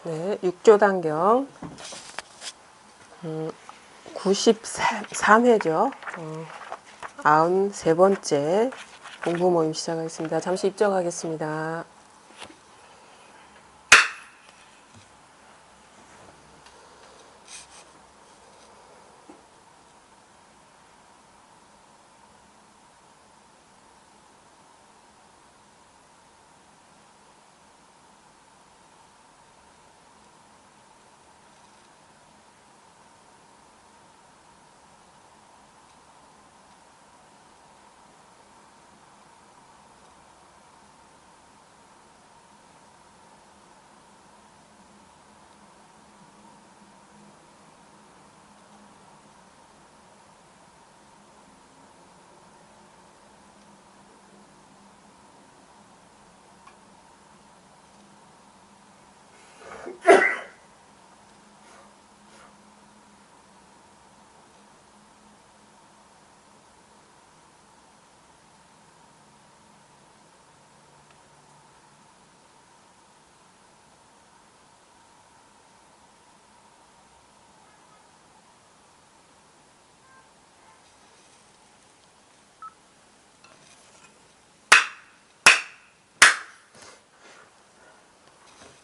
네, 6조 단경 93회죠. 93번째 공부 모임 시작하겠습니다. 잠시 입장하겠습니다.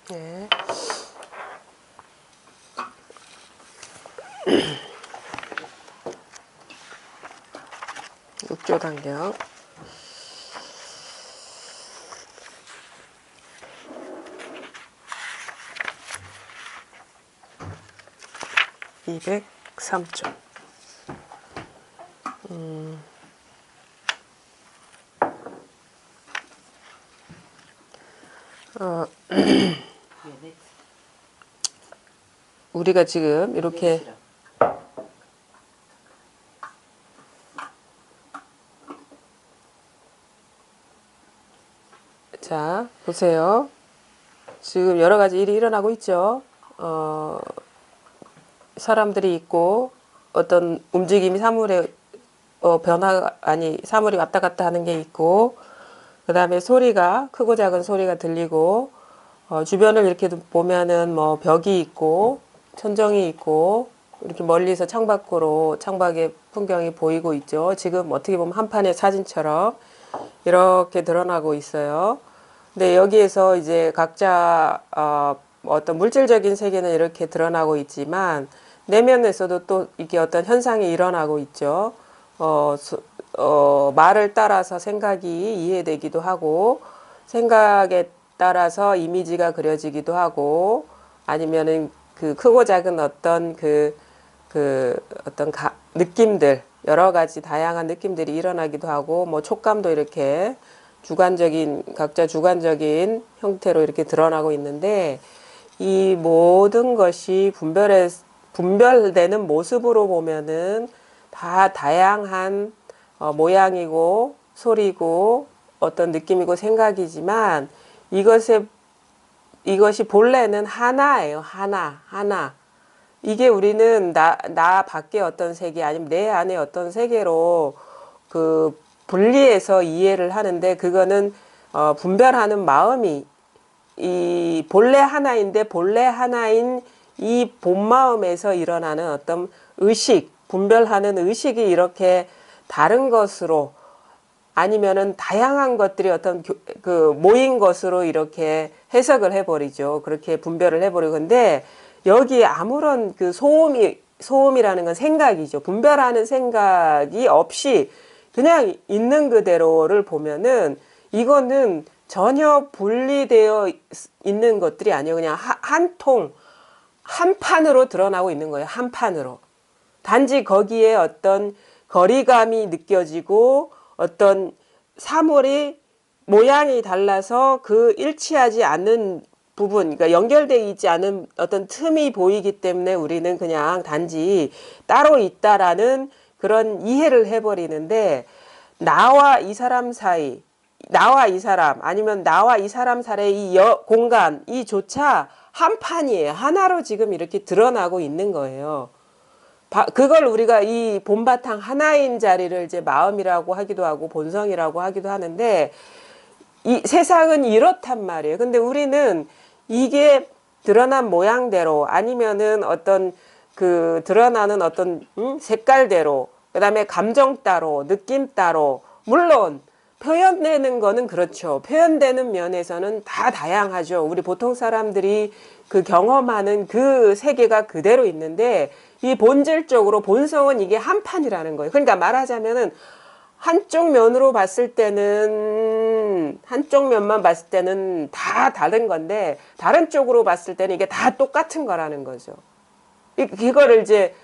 네. 육조 단경 203조. 우리가 지금 이렇게 자, 보세요. 지금 여러 가지 일이 일어나고 있죠. 사람들이 있고 어떤 움직임이 사물의 변화가 아니 사물이 왔다 갔다 하는 게 있고, 그 다음에 소리가 크고 작은 소리가 들리고, 주변을 이렇게 보면은 뭐 벽이 있고 천정이 있고 이렇게 멀리서 창밖의 풍경이 보이고 있죠. 지금 어떻게 보면 한 판의 사진처럼 이렇게 드러나고 있어요. 근데 여기에서 이제 각자 어떤 물질적인 세계는 이렇게 드러나고 있지만 내면에서도 또 이게 어떤 현상이 일어나고 있죠. 말을 따라서 생각이 이해되기도 하고, 생각에 따라서 이미지가 그려지기도 하고, 아니면은 그 크고 작은 어떤 느낌들, 여러 가지 다양한 느낌들이 일어나기도 하고, 뭐 촉감도 이렇게 각자 주관적인 형태로 이렇게 드러나고 있는데, 이 모든 것이 분별되는 모습으로 보면은 다 다양한 모양이고 소리고 어떤 느낌이고 생각이지만, 이것이 본래는 하나예요. 하나. 이게 우리는 나 밖에 어떤 세계 아니면 내 안에 어떤 세계로 분리해서 이해를 하는데, 그거는 분별하는 마음이 이 본래 하나인데, 본래 하나인 이 본마음에서 일어나는 어떤 분별하는 의식이 이렇게 다른 것으로, 아니면은 다양한 것들이 어떤 모인 것으로 이렇게 해석을 해버리죠. 그렇게 분별을 해버리고. 근데 여기에 아무런 소음이라는 건 생각이죠. 분별하는 생각이 없이 그냥 있는 그대로를 보면은 이거는 전혀 분리되어 있는 것들이 아니에요. 그냥 한 판으로 드러나고 있는 거예요. 한 판으로. 단지 거기에 어떤 거리감이 느껴지고, 어떤 사물이 모양이 달라서 일치하지 않는 부분, 그러니까 연결되어 있지 않은 어떤 틈이 보이기 때문에 우리는 그냥 단지 따로 있다라는 그런 이해를 해버리는데, 나와 이 사람 사이, 나와 이 사람, 아니면 나와 이 사람 사이의 이 공간, 이조차 한 판이에요. 하나로 지금 이렇게 드러나고 있는 거예요. 그걸 우리가 이 본바탕 하나인 자리를 이제 마음이라고 하기도 하고 본성이라고 하기도 하는데, 이 세상은 이렇단 말이에요. 근데 우리는 이게 드러난 모양대로 아니면은 어떤 그 드러나는 어떤 색깔대로 그다음에 감정 따로 느낌 따로 물론 표현되는 거는 그렇죠. 표현되는 면에서는 다 다양하죠. 우리 보통 사람들이 그 경험하는 그 세계가 그대로 있는데 이 본질적으로 본성은 이게 한 판이라는 거예요. 그러니까 말하자면은 한쪽 면으로 봤을 때는 한쪽 면만 봤을 때는 다 다른 건데 다른 쪽으로 봤을 때는 이게 다 똑같은 거라는 거죠. 이거를 이제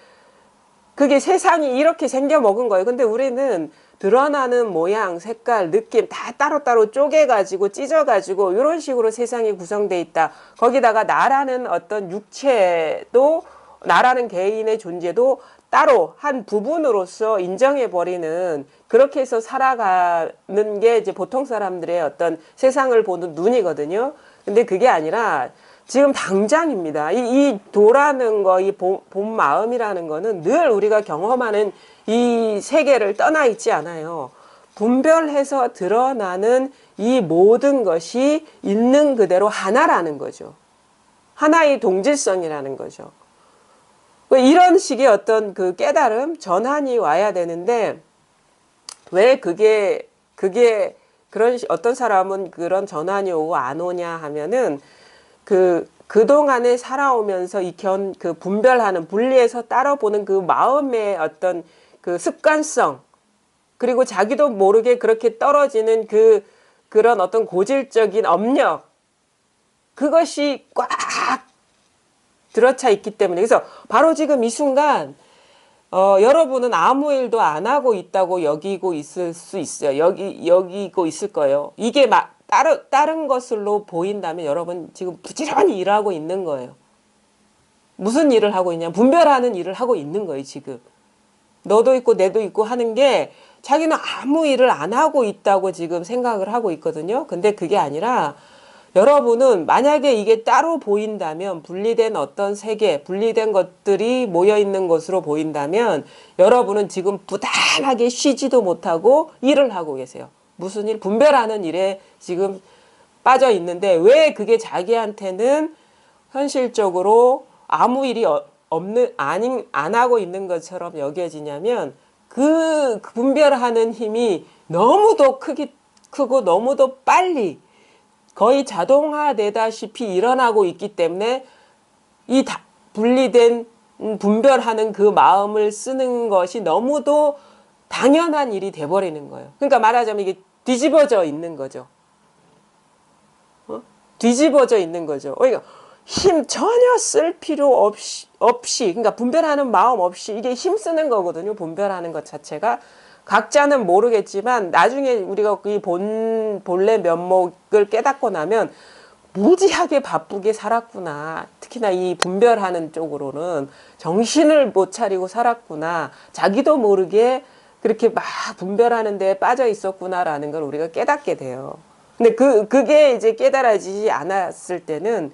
그게 세상이 이렇게 생겨 먹은 거예요. 근데 우리는 드러나는 모양, 색깔, 느낌 다 따로따로 쪼개가지고 찢어가지고 이런 식으로 세상이 구성돼 있다. 거기다가 나라는 어떤 육체도 나라는 개인의 존재도 따로 한 부분으로서 인정해버리는 그렇게 해서 살아가는 게 이제 보통 사람들의 어떤 세상을 보는 눈이거든요. 근데 그게 아니라 지금 당장입니다. 이 도라는 거, 이 본 마음이라는 거는 늘 우리가 경험하는 이 세계를 떠나 있지 않아요. 분별해서 드러나는 이 모든 것이 있는 그대로 하나라는 거죠. 하나의 동질성이라는 거죠. 이런 식의 어떤 그 깨달음, 전환이 와야 되는데 왜 그게 그런 어떤 사람은 그런 전환이 오고 안 오냐 하면은 그동안에 살아오면서 그 분별하는, 분리해서 따라보는 그 마음의 어떤 그 습관성, 그리고 자기도 모르게 그렇게 떨어지는 그런 어떤 고질적인 업력, 그것이 꽉 들어차 있기 때문에. 그래서 바로 지금 이 순간, 여러분은 아무 일도 안 하고 있다고 여기고 있을 수 있어요. 여기고 있을 거예요. 이게 다른 것으로 보인다면 여러분 지금 부지런히 일하고 있는 거예요. 무슨 일을 하고 있냐? 분별하는 일을 하고 있는 거예요, 지금. 너도 있고 내도 있고 하는 게 자기는 아무 일을 안 하고 있다고 지금 생각을 하고 있거든요. 근데 그게 아니라 여러분은 만약에 이게 따로 보인다면 분리된 어떤 세계, 분리된 것들이 모여있는 것으로 보인다면 여러분은 지금 부단하게 쉬지도 못하고 일을 하고 계세요. 무슨 일? 분별하는 일에 지금 빠져 있는데 왜 그게 자기한테는 현실적으로 아무 일이 안 하고 있는 것처럼 여겨지냐면 그 분별하는 힘이 너무도 크고 너무도 빨리 거의 자동화되다시피 일어나고 있기 때문에 이 분리된 분별하는 그 마음을 쓰는 것이 너무도 당연한 일이 돼버리는 거예요. 그러니까 말하자면 이게 뒤집어져 있는 거죠. 뒤집어져 있는 거죠. 그러니까 힘 전혀 쓸 필요 없이 그러니까 분별하는 마음 없이 이게 힘 쓰는 거거든요. 분별하는 것 자체가. 각자는 모르겠지만 나중에 우리가 이 본래 면목을 깨닫고 나면 무지하게 바쁘게 살았구나. 특히나 이 분별하는 쪽으로는 정신을 못 차리고 살았구나. 자기도 모르게 그렇게 막 분별하는 데 빠져 있었구나라는 걸 우리가 깨닫게 돼요. 근데 그게 이제 깨달아지지 않았을 때는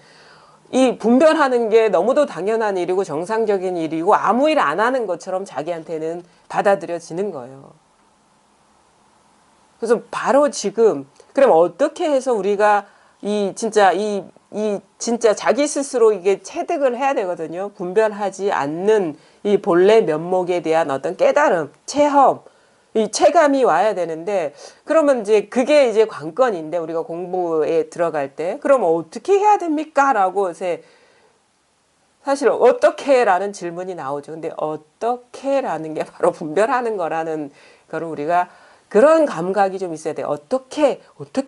이 분별하는 게 너무도 당연한 일이고 정상적인 일이고 아무 일 안 하는 것처럼 자기한테는 받아들여지는 거예요. 그래서 바로 지금 그럼 어떻게 해서 우리가 진짜 자기 스스로 이게 체득을 해야 되거든요. 분별하지 않는 이 본래 면목에 대한 어떤 깨달음, 체험, 이 체감이 와야 되는데 그러면 이제 그게 이제 관건인데 우리가 공부에 들어갈 때 그러면 어떻게 해야 됩니까? 라고 사실 어떻게라는 질문이 나오죠. 근데 어떻게라는 게 바로 분별하는 거라는 거를 우리가 그런 감각이 좀 있어야 돼요. 어떻게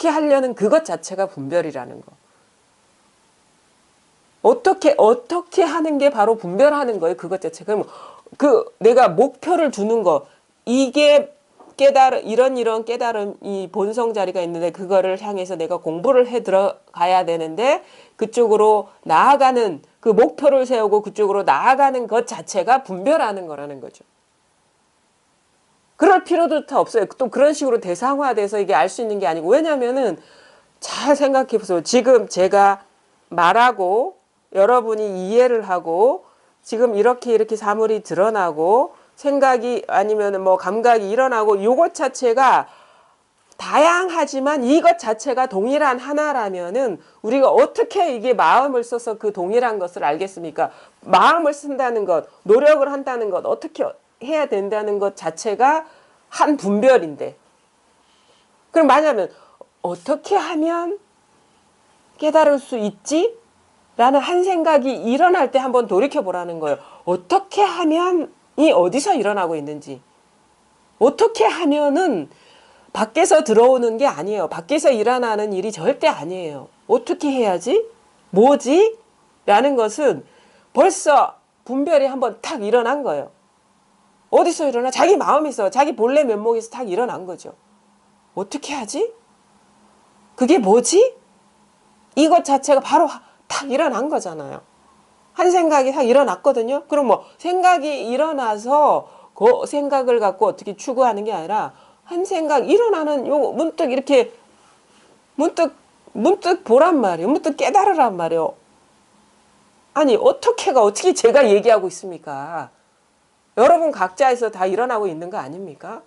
하려는 그것 자체가 분별이라는 거. 어떻게 하는 게 바로 분별하는 거예요. 그것 자체. 그럼 내가 목표를 두는 거, 이게 이런 깨달음, 이 본성 자리가 있는데 그거를 향해서 내가 공부를 해 들어가야 되는데 그쪽으로 나아가는 그 목표를 세우고 그쪽으로 나아가는 것 자체가 분별하는 거라는 거죠. 그럴 필요도 다 없어요. 또 그런 식으로 대상화돼서 이게 알 수 있는 게 아니고 왜냐면은 잘 생각해 보세요. 지금 제가 말하고 여러분이 이해를 하고 지금 이렇게 사물이 드러나고 생각이 아니면 뭐 감각이 일어나고 요것 자체가 다양하지만 이것 자체가 동일한 하나라면은 우리가 어떻게 이게 마음을 써서 그 동일한 것을 알겠습니까? 마음을 쓴다는 것, 노력을 한다는 것, 어떻게 해야 된다는 것 자체가 한 분별인데. 그럼 만약에 어떻게 하면 깨달을 수 있지? 라는 한 생각이 일어날 때 한번 돌이켜 보라는 거예요. 어떻게 하면이 어디서 일어나고 있는지. 어떻게 하면은 밖에서 들어오는 게 아니에요. 밖에서 일어나는 일이 절대 아니에요. 어떻게 해야지? 뭐지? 라는 것은 벌써 분별이 한번 탁 일어난 거예요. 어디서 일어나? 자기 마음에서, 자기 본래 면목에서 탁 일어난 거죠. 어떻게 하지? 그게 뭐지? 이것 자체가 바로 탁 일어난 거잖아요. 한 생각이 탁 일어났거든요. 그럼 뭐 생각이 일어나서 그 생각을 갖고 어떻게 추구하는 게 아니라 한 생각 일어나는 요 문득 이렇게 문득 보란 말이에요. 문득 깨달으란 말이에요. 아니 어떻게 제가 얘기하고 있습니까? 여러분 각자에서 다 일어나고 있는 거 아닙니까?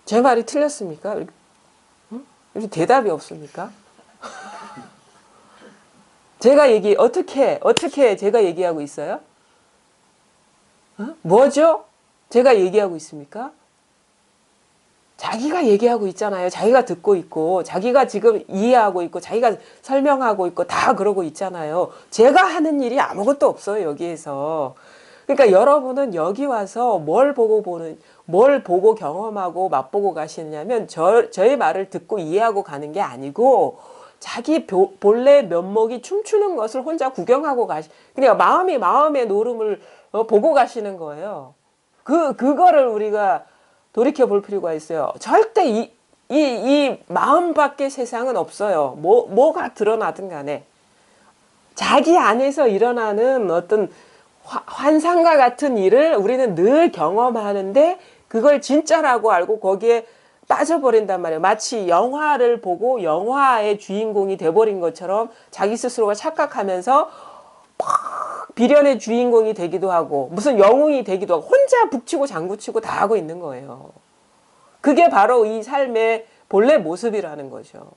제 말이 틀렸습니까? 이렇게 대답이 없습니까? 제가 어떻게 제가 얘기하고 있어요? 뭐죠? 제가 얘기하고 있습니까? 자기가 얘기하고 있잖아요. 자기가 듣고 있고, 자기가 지금 이해하고 있고, 자기가 설명하고 있고, 다 그러고 있잖아요. 제가 하는 일이 아무것도 없어요, 여기에서. 그러니까 여러분은 여기 와서 뭘 보고 경험하고 맛보고 가시느냐면, 저의 말을 듣고 이해하고 가는 게 아니고, 자기 본래 면목이 춤추는 것을 혼자 구경하고 그러니까 마음의 노름을 보고 가시는 거예요. 그거를 우리가 돌이켜 볼 필요가 있어요. 절대 이 마음 밖의 세상은 없어요. 뭐가 드러나든 간에. 자기 안에서 일어나는 어떤 환상과 같은 일을 우리는 늘 경험하는데 그걸 진짜라고 알고 거기에 빠져버린단 말이에요. 마치 영화를 보고 영화의 주인공이 돼버린 것처럼 자기 스스로가 착각하면서 비련의 주인공이 되기도 하고 무슨 영웅이 되기도 하고 혼자 북치고 장구치고 다 하고 있는 거예요. 그게 바로 이 삶의 본래 모습이라는 거죠.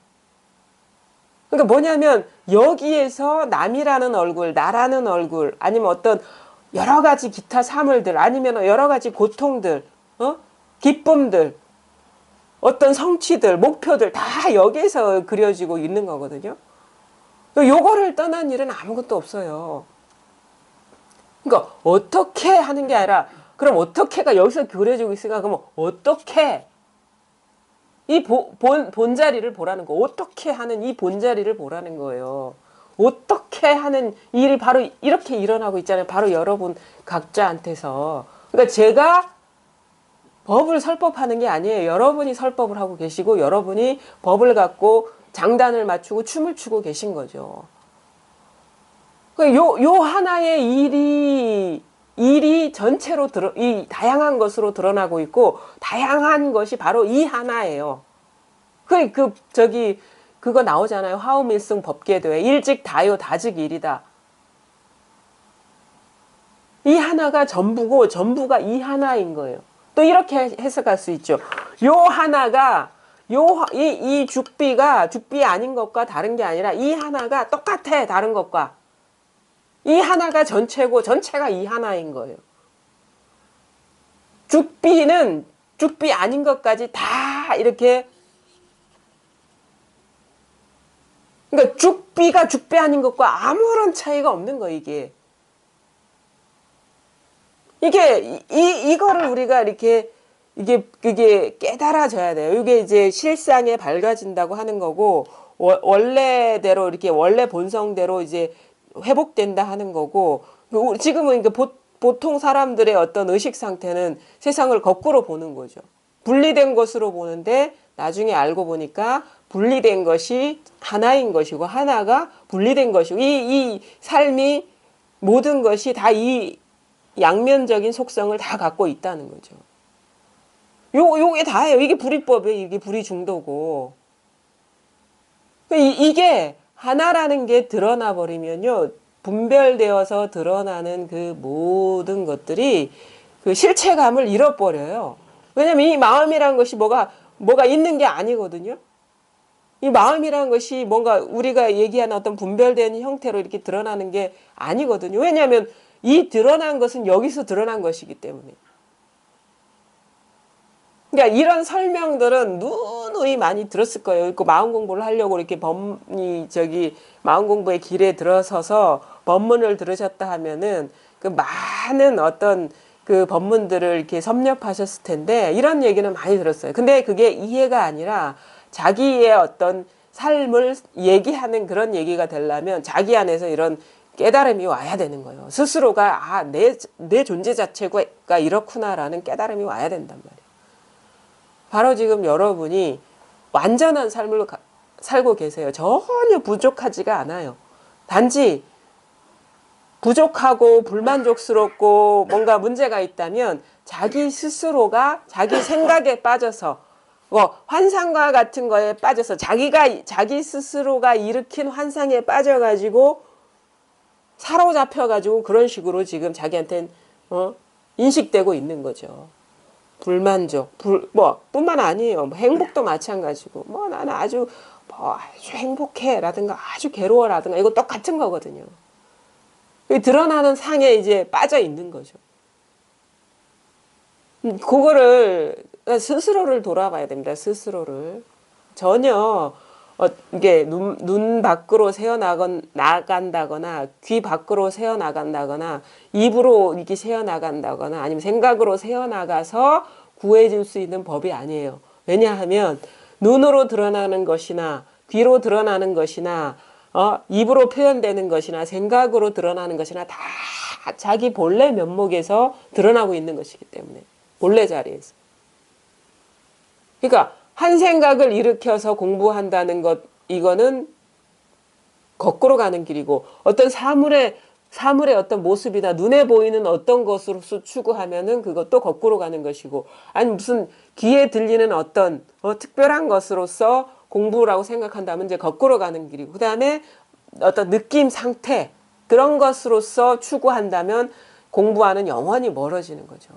그러니까 뭐냐면 여기에서 남이라는 얼굴, 나라는 얼굴, 아니면 어떤 여러 가지 기타 사물들, 아니면 여러 가지 고통들, 기쁨들, 어떤 성취들, 목표들 다 여기에서 그려지고 있는 거거든요. 요거를 떠난 일은 아무것도 없어요. 그러니까 어떻게 하는 게 아니라 그럼 어떻게가 여기서 그려지고 있으니까 그러면 어떻게 이 본자리를 보라는 거. 어떻게 하는 이 본자리를 보라는 거예요. 어떻게 하는 일이 바로 이렇게 일어나고 있잖아요. 바로 여러분 각자한테서. 그러니까 제가 법을 설법하는 게 아니에요. 여러분이 설법을 하고 계시고 여러분이 법을 갖고 장단을 맞추고 춤을 추고 계신 거죠. 요 하나의 일이 전체로 이 다양한 것으로 드러나고 있고, 다양한 것이 바로 이 하나예요. 그거 나오잖아요. 화우밀승 법계도에. 일직 다요, 다즉 일이다. 이 하나가 전부고, 전부가 이 하나인 거예요. 또 이렇게 해석할 수 있죠. 요 하나가, 이 죽비가 죽비 아닌 것과 다른 게 아니라 이 하나가 똑같아, 다른 것과. 이 하나가 전체고 전체가 이 하나인 거예요. 죽비는 죽비 아닌 것까지 다 이렇게 그러니까 죽비가 죽비 아닌 것과 아무런 차이가 없는 거예요, 이게. 이거를 우리가 이렇게 그게 깨달아져야 돼요. 이게 이제 실상에 밝아진다고 하는 거고 원래대로 이렇게 원래 본성대로 이제 회복된다 하는 거고 지금은 보통 사람들의 어떤 의식 상태는 세상을 거꾸로 보는 거죠. 분리된 것으로 보는데 나중에 알고 보니까 분리된 것이 하나인 것이고 하나가 분리된 것이고 이 삶이 모든 것이 다 이 양면적인 속성을 다 갖고 있다는 거죠. 요게 다예요. 이게 불이법이에요. 이게 불이 중도고. 이게 하나라는 게 드러나 버리면요. 분별되어서 드러나는 그 모든 것들이 그 실체감을 잃어버려요. 왜냐면 이 마음이라는 것이 뭐가 있는 게 아니거든요. 이 마음이라는 것이 뭔가 우리가 얘기하는 어떤 분별된 형태로 이렇게 드러나는 게 아니거든요. 왜냐하면 이 드러난 것은 여기서 드러난 것이기 때문에. 그러니까 이런 설명들은 누누이 많이 들었을 거예요. 그 마음 공부를 하려고 이렇게 마음 공부의 길에 들어서서 법문을 들으셨다 하면은 그 많은 어떤 그 법문들을 이렇게 섭렵하셨을 텐데 이런 얘기는 많이 들었어요. 근데 그게 이해가 아니라 자기의 어떤 삶을 얘기하는 그런 얘기가 되려면 자기 안에서 이런 깨달음이 와야 되는 거예요. 스스로가 내 존재 자체가 이렇구나라는 깨달음이 와야 된단 말이에요. 바로 지금 여러분이 완전한 삶을 살고 계세요. 전혀 부족하지가 않아요. 단지 부족하고 불만족스럽고 뭔가 문제가 있다면 자기 스스로가 자기 생각에 빠져서 환상과 같은 거에 빠져서 자기 스스로가 일으킨 환상에 빠져가지고 사로잡혀가지고 그런 식으로 지금 자기한테는 인식되고 있는 거죠. 불만족, 뿐만 아니에요. 행복도 마찬가지고, 나는 아주 행복해 라든가 아주 괴로워라든가 이거 똑같은 거거든요. 드러나는 상에 이제 빠져 있는 거죠. 그거를 스스로를 돌아봐야 됩니다. 스스로를 전혀 이게 눈 밖으로 나간다거나 귀 밖으로 새어나간다거나 입으로 이렇게 새어나간다거나 아니면 생각으로 새어나가서 구해질 수 있는 법이 아니에요. 왜냐하면 눈으로 드러나는 것이나 귀로 드러나는 것이나 입으로 표현되는 것이나 생각으로 드러나는 것이나 다 자기 본래 면목에서 드러나고 있는 것이기 때문에 본래 자리에서. 그러니까 한 생각을 일으켜서 공부한다는 것, 이거는 거꾸로 가는 길이고, 어떤 사물의 어떤 모습이나 눈에 보이는 어떤 것으로서 추구하면은 그것도 거꾸로 가는 것이고, 아니 무슨 귀에 들리는 어떤 특별한 것으로서 공부라고 생각한다면 이제 거꾸로 가는 길이고, 그 다음에 어떤 느낌 상태, 그런 것으로서 추구한다면 공부와는 영원히 멀어지는 거죠.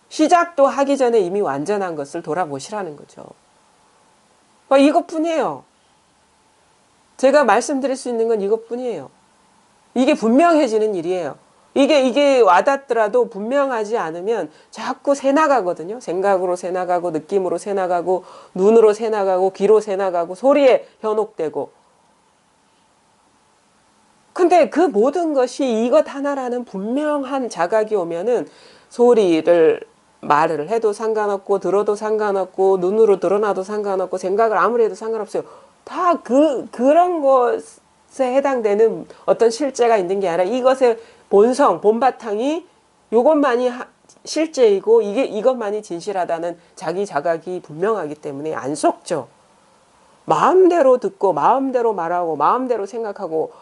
시작도 하기 전에 이미 완전한 것을 돌아보시라는 거죠. 이것뿐이에요. 제가 말씀드릴 수 있는 건 이것뿐이에요. 이게 분명해지는 일이에요. 이게 와닿더라도 분명하지 않으면 자꾸 새나가거든요. 생각으로 새나가고 느낌으로 새나가고 눈으로 새나가고 귀로 새나가고 소리에 현혹되고. 근데 그 모든 것이 이것 하나라는 분명한 자각이 오면은 말을 해도 상관없고 들어도 상관없고 눈으로 드러나도 상관없고 생각을 아무리 해도 상관없어요. 다 그런 것에 해당되는 어떤 실제가 있는 게 아니라 이것의 본성, 본바탕이 이것만이 실제이고 이것만이 진실하다는 자기 자각이 분명하기 때문에 안 속죠. 마음대로 듣고 마음대로 말하고 마음대로 생각하고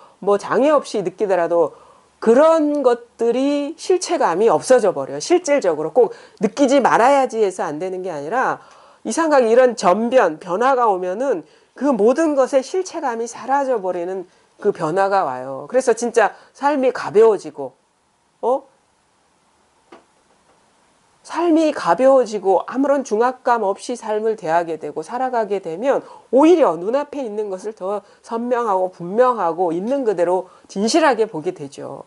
장애 없이 느끼더라도 그런 것들이 실체감이 없어져 버려요. 실질적으로 꼭 느끼지 말아야지 해서 안 되는 게 아니라 이상하게 이런 변화가 오면은 그 모든 것의 실체감이 사라져 버리는 그 변화가 와요. 그래서 진짜 삶이 가벼워지고 삶이 가벼워지고 아무런 중압감 없이 삶을 대하게 되고 살아가게 되면 오히려 눈앞에 있는 것을 더 선명하고 분명하고 있는 그대로 진실하게 보게 되죠.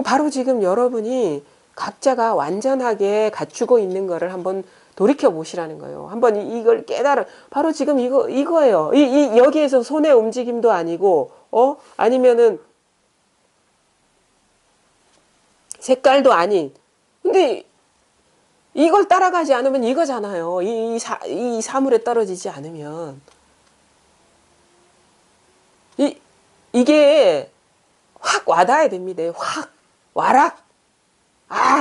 바로 지금 여러분이 각자가 완전하게 갖추고 있는 거를 한번 돌이켜 보시라는 거예요. 한번 이걸 바로 지금 이거예요. 여기에서 손의 움직임도 아니고, 아니면은 색깔도 아닌. 근데 이걸 따라가지 않으면 이거잖아요. 이 사물에 떨어지지 않으면. 이게 확 와닿아야 됩니다. 확, 와락.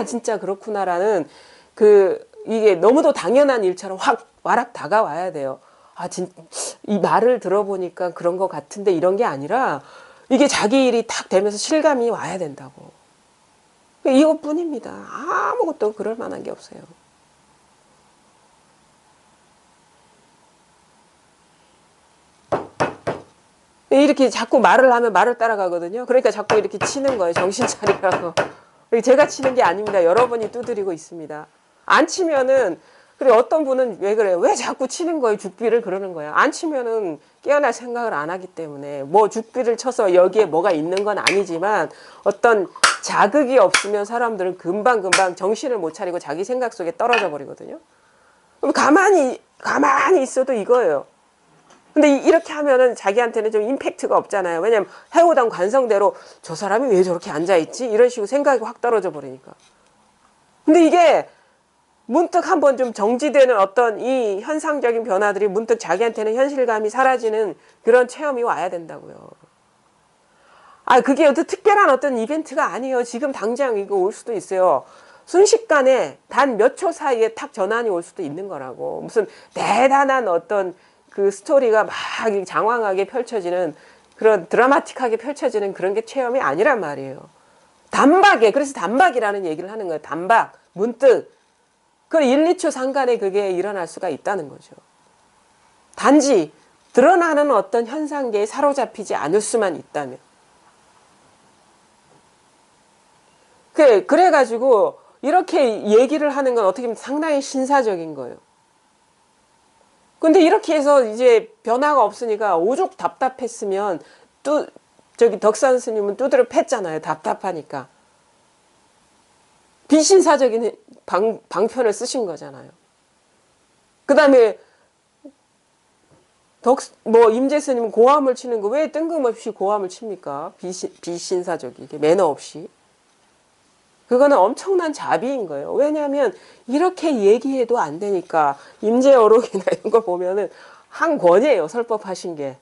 진짜 그렇구나라는 이게 너무도 당연한 일처럼 확, 와락 다가와야 돼요. 이 말을 들어보니까 그런 것 같은데 이런 게 아니라 이게 자기 일이 탁 되면서 실감이 와야 된다고. 이것뿐입니다. 아무것도 그럴 만한 게 없어요. 이렇게 자꾸 말을 하면 말을 따라가거든요. 그러니까 자꾸 이렇게 치는 거예요. 정신 차리라고. 제가 치는 게 아닙니다. 여러분이 두드리고 있습니다. 안 치면은 그래 어떤 분은 왜 그래요? 왜 자꾸 치는 거예요? 죽비를 그러는 거예요. 안 치면은 깨어날 생각을 안 하기 때문에 뭐 죽비를 쳐서 여기에 뭐가 있는 건 아니지만 어떤 자극이 없으면 사람들은 금방금방 정신을 못 차리고 자기 생각 속에 떨어져 버리거든요. 그럼 가만히 있어도 이거예요. 근데 이렇게 하면은 자기한테는 좀 임팩트가 없잖아요. 왜냐면 해오던 관성대로 저 사람이 왜 저렇게 앉아있지? 이런 식으로 생각이 확 떨어져 버리니까. 근데 이게 문득 한번 좀 정지되는 어떤 이 현상적인 변화들이 문득 자기한테는 현실감이 사라지는 그런 체험이 와야 된다고요. 그게 어떤 특별한 어떤 이벤트가 아니에요. 지금 당장 이거 올 수도 있어요. 순식간에 단 몇 초 사이에 탁 전환이 올 수도 있는 거라고. 무슨 대단한 어떤 그 스토리가 막 장황하게 펼쳐지는 그런 드라마틱하게 펼쳐지는 그런 게 체험이 아니란 말이에요. 단박에, 그래서 단박이라는 얘기를 하는 거예요. 단박, 문득. 그 1, 2초 상간에 그게 일어날 수가 있다는 거죠. 단지 드러나는 어떤 현상계에 사로잡히지 않을 수만 있다면. 그래가지고 이렇게 얘기를 하는 건 어떻게 보면 상당히 신사적인 거예요. 근데 이렇게 해서 이제 변화가 없으니까 오죽 답답했으면 저기 덕산 스님은 두드려 팼잖아요. 답답하니까. 비신사적인 방편을 쓰신 거잖아요. 그 다음에 임재 스님은 고함을 치는 거 왜 뜬금없이 고함을 칩니까? 비신사적이게 매너 없이. 그거는 엄청난 자비인 거예요. 왜냐하면 이렇게 얘기해도 안 되니까 임재 어록이나 이런 거 보면은 한 권이에요. 설법하신 게.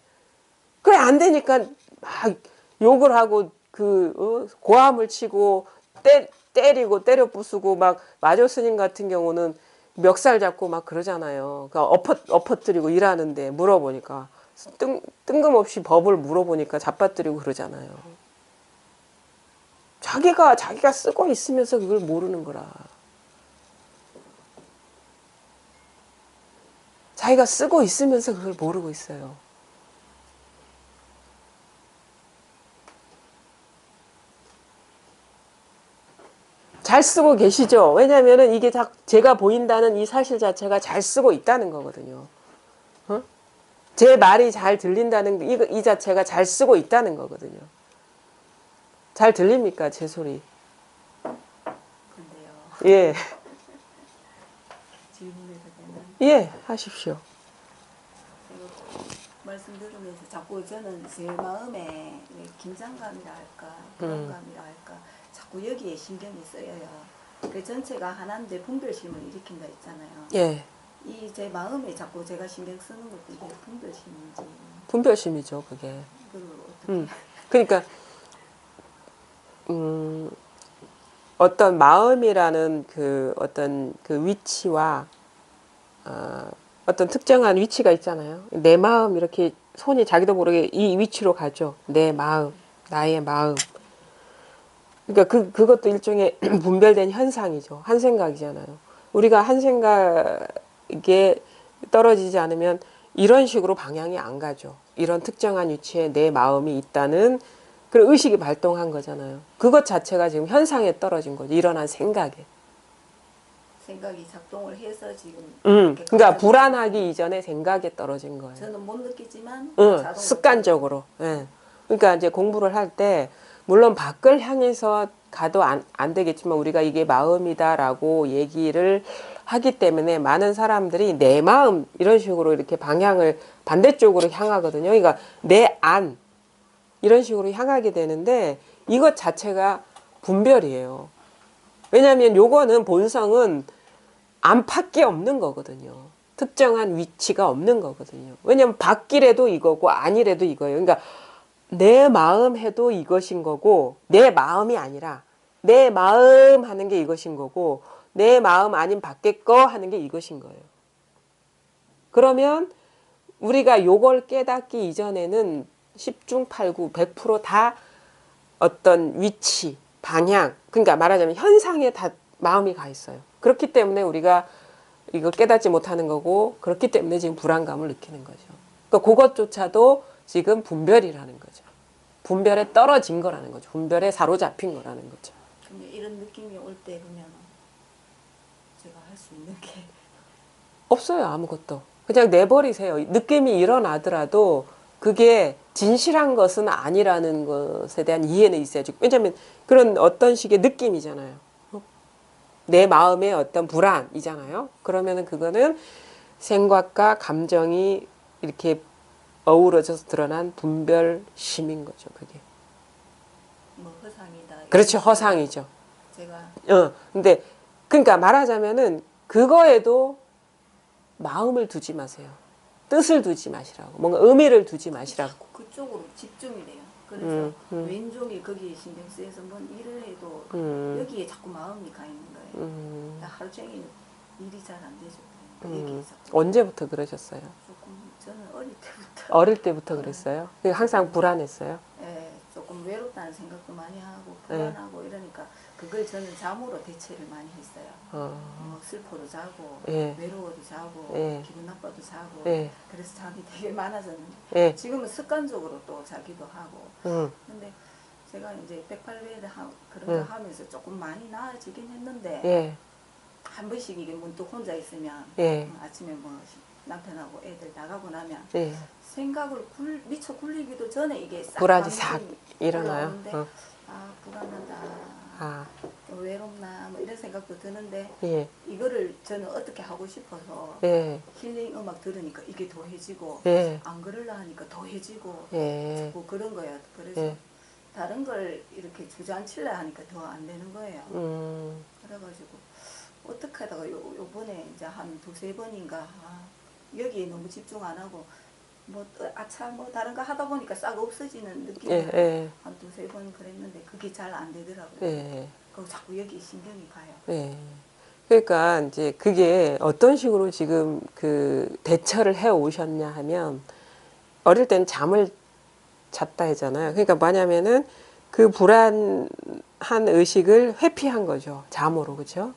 그래 안 되니까 막 욕을 하고 고함을 치고 때리고 때려 부수고 막 마조 스님 같은 경우는 멱살 잡고 막 그러잖아요. 엎어뜨리고 일하는데 물어보니까 뜬금없이 법을 물어보니까 잡아뜨리고 그러잖아요. 자기가 쓰고 있으면서 그걸 모르는 거라. 자기가 쓰고 있으면서 그걸 모르고 있어요. 잘 쓰고 계시죠? 왜냐면은 이게 제가 보인다는 이 사실 자체가 잘 쓰고 있다는 거거든요. 어? 제 말이 잘 들린다는 이 자체가 잘 쓰고 있다는 거거든요. 잘 들립니까? 제 소리. 근데요. 예. 질문해도 되나요? 예, 하십시오. 말씀 들으면서 자꾸 저는 제 마음에 긴장감이라 할까, 불안감이라 할까, 자꾸 여기에 신경이 쓰여요. 그 전체가 하나인데 분별심을 일으킨다 했잖아요. 예. 이 제 마음에 자꾸 제가 신경 쓰는 것도 이게 분별심인지. 분별심이죠, 그게. 그걸 어떻게. 그러니까 어떤 마음이라는 어떤 위치와 어떤 특정한 위치가 있잖아요. 내 마음 이렇게 손이 자기도 모르게 이 위치로 가죠. 내 마음, 나의 마음. 그러니까 그것도 일종의 분별된 현상이죠. 한 생각이잖아요. 우리가 한 생각에 떨어지지 않으면 이런 식으로 방향이 안 가죠. 이런 특정한 위치에 내 마음이 있다는 그런 의식이 발동한 거잖아요. 그것 자체가 지금 현상에 떨어진 거죠. 일어난 생각에. 생각이 작동을 해서 지금. 그러니까 불안하기 이전에 생각에 떨어진 거예요. 저는 못 느끼지만. 습관적으로. 예. 그러니까 이제 공부를 할 때 물론 밖을 향해서 가도 안 되겠지만 우리가 이게 마음이다라고 얘기를 하기 때문에 많은 사람들이 내 마음 이런 식으로 이렇게 방향을 반대쪽으로 향하거든요. 그러니까 내 안 이런 식으로 향하게 되는데 이것 자체가 분별이에요. 왜냐하면 요거는 본성은 안팎이 없는 거거든요. 특정한 위치가 없는 거거든요. 왜냐하면 밖이래도 이거고 아니래도 이거예요. 그러니까 내 마음 해도 이것인 거고 내 마음이 아니라 내 마음 하는 게 이것인 거고 내 마음 아닌 밖에 거 하는 게 이것인 거예요. 그러면 우리가 요걸 깨닫기 이전에는 10중 8구 100%다 어떤 위치, 방향, 그러니까 말하자면 현상에 다 마음이 가 있어요. 그렇기 때문에 우리가 이거 깨닫지 못하는 거고 그렇기 때문에 지금 불안감을 느끼는 거죠. 그러니까 그것조차도 지금 분별이라는 거죠. 분별에 떨어진 거라는 거죠. 분별에 사로잡힌 거라는 거죠. 그러면 이런 느낌이 올 때 보면 제가 할 수 있는 게 없어요. 아무것도. 그냥 내버리세요. 느낌이 일어나더라도 그게 진실한 것은 아니라는 것에 대한 이해는 있어야지. 왜냐하면 그런 어떤 식의 느낌이잖아요. 내 마음의 어떤 불안이잖아요. 그러면은 그거는 생각과 감정이 이렇게 어우러져서 드러난 분별심인 거죠. 그게. 뭐 허상이다. 그렇죠. 허상이죠. 제가 근데 그러니까 말하자면은 그거에도 마음을 두지 마세요. 뜻을 두지 마시라고. 뭔가 의미를 두지 마시라고. 그쪽으로 집중이 돼요. 그래서 왼쪽이 거기에 신경 쓰여서 뭔 일을 해도 여기에 자꾸 마음이 가 있는 거예요. 하루 종일 일이 잘 안 되죠. 여기에 자꾸. 언제부터 그러셨어요? 조금 저는 어릴 때부터 어릴 때부터 그랬어요? 항상 불안했어요? 예, 조금 외롭다는 생각도 많이 하고 불안하고 이러니까 그걸 저는 잠으로 대체를 많이 했어요. 슬퍼도 자고 예. 외로워도 자고 예. 기분 나빠도 자고 예. 그래서 잠이 되게 많아졌는데 예. 지금은 습관적으로 또 자기도 하고 근데 제가 이제 108배를 그런 거 하면서 조금 많이 나아지긴 했는데 예. 한 번씩 이게 문득 혼자 있으면 예. 아침에 뭐 남편하고 애들 나가고 나면 예. 생각을 미쳐 굴리기도 전에 이게 싹 불안이 싹 일어나요? 올라오는데 아 불안하다 아. 외롭나 뭐 이런 생각도 드는데 예. 이거를 저는 어떻게 하고 싶어서 예. 힐링 음악 들으니까 이게 더해지고 예. 안 그러려 하니까 더해지고 예. 뭐 그런 거야. 그래서 예. 다른 걸 이렇게 주저앉히려 하니까 더 안 되는 거예요. 그래가지고 어떻게 하다가 요번에 이제 한 두세 번인가 여기에 너무 집중 안 하고 뭐 아차 뭐 다른 거 하다 보니까 싹 없어지는 느낌이 예. 예. 한 두세 번 그랬는데 그게 잘 안 되더라고요. 예. 그리고 자꾸 여기 신경이 가요. 예. 그러니까 이제 그게 어떤 식으로 지금 그 대처를 해 오셨냐 하면 어릴 때는 잠을 잤다 했잖아요. 그러니까 뭐냐면은 그 불안한 의식을 회피한 거죠. 잠으로. 그렇죠?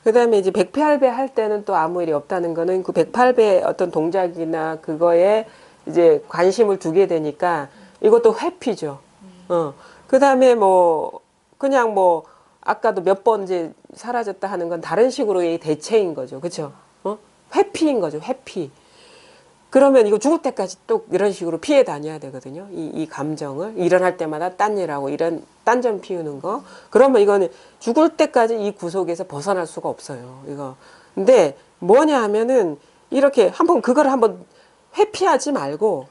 그다음에 이제 108배 할 때는 또 아무 일이 없다는 거는 그 108배 어떤 동작이나 그거에 이제 관심을 두게 되니까 이것도 회피죠. 그다음에 뭐 그냥 뭐 아까도 몇 번 이제 사라졌다 하는 건 다른 식으로의 대체인 거죠. 그렇죠? 회피인 거죠. 회피. 그러면 이거 죽을 때까지 또 이런 식으로 피해 다녀야 되거든요. 이 감정을 일어날 때마다 딴 일하고 이런 딴전 피우는 거. 그러면 이거는 죽을 때까지 이 구속에서 벗어날 수가 없어요. 이거. 근데 뭐냐 하면은 이렇게 한번 그걸 한번 회피하지 말고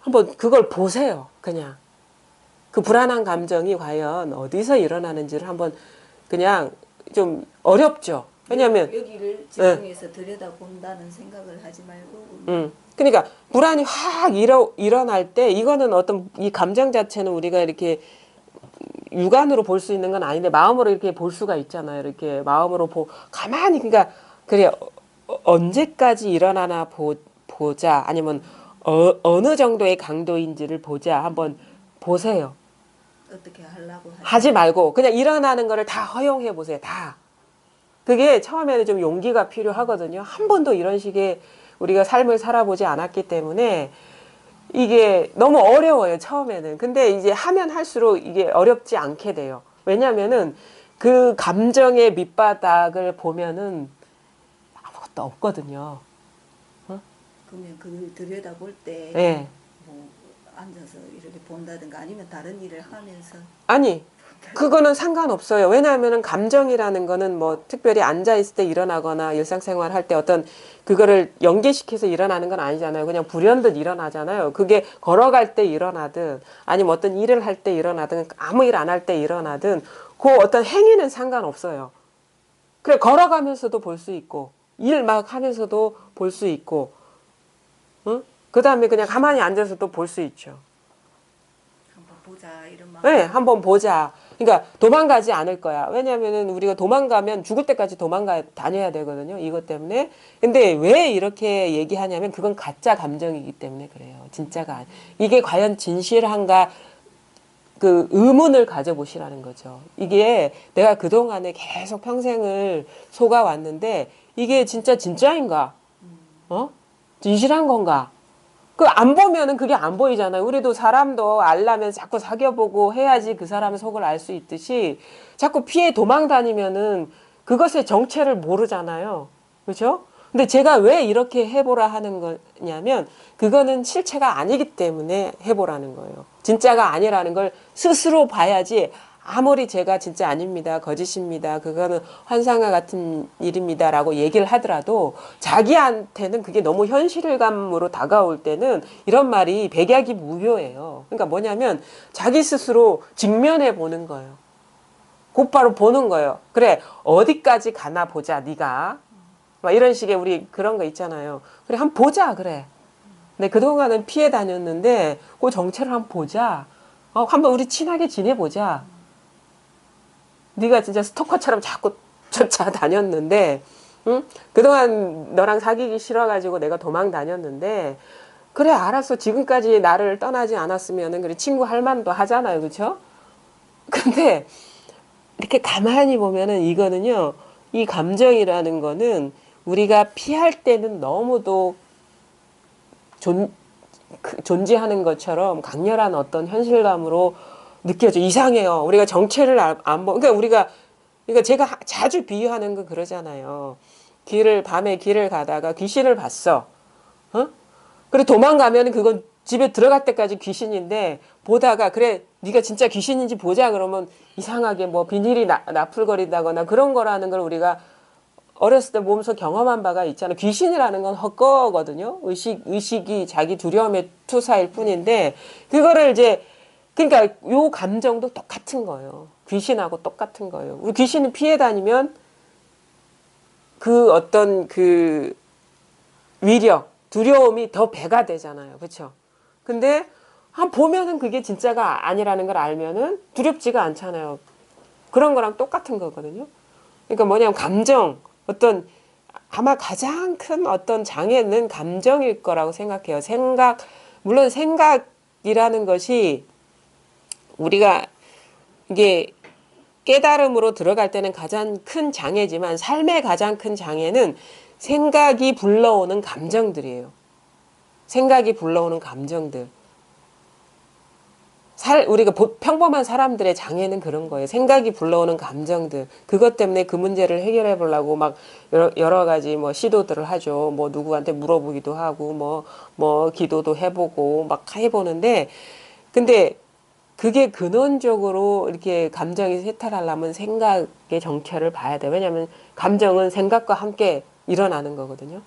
한번 그걸 보세요. 그냥 그 불안한 감정이 과연 어디서 일어나는지를 한번 그냥 좀 어렵죠. 왜냐하면 여기를 집중해서 들여다본다는 생각을 하지 말고 그러니까 불안이 확 일어날 때 이거는 어떤 이 감정 자체는 우리가 이렇게 육안으로 볼 수 있는 건 아닌데 마음으로 이렇게 볼 수가 있잖아요. 이렇게 마음으로 가만히 그러니까 그래 언제까지 일어나나 보자 아니면 어느 정도의 강도인지를 보자 한번 보세요. 어떻게 하려고 하지 말고 그냥 일어나는 거를 다 허용해 보세요. 다. 그게 처음에는 좀 용기가 필요하거든요. 한 번도 이런 식의 우리가 삶을 살아보지 않았기 때문에 이게 너무 어려워요. 처음에는. 근데 이제 하면 할수록 이게 어렵지 않게 돼요. 왜냐면은 그 감정의 밑바닥을 보면은 아무것도 없거든요. 그러면 그걸 들여다볼 때 네. 뭐 앉아서 이렇게 본다든가 아니면 다른 일을 하면서 아니 그거는 상관없어요. 왜냐하면은 감정이라는 거는 뭐 특별히 앉아 있을 때 일어나거나 일상생활 할 때 어떤 그거를 연계시켜서 일어나는 건 아니잖아요. 그냥 불현듯 일어나잖아요. 그게 걸어갈 때 일어나든 아니면 어떤 일을 할 때 일어나든 아무 일 안 할 때 일어나든 그 어떤 행위는 상관없어요. 그래 걸어가면서도 볼 수 있고 일 막 하면서도 볼 수 있고 응? 그다음에 그냥 가만히 앉아서도 볼 수 있죠. 한번 보자 이런 마음. 네, 한번 보자. 그러니까 도망가지 않을 거야. 왜냐하면은 우리가 도망가면 죽을 때까지 다녀야 되거든요. 이것 때문에. 근데 왜 이렇게 얘기하냐면 그건 가짜 감정이기 때문에 그래요. 진짜가 아니. 이게 과연 진실한가 그 의문을 가져보시라는 거죠. 이게 내가 그동안에 계속 평생을 속아왔는데 이게 진짜인가? 진실한 건가? 그 안 보면은 그게 안 보이잖아요. 우리도 사람도 알려면 자꾸 사귀어보고 해야지 그 사람의 속을 알 수 있듯이 자꾸 피해 도망 다니면은 그것의 정체를 모르잖아요. 그렇죠? 근데 제가 왜 이렇게 해보라 하는 거냐면 그거는 실체가 아니기 때문에 해보라는 거예요. 진짜가 아니라는 걸 스스로 봐야지 아무리 제가 진짜 아닙니다. 거짓입니다. 그거는 환상과 같은 일입니다라고 얘기를 하더라도 자기한테는 그게 너무 현실감으로 다가올 때는 이런 말이 백약이 무효예요. 그러니까 뭐냐면 자기 스스로 직면해 보는 거예요. 곧바로 보는 거예요. 그래 어디까지 가나 보자 네가. 막 이런 식의 우리 그런 거 있잖아요. 그래 한번 보자 그래. 근데 그동안은 피해 다녔는데 그 정체를 한번 보자. 한번 우리 친하게 지내보자. 네가 진짜 스토커처럼 자꾸 쫓아다녔는데 응? 그동안 너랑 사귀기 싫어가지고 내가 도망 다녔는데 그래 알았어 지금까지 나를 떠나지 않았으면은 그래 친구 할 만도 하잖아요. 그렇죠? 근데 이렇게 가만히 보면은 이거는요. 이 감정이라는 거는 우리가 피할 때는 너무도 존재하는 것처럼 강렬한 어떤 현실감으로 느껴져. 이상해요. 우리가 정체를 안 보. 그러니까 제가 자주 비유하는 거 그러잖아요. 밤에 길을 가다가 귀신을 봤어. 어? 그래 도망가면 그건 집에 들어갈 때까지 귀신인데 보다가 그래 네가 진짜 귀신인지 보자 그러면 이상하게 뭐 비닐이 나풀거린다거나 그런 거라는 걸 우리가 어렸을 때 몸소 경험한 바가 있잖아요. 귀신이라는 건 헛거거든요. 의식이 자기 두려움의 투사일 뿐인데 그거를 이제 그러니까 요 감정도 똑같은 거예요. 귀신하고 똑같은 거예요. 우리 귀신은 피해 다니면 그 어떤 그 위력, 두려움이 더 배가 되잖아요. 그렇죠? 근데 보면은 그게 진짜가 아니라는 걸 알면은 두렵지가 않잖아요. 그런 거랑 똑같은 거거든요. 그러니까 뭐냐면 감정, 어떤 아마 가장 큰 어떤 장애는 감정일 거라고 생각해요. 물론 생각이라는 것이 우리가 이게 깨달음으로 들어갈 때는 가장 큰 장애지만 삶의 가장 큰 장애는 생각이 불러오는 감정들이에요. 생각이 불러오는 감정들. 우리가 평범한 사람들의 장애는 그런 거예요. 생각이 불러오는 감정들. 그것 때문에 그 문제를 해결해 보려고 막 여러 가지 뭐 시도들을 하죠. 뭐 누구한테 물어보기도 하고 뭐 기도도 해보고 막 해보는데 근데 그게 근원적으로 이렇게 감정이 세탈하려면 생각의 정체를 봐야 돼요. 왜냐하면 감정은 생각과 함께 일어나는 거거든요.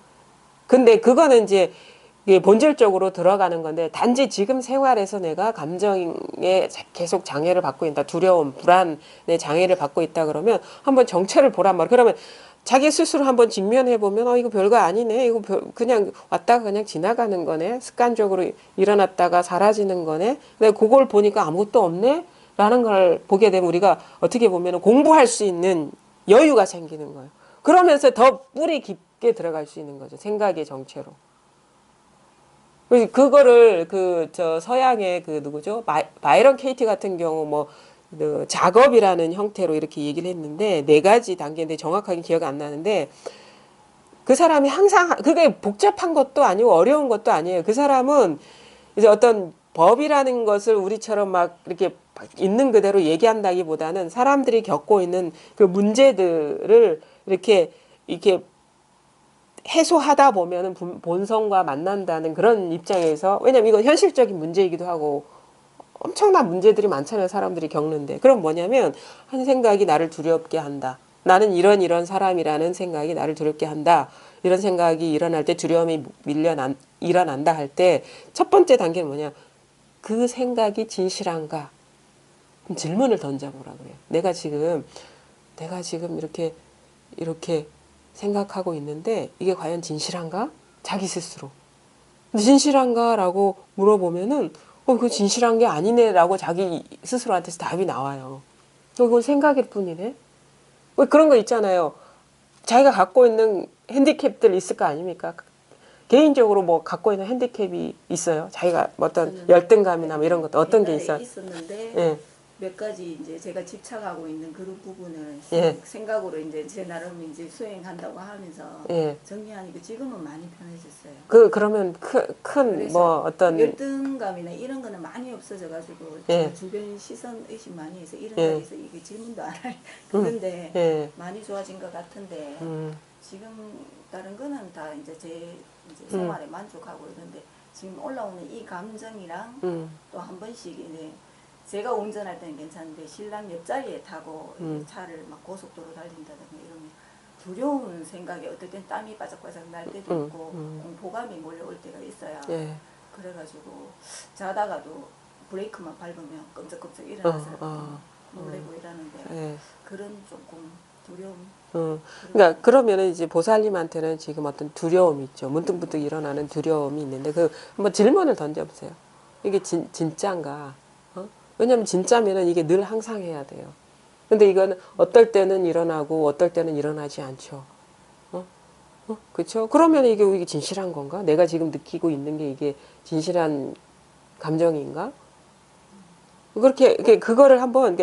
근데 그거는 이제 본질적으로 들어가는 건데 단지 지금 생활에서 내가 감정에 계속 장애를 받고 있다. 두려움, 불안의 장애를 받고 있다 그러면 한번 정체를 보란 말이에요. 그러면 자기 스스로 한번 직면해 보면 이거 별거 아니네. 이거 그냥 왔다가 그냥 지나가는 거네. 습관적으로 일어났다가 사라지는 거네. 근데 그걸 보니까 아무것도 없네. 라는 걸 보게 되면 우리가 어떻게 보면 공부할 수 있는 여유가 생기는 거예요. 그러면서 더 뿌리 깊게 들어갈 수 있는 거죠. 생각의 정체로. 그거를 서양의 누구죠? 바이런 케이티 같은 경우 작업이라는 형태로 이렇게 얘기를 했는데 4가지 단계인데 정확하게 기억 안 나는데 그 사람이 항상 그게 복잡한 것도 아니고 어려운 것도 아니에요. 그 사람은 이제 어떤 법이라는 것을 우리처럼 막 이렇게 있는 그대로 얘기한다기보다는 사람들이 겪고 있는 그 문제들을 이렇게 해소하다 보면은 본성과 만난다는 그런 입장에서 왜냐면 이건 현실적인 문제이기도 하고 엄청난 문제들이 많잖아요. 사람들이 겪는데. 그럼 뭐냐면 한 생각이 나를 두렵게 한다. 나는 이런 사람이라는 생각이 나를 두렵게 한다. 이런 생각이 일어날 때 두려움이 일어난다 할 때 첫 번째 단계는 뭐냐. 그 생각이 진실한가? 그럼 질문을 던져보라 그래요. 내가 지금 이렇게 생각하고 있는데 이게 과연 진실한가? 자기 스스로. 근데 진실한가라고 물어보면은 그거 진실한 게 아니네라고 자기 스스로한테서 답이 나와요. 그건 생각일 뿐이네. 왜 그런 거 있잖아요. 자기가 갖고 있는 핸디캡들 있을 거 아닙니까? 개인적으로 뭐 갖고 있는 핸디캡이 있어요. 자기가 어떤 열등감이나 뭐 이런 것도 어떤 게 있어요? 있었는데 예. 몇 가지 이제 제가 집착하고 있는 그런 부분을 예. 생각으로 이제 제 나름 이제 수행한다고 하면서 예. 정리하니까 지금은 많이 편해졌어요. 그러면 큰 그래서 뭐 어떤 열등감이나 이런 거는 많이 없어져가지고 예. 주변 시선 의식 많이 해서 이런 예. 거에 대해서 이게 질문도 안 할 그런데 예. 많이 좋아진 것 같은데 지금 다른 거는 다 이제 제 이제 생활에 만족하고 있는데 지금 올라오는 이 감정이랑 또 한 번씩 이제 제가 운전할 때는 괜찮은데 신랑 옆자리에 타고 차를 막 고속도로 달린다든가 이러면 두려운 생각에 어떨 땐 땀이 바짝바짝 날 때도 있고 공포감이 몰려올 때가 있어요. 예. 그래가지고 자다가도 브레이크만 밟으면 끔적끔적 일어나서 놀래고 이러는데 예. 그런 조금 두려움. 그러니까 그러면은 이제 보살님한테는 지금 어떤 두려움이 있죠. 문득문득 일어나는 두려움이 있는데 그 한번 질문을 던져보세요. 이게 진짜인가? 왜냐면 진짜면은 이게 늘 항상 해야 돼요. 근데 이건 어떨 때는 일어나고 어떨 때는 일어나지 않죠. 그렇죠? 그러면 이게 진실한 건가? 내가 지금 느끼고 있는 게 이게 진실한 감정인가? 그렇게 그거를 한번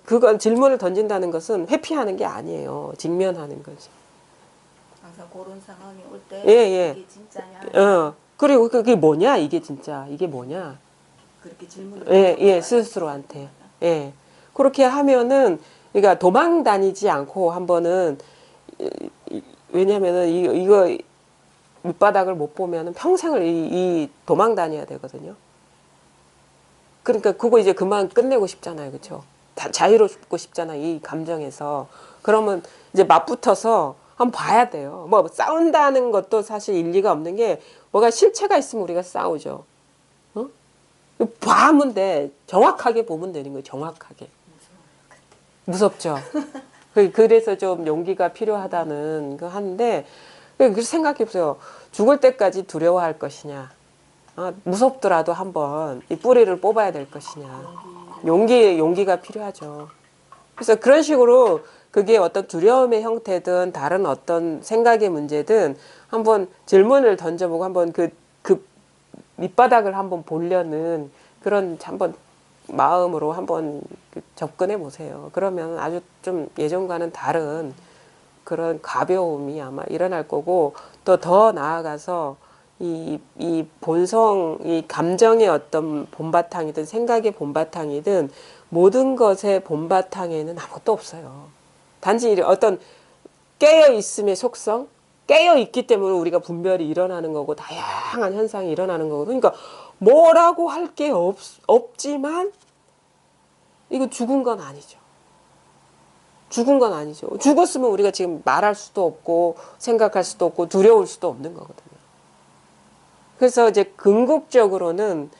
그건 질문을 던진다는 것은 회피하는 게 아니에요. 직면하는 거지. 항상 그런 상황이 올 때 예, 예. 이게 진짜냐? 그리고 그게 뭐냐? 이게 진짜 이게 뭐냐? 그렇게 질문을 예, 예, 던져봐야 스스로한테. 예. 그렇게 하면은 그러니까 도망 다니지 않고 한번은 왜냐면은 이거 밑바닥을 못 보면은 평생을 이 도망 다녀야 되거든요. 그러니까 그거 이제 그만 끝내고 싶잖아요. 그렇죠? 자유롭고 싶잖아요. 이 감정에서. 그러면 이제 맞붙어서 한번 봐야 돼요. 뭐 싸운다는 것도 사실 일리가 없는 게 뭐가 실체가 있으면 우리가 싸우죠. 어? 봐면 돼. 정확하게 보면 되는 거예요. 정확하게. 무섭죠. 그래서 좀 용기가 필요하다는 거 하는데 그 생각해 보세요. 죽을 때까지 두려워할 것이냐. 무섭더라도 한번 이 뿌리를 뽑아야 될 것이냐. 용기가 필요하죠. 그래서 그런 식으로 그게 어떤 두려움의 형태든 다른 어떤 생각의 문제든 한번 질문을 던져보고 한번 그 밑바닥을 한번 보려는 그런 한번 마음으로 한번 접근해 보세요. 그러면 아주 좀 예전과는 다른 그런 가벼움이 아마 일어날 거고 또 더 나아가서 이 본성, 이 감정의 어떤 본바탕이든 생각의 본바탕이든 모든 것의 본바탕에는 아무것도 없어요. 단지 어떤 깨어있음의 속성, 깨어있기 때문에 우리가 분별이 일어나는 거고 다양한 현상이 일어나는 거고 그러니까 뭐라고 할 게 없지만 이거 죽은 건 아니죠. 죽은 건 아니죠. 죽었으면 우리가 지금 말할 수도 없고 생각할 수도 없고 두려울 수도 없는 거거든요. 그래서 이제 궁극적으로는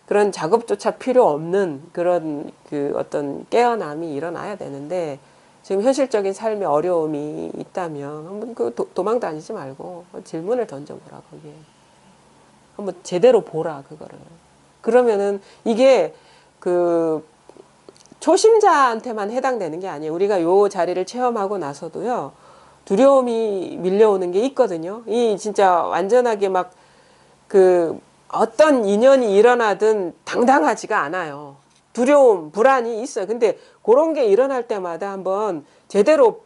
그런 작업조차 필요 없는 그런 그 어떤 깨어남이 일어나야 되는데 지금 현실적인 삶에 어려움이 있다면 한번 도망 다니지 말고 질문을 던져보라 거기에. 한번 제대로 보라 그거를. 그러면은 이게 그 초심자한테만 해당되는 게 아니에요. 우리가 요 자리를 체험하고 나서도요. 두려움이 밀려오는 게 있거든요. 이 진짜 완전하게 막 그 어떤 인연이 일어나든 당당하지가 않아요. 두려움, 불안이 있어요. 근데 그런 게 일어날 때마다 한번 제대로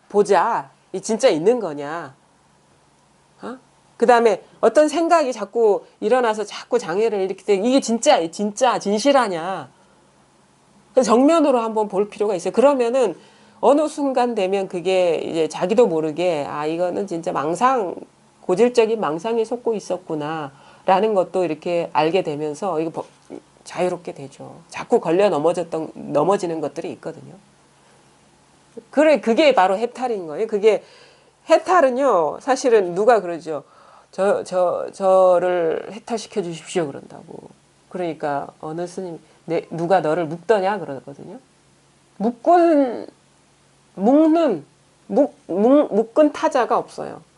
보자. 이 진짜 있는 거냐. 그 다음에 어떤 생각이 자꾸 일어나서 자꾸 장애를 일으키때 이게 진짜 진실하냐. 정면으로 한번 볼 필요가 있어요. 그러면은 어느 순간 되면 그게 이제 자기도 모르게 이거는 진짜 고질적인 망상에 속고 있었구나라는 것도 이렇게 알게 되면서 이거 자유롭게 되죠. 자꾸 걸려 넘어지는 것들이 있거든요. 그게 바로 해탈인 거예요. 그게 해탈은요, 사실은 누가 그러죠. 저를 해탈시켜 주십시오. 그런다고. 그러니까 어느 스님, 누가 너를 묶더냐? 그러거든요. 묶은 타자가 없어요.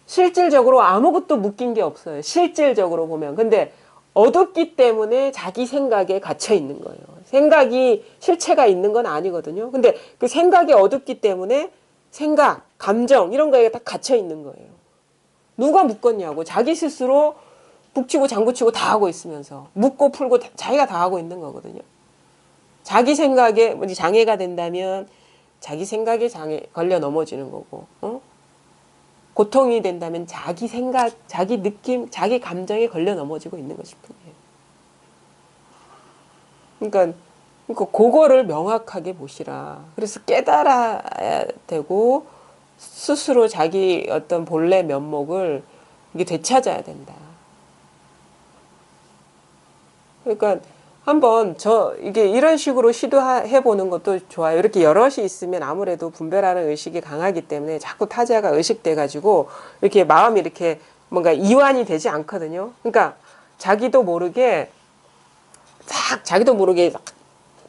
실질적으로 아무것도 묶인 게 없어요. 실질적으로 보면. 근데 어둡기 때문에 자기 생각에 갇혀 있는 거예요. 생각이 실체가 있는 건 아니거든요. 근데 그 생각이 어둡기 때문에 생각, 감정 이런 거에 다 갇혀 있는 거예요. 누가 묶었냐고. 자기 스스로 북치고 장구치고 다 하고 있으면서 묶고 풀고 자기가 다 하고 있는 거거든요. 자기 생각에 장애가 된다면 자기 생각에 장애 걸려 넘어지는 거고, 고통이 된다면 자기 생각, 자기 느낌, 자기 감정에 걸려 넘어지고 있는 것일 뿐이에요. 그러니까 그거를 명확하게 보시라. 그래서 깨달아야 되고 스스로 자기 어떤 본래 면목을 이게 되찾아야 된다. 그러니까 한번 이게 이런 식으로 시도해 보는 것도 좋아요. 이렇게 여럿이 있으면 아무래도 분별하는 의식이 강하기 때문에 자꾸 타자가 의식돼 가지고 이렇게 마음이 이렇게 뭔가 이완이 되지 않거든요. 그러니까 자기도 모르게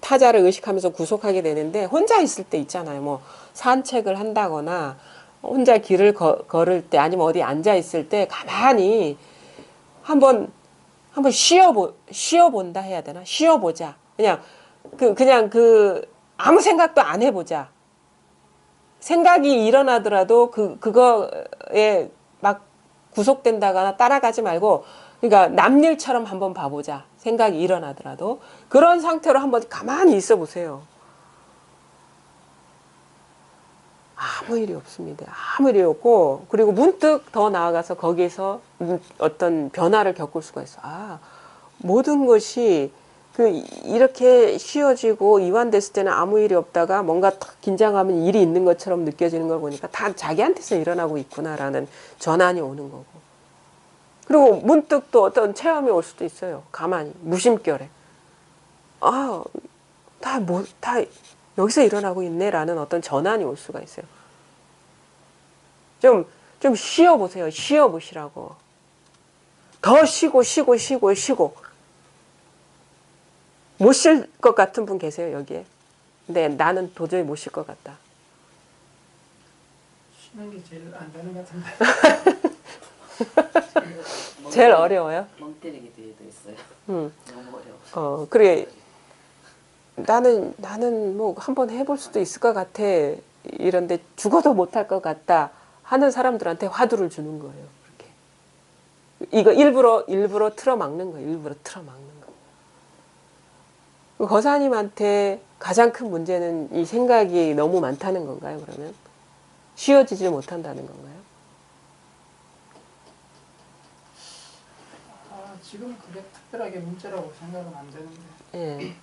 타자를 의식하면서 구속하게 되는데, 혼자 있을 때 있잖아요. 뭐 산책을 한다거나 혼자 길을 걸을 때 아니면 어디 앉아 있을 때 가만히 한번 쉬어본다 해야 되나? 쉬어보자. 그냥 아무 생각도 안 해보자. 생각이 일어나더라도 그거에 막 구속된다거나 따라가지 말고, 그러니까 남일처럼 한번 봐보자. 생각이 일어나더라도. 그런 상태로 한번 가만히 있어 보세요. 아무 일이 없습니다. 아무 일이 없고, 그리고 문득 더 나아가서 거기에서 어떤 변화를 겪을 수가 있어. 모든 것이 이렇게 쉬워지고 이완됐을 때는 아무 일이 없다가 뭔가 딱 긴장하면 일이 있는 것처럼 느껴지는 걸 보니까 다 자기한테서 일어나고 있구나라는 전환이 오는 거고. 그리고 문득 또 어떤 체험이 올 수도 있어요. 가만히 무심결에 다 여기서 일어나고 있네라는 어떤 전환이 올 수가 있어요. 좀 쉬어보세요. 쉬어보시라고. 더 쉬고 못 쉴 것 같은 분 계세요, 여기에? 근데 나는 도저히 못 쉴 것 같다. 쉬는 게 제일 안 되는 것 같은데. 제일 어려워요? 멍 때리게 되어 있어요. 너무 어려워. 그래. 나는 뭐 한번 해볼 수도 있을 것 같아. 이런데 죽어도 못할 것 같다 하는 사람들한테 화두를 주는 거예요. 이렇게. 이거 일부러 틀어막는 거예요. 일부러 틀어막는 거. 거사님한테 가장 큰 문제는 이 생각이 너무 많다는 건가요, 그러면? 쉬어지질 못한다는 건가요? 지금 그게 특별하게 문제라고 생각은 안 되는데. 예.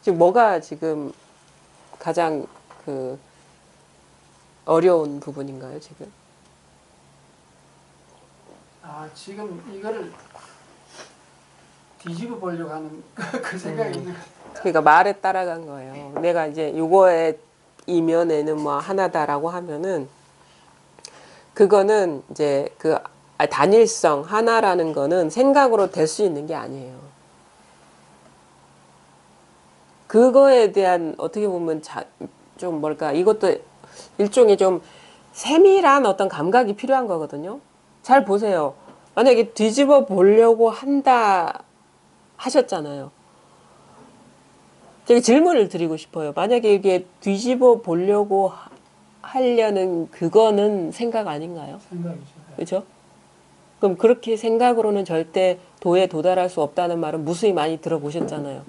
지금 뭐가 지금 가장 어려운 부분인가요, 지금? 지금 이거를 뒤집어 보려고 하는 그 생각이 있는 것 같아요. 그러니까 말에 따라간 거예요. 내가 이제 요거의 이면에는 뭐 하나다라고 하면은, 그거는 이제 단일성 하나라는 거는 생각으로 될 수 있는 게 아니에요. 그거에 대한 어떻게 보면 좀 뭘까, 이것도 일종의 좀 세밀한 어떤 감각이 필요한 거거든요. 잘 보세요. 만약에 뒤집어 보려고 한다 하셨잖아요. 제가 질문을 드리고 싶어요. 만약에 이게 뒤집어 보려고 하려는 그거는 생각 아닌가요? 생각이죠. 그렇죠? 그럼 그렇게 생각으로는 절대 도에 도달할 수 없다는 말은 무수히 많이 들어보셨잖아요.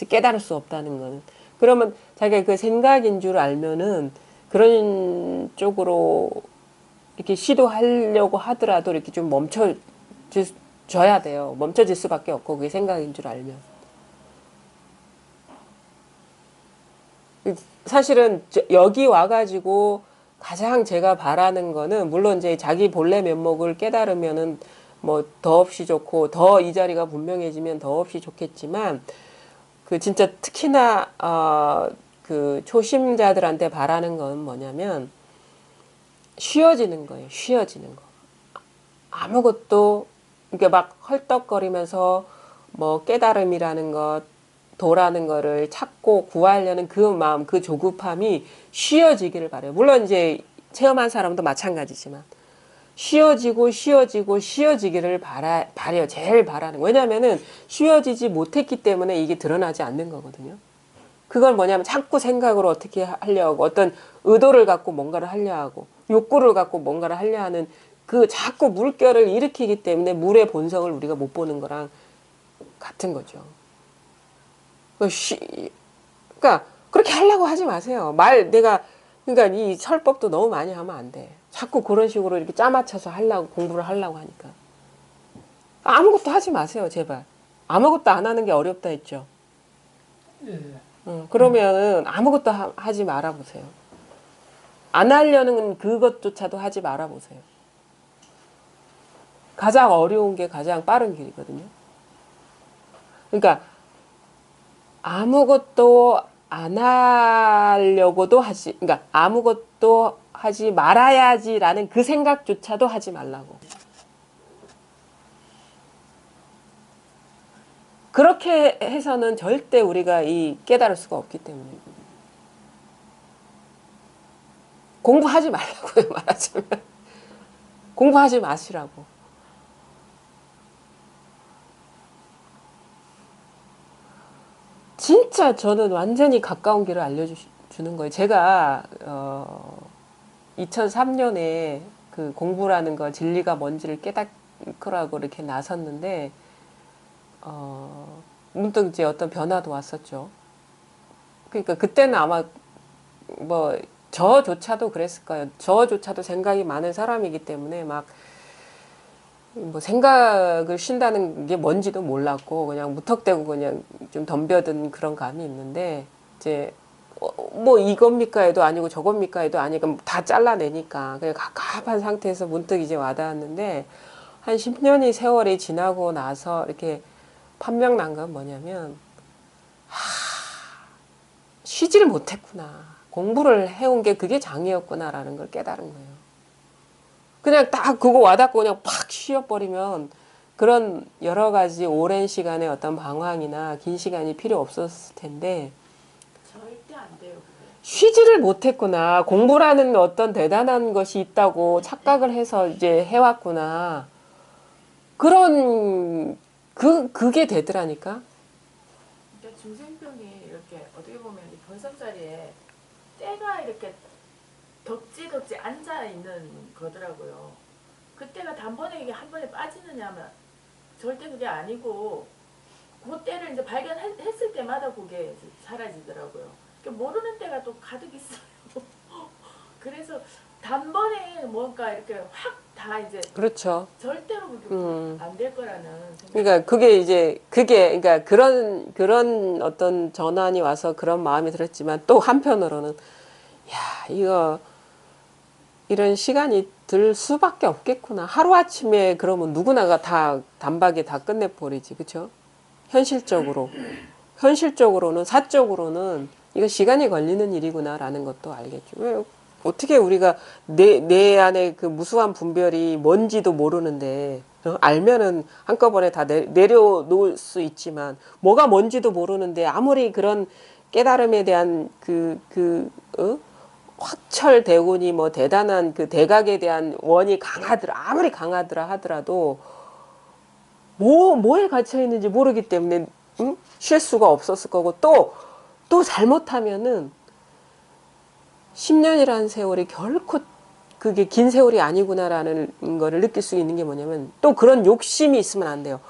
깨달을 수 없다는 거는. 그러면 자기가 그 생각인 줄 알면은 그런 쪽으로 이렇게 시도하려고 하더라도 이렇게 좀 멈춰져야 돼요. 멈춰질 수밖에 없고, 그게 생각인 줄 알면. 사실은 여기 와가지고 가장 제가 바라는 거는, 물론 이제 자기 본래 면목을 깨달으면은 뭐 더없이 좋고, 더 이 자리가 분명해지면 더없이 좋겠지만, 진짜 특히나 초심자들한테 바라는 건 뭐냐면 쉬어지는 거예요. 쉬어지는 거. 아무것도 이렇게 막 헐떡거리면서 뭐 깨달음이라는 것, 도라는 거를 찾고 구하려는 그 마음, 그 조급함이 쉬어지기를 바라요. 물론 이제 체험한 사람도 마찬가지지만 쉬어지기를 바라요. 제일 바라는 거. 왜냐면은 쉬어지지 못했기 때문에 이게 드러나지 않는 거거든요. 그걸 뭐냐면 자꾸 생각으로 어떻게 하려 하고, 어떤 의도를 갖고 뭔가를 하려 하고, 욕구를 갖고 뭔가를 하려 하는 자꾸 물결을 일으키기 때문에 물의 본성을 우리가 못 보는 거랑 같은 거죠. 그러니까 그렇게 하려고 하지 마세요. 그러니까 이 설법도 너무 많이 하면 안 돼. 자꾸 그런 식으로 이렇게 짜맞춰서 공부를 하려고 하니까. 아무것도 하지 마세요, 제발. 아무것도 안 하는 게 어렵다 했죠. 예. 그러면은 아무것도 하지 말아 보세요. 안 하려는 그것조차도 하지 말아 보세요. 가장 어려운 게 가장 빠른 길이거든요. 그러니까 아무것도 안 하려고도 그러니까 아무것도 하지 말아야지라는 그 생각조차도 하지 말라고. 그렇게 해서는 절대 우리가 깨달을 수가 없기 때문에. 공부하지 말라고요, 말하자면. 공부하지 마시라고. 진짜 저는 완전히 가까운 길을 알려주는 거예요. 제가 2003년에 그 공부라는 거 진리가 뭔지를 깨닫으라고 이렇게 나섰는데 문득 이제 어떤 변화도 왔었죠. 그러니까 그때는 아마 뭐 저조차도 그랬을 거예요. 저조차도 생각이 많은 사람이기 때문에 막 뭐 생각을 쉰다는 게 뭔지도 몰랐고 그냥 무턱대고 그냥 좀 덤벼든 그런 감이 있는데 이제 뭐 이겁니까 해도 아니고 저겁니까 해도 아니고 다 잘라내니까 그냥 갑갑한 상태에서 문득 이제 와닿았는데 한 10년의 세월이 지나고 나서 이렇게 판명 난 건 뭐냐면 쉬지를 못했구나. 공부를 해온 게 그게 장애였구나라는 걸 깨달은 거예요. 그냥 딱 그거 와닿고 그냥 팍 쉬어버리면 그런 여러 가지 오랜 시간의 어떤 방황이나 긴 시간이 필요 없었을 텐데 절대 안 돼요. 그게. 쉬지를 못했구나. 공부라는 어떤 대단한 것이 있다고 착각을 해서 이제 해왔구나. 그게 되더라니까. 그러니까 중생병이 이렇게 어떻게 보면 이 벌섬자리에 때가 이렇게 덕지 앉아 있는 거더라고요. 그때가 단번에 이게 한 번에 빠지느냐면 절대 그게 아니고 그 때를 이제 발견했을 때마다 그게 사라지더라고요. 그러니까 모르는 때가 또 가득 있어요. 그래서 단번에 뭔가 이렇게 확 다 이제 그렇죠. 절대로 그게 안 될 거라는 생각. 그러니까 그러니까 그런 어떤 전환이 와서 그런 마음이 들었지만 또 한편으로는 이런 시간이 들 수밖에 없겠구나. 하루아침에 그러면 누구나가 다 단박에 다 끝내버리지. 그렇죠? 현실적으로는 사적으로는 이거 시간이 걸리는 일이구나라는 것도 알겠죠. 왜 어떻게 우리가 내 안에 그 무수한 분별이 뭔지도 모르는데 알면은 한꺼번에 다 내려놓을 수 있지만 뭐가 뭔지도 모르는데 아무리 그런 깨달음에 대한 확철대운이 뭐 대단한 그 대각에 대한 원이 아무리 강하더라 하더라도 뭐에 갇혀 있는지 모르기 때문에 쉴 수가 없었을 거고 또 잘못하면은 10년이라는 세월이 결코 그게 긴 세월이 아니구나라는 거를 느낄 수 있는 게 뭐냐면 또 그런 욕심이 있으면 안 돼요.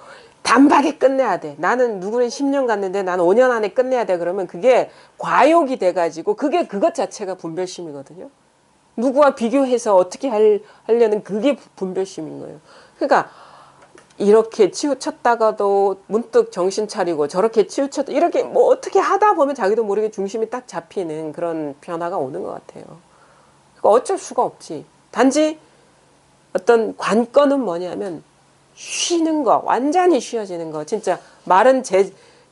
단박에 끝내야 돼. 나는 누구는 10년 갔는데 나는 5년 안에 끝내야 돼. 그러면 그게 과욕이 돼가지고 그것 자체가 분별심이거든요. 누구와 비교해서 어떻게 하려는 그게 분별심인 거예요. 그러니까 이렇게 치우쳤다가도 문득 정신 차리고 저렇게 치우쳤다 이렇게 뭐 어떻게 하다 보면 자기도 모르게 중심이 딱 잡히는 그런 변화가 오는 것 같아요. 그러니까 어쩔 수가 없지. 단지 어떤 관건은 뭐냐면 쉬는 거, 완전히 쉬어지는 거. 진짜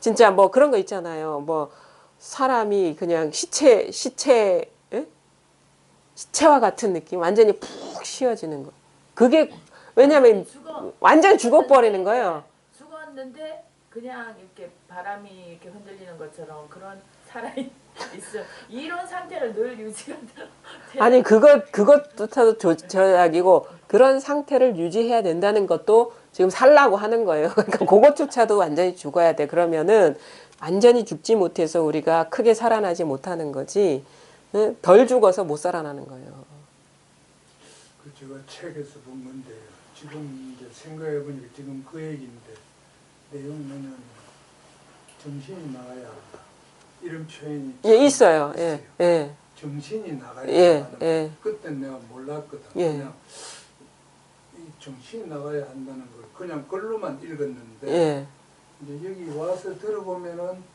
진짜 뭐 그런 거 있잖아요. 뭐 사람이 그냥 시체와 같은 느낌, 완전히 푹 쉬어지는 거. 그게 왜냐면 완전 죽어버리는 거예요. 죽었는데 그냥 이렇게 바람이 이렇게 흔들리는 것처럼 그런 살아있어. 이런 상태를 늘 유지가 아니 그것조차도 저약이고 그런 상태를 유지해야 된다는 것도 지금 살라고 하는 거예요. 그러니까 그것조차도 완전히 죽어야 돼. 그러면은 완전히 죽지 못해서 우리가 크게 살아나지 못하는 거지. 덜 죽어서 못 살아나는 거예요. 그 제가 책에서 본 건데 지금 이제 생각해 보니까 지금 그 얘기인데 내용은 정신이 나가야 한다. 이런 표현이 예, 있어요. 예, 예, 정신이 나가야 예, 한다는 예. 그때 내가 몰랐거든. 예. 그냥 이 정신이 나가야 한다는 걸 그냥 글로만 읽었는데 예. 이제 여기 와서 들어보면은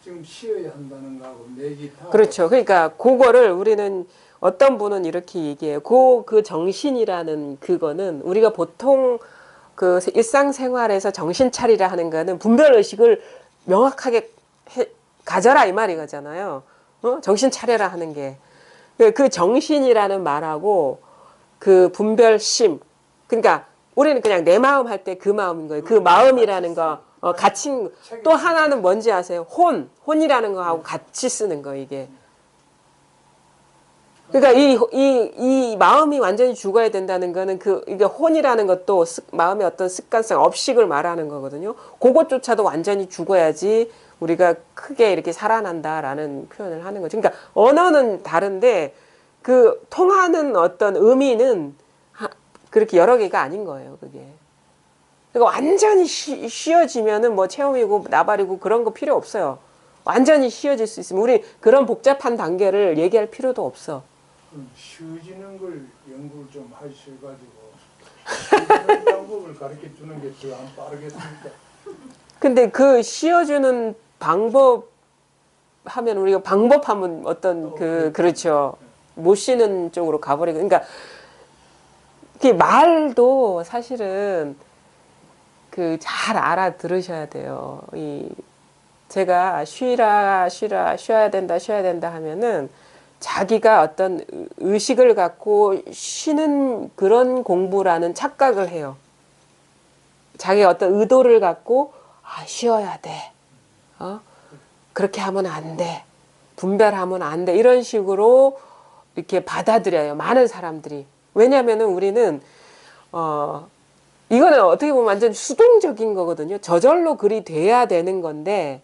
지금 쉬어야 한다는 거하고 맥이 다 그렇죠. 그러니까 그거를 우리는 어떤 분은 이렇게 얘기해요. 그 정신이라는 그거는 우리가 보통 그 일상생활에서 정신 차리라 하는 거는 분별 의식을 명확하게 가져라 이 말이 거잖아요. 정신 차려라 하는 게. 그 정신이라는 말하고 그 분별심. 그러니까 우리는 그냥 내 마음 할 때 그 마음인 거예요. 그 마음이라는 거 같이 또 하나는 뭔지 아세요? 혼이라는 거하고 같이 쓰는 거 이게. 그러니까 이 마음이 완전히 죽어야 된다는 거는 이게 혼이라는 것도 마음의 어떤 습관성, 업식을 말하는 거거든요. 그것조차도 완전히 죽어야지 우리가 크게 이렇게 살아난다라는 표현을 하는 거죠. 그러니까 언어는 다른데 그 통하는 어떤 의미는 그렇게 여러 개가 아닌 거예요, 그게. 그러니까 완전히 쉬어지면은 뭐 체험이고 나발이고 그런 거 필요 없어요. 완전히 쉬어질 수 있으면 우리 그런 복잡한 단계를 얘기할 필요도 없어. 쉬어지는 걸 연구를 좀 하셔가지고 쉬어지는 방법을 가르쳐 주는 게 더 안 빠르겠습니까? 근데 그 쉬어주는 방법 하면 우리가 방법하면 어떤 그렇죠. 못 쉬는 쪽으로 가버리고. 그러니까 그 말도 사실은 그 잘 알아들으셔야 돼요. 제가 쉬어야 된다 하면은 자기가 어떤 의식을 갖고 쉬는 그런 공부라는 착각을 해요. 자기가 어떤 의도를 갖고 쉬어야 돼. 그렇게 하면 안 돼. 분별하면 안 돼. 이런 식으로 이렇게 받아들여요. 많은 사람들이. 왜냐하면은 우리는 이거는 어떻게 보면 완전 수동적인 거거든요. 저절로 그리 돼야 되는 건데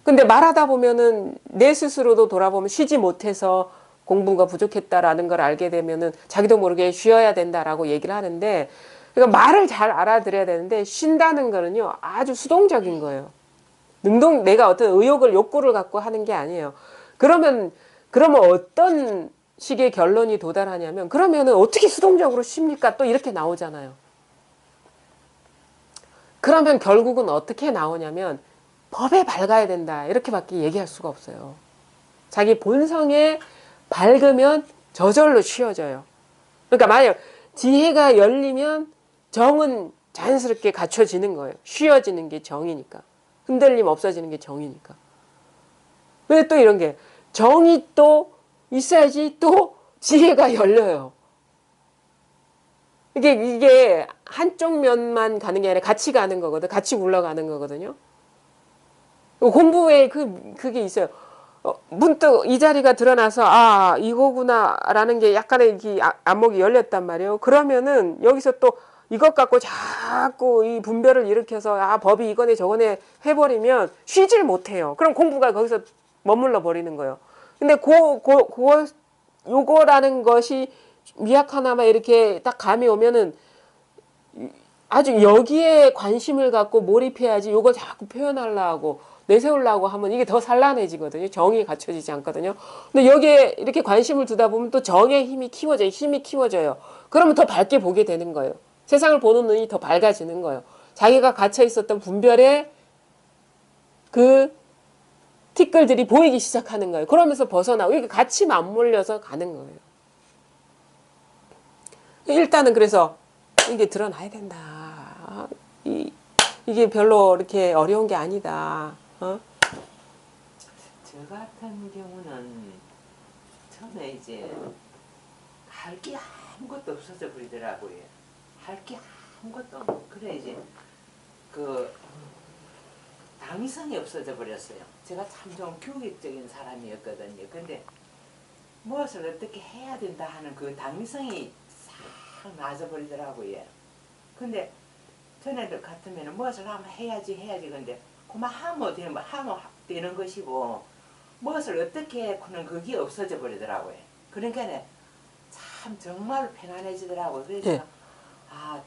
근데 말하다 보면은 내 스스로도 돌아보면 쉬지 못해서 공부가 부족했다라는 걸 알게 되면은 자기도 모르게 쉬어야 된다라고 얘기를 하는데 그러니까 말을 잘 알아들어야 되는데 쉰다는 거는요 아주 수동적인 거예요. 내가 어떤 욕구를 갖고 하는 게 아니에요. 그러면 어떤 식의 결론이 도달하냐면 그러면은 어떻게 수동적으로 쉽니까? 또 이렇게 나오잖아요. 그러면 결국은 어떻게 나오냐면 법에 밝아야 된다. 이렇게밖에 얘기할 수가 없어요. 자기 본성에 밝으면 저절로 쉬워져요. 그러니까 만약 지혜가 열리면 정은 자연스럽게 갖춰지는 거예요. 쉬워지는 게 정이니까. 흔들림 없어지는 게 정이니까. 왜 또 이런 게 정이 또 있어야지 또 지혜가 열려요. 이게 한쪽 면만 가는 게 아니라 같이 가는 거거든. 같이 굴러가는 거거든요. 공부에 그게 있어요. 문득 이 자리가 드러나서 이거구나라는 게 약간의 안목이 열렸단 말이에요. 그러면은 여기서 또 이것 갖고 자꾸 이 분별을 일으켜서 법이 이거네 저거네 해버리면 쉬질 못해요. 그럼 공부가 거기서 머물러 버리는 거예요. 근데 요거라는 것이 미약 하나만 이렇게 딱 감이 오면은 아주 여기에 관심을 갖고 몰입해야지 요걸 자꾸 표현하려고 내세우려고 하면 이게 더 산란해지거든요. 정이 갖춰지지 않거든요. 근데 여기에 이렇게 관심을 두다 보면 또 정의 힘이 키워져요. 그러면 더 밝게 보게 되는 거예요. 세상을 보는 눈이 더 밝아지는 거예요. 자기가 갇혀 있었던 분별의 그 티끌들이 보이기 시작하는 거예요. 그러면서 벗어나고 이게 같이 맞물려서 가는 거예요. 일단은 그래서 이게 드러나야 된다. 이게 별로 이렇게 어려운 게 아니다. 저 같은 경우는 처음에 이제 할 게 아무것도 없어져 버리더라고요. 할 게 아무것도 없고 그래 이제 당위성이 없어져 버렸어요. 제가 참 좀 교육적인 사람이었거든요. 근데 무엇을 어떻게 해야 된다 하는 그 당위성이 싹 나져 버리더라고요. 근데 전에도 같으면 무엇을 하면 해야지 근데 그만 하면 되는 것이고 무엇을 어떻게 하는 그게 없어져 버리더라고요. 그러니까 참 정말 편안해지더라고요. 그래서 네.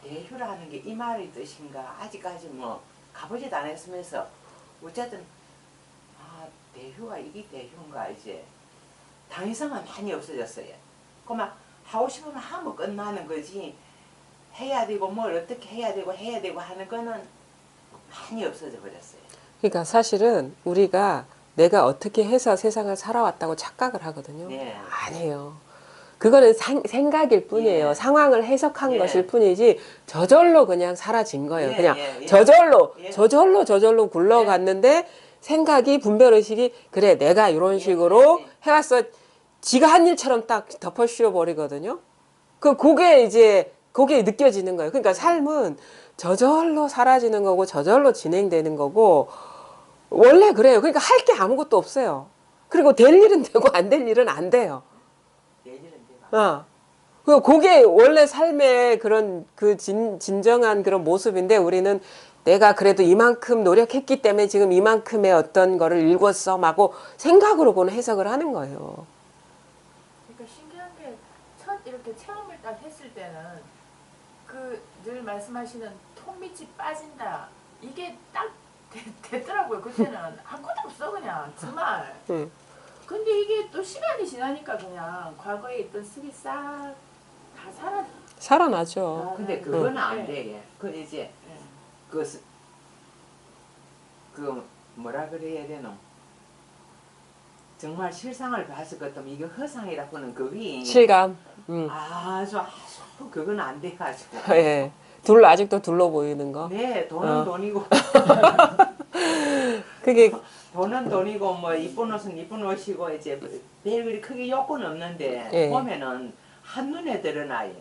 대휴라는 게 이 말의 뜻인가 아직까지 가보지도 않았으면서 어쨌든 대휴가 이게 대휴인가 이제 당위성은 많이 없어졌어요. 그만 하고 싶으면 하면 끝나는 거지 해야 되고 뭘 어떻게 해야 되고 하는 거는 많이 없어져 버렸어요. 그러니까 사실은 우리가 내가 어떻게 해서 세상을 살아왔다고 착각을 하거든요. 네. 아니에요. 그거는 생각일 뿐이에요. 예. 상황을 해석한 예. 것일 뿐이지 저절로 그냥 사라진 거예요. 예, 그냥 예, 예. 저절로 예. 저절로 굴러갔는데 생각이 분별의식이 그래 내가 이런 식으로 해왔어. 지가 한 일처럼 딱 덮어씌워 버리거든요. 그게 느껴지는 거예요. 그러니까 삶은 저절로 사라지는 거고 저절로 진행되는 거고 원래 그래요. 그러니까 할 게 아무것도 없어요. 그리고 될 일은 되고 안 될 일은 안 돼요. 내일은 내가 그게 원래 삶의 그런 진정한 그런 모습인데 우리는 내가 그래도 이만큼 노력했기 때문에 지금 이만큼의 어떤 거를 읽었어 하고 생각으로는 해석을 하는 거예요. 그러니까 신기한 게 첫 이렇게 체험을 딱 했을 때는 그 늘 말씀하시는 톱밑이 빠진다 이게 딱 됐더라고요. 그때는 아무것도 없어 그냥 정말. 응. 근데 이게 또 시간이 지나니까 그냥 과거에 있던 습이 싹 다 살아나죠. 근데 그거는 네. 안 돼. 예. 그 이제 그 뭐라 그래야 되노? 정말 실상을 봤을 것 같으면 이게 허상이라고는 그게 실감. 아주 그건 안 돼가지고. 예. 아직도 둘러 보이는 거. 네, 돈은 돈이고 그게 돈은 돈이고 뭐 이쁜 옷은 이쁜 옷이고 이제 별 그리 크게 욕구는 없는데 예. 보면은 한눈에 드러나요.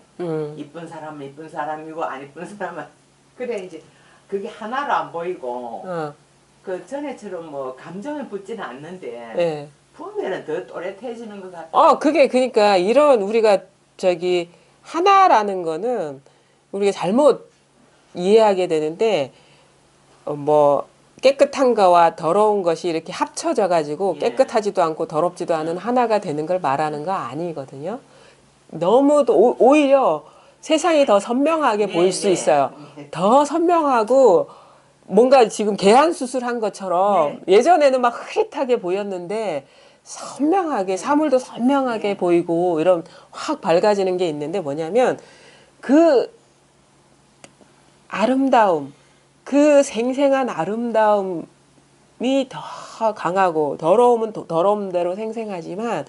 이쁜 사람은 이쁜 사람이고 안 이쁜 사람은 그래 이제 그게 하나로 안 보이고 그 전에처럼 뭐 감정을 붙지는 않는데 예. 보면은 더 또렷해지는 것 같아요. 그게 그러니까 이런 우리가 하나라는 거는 우리가 잘못 이해하게 되는데 뭐 깨끗한 거와 더러운 것이 이렇게 합쳐져 가지고 예. 깨끗하지도 않고 더럽지도 않은 하나가 되는 걸 말하는 거 아니거든요. 너무도 오히려 세상이 더 선명하게 네, 보일 수 네. 있어요. 네. 더 선명하고 뭔가 지금 개안 수술한 것처럼 예전에는 막 흐릿하게 보였는데 선명하게 사물도 선명하게 보이고 이런 확 밝아지는 게 있는데 뭐냐면 그 아름다움, 그 생생한 아름다움이 더 강하고 더러움은 더러움대로 생생하지만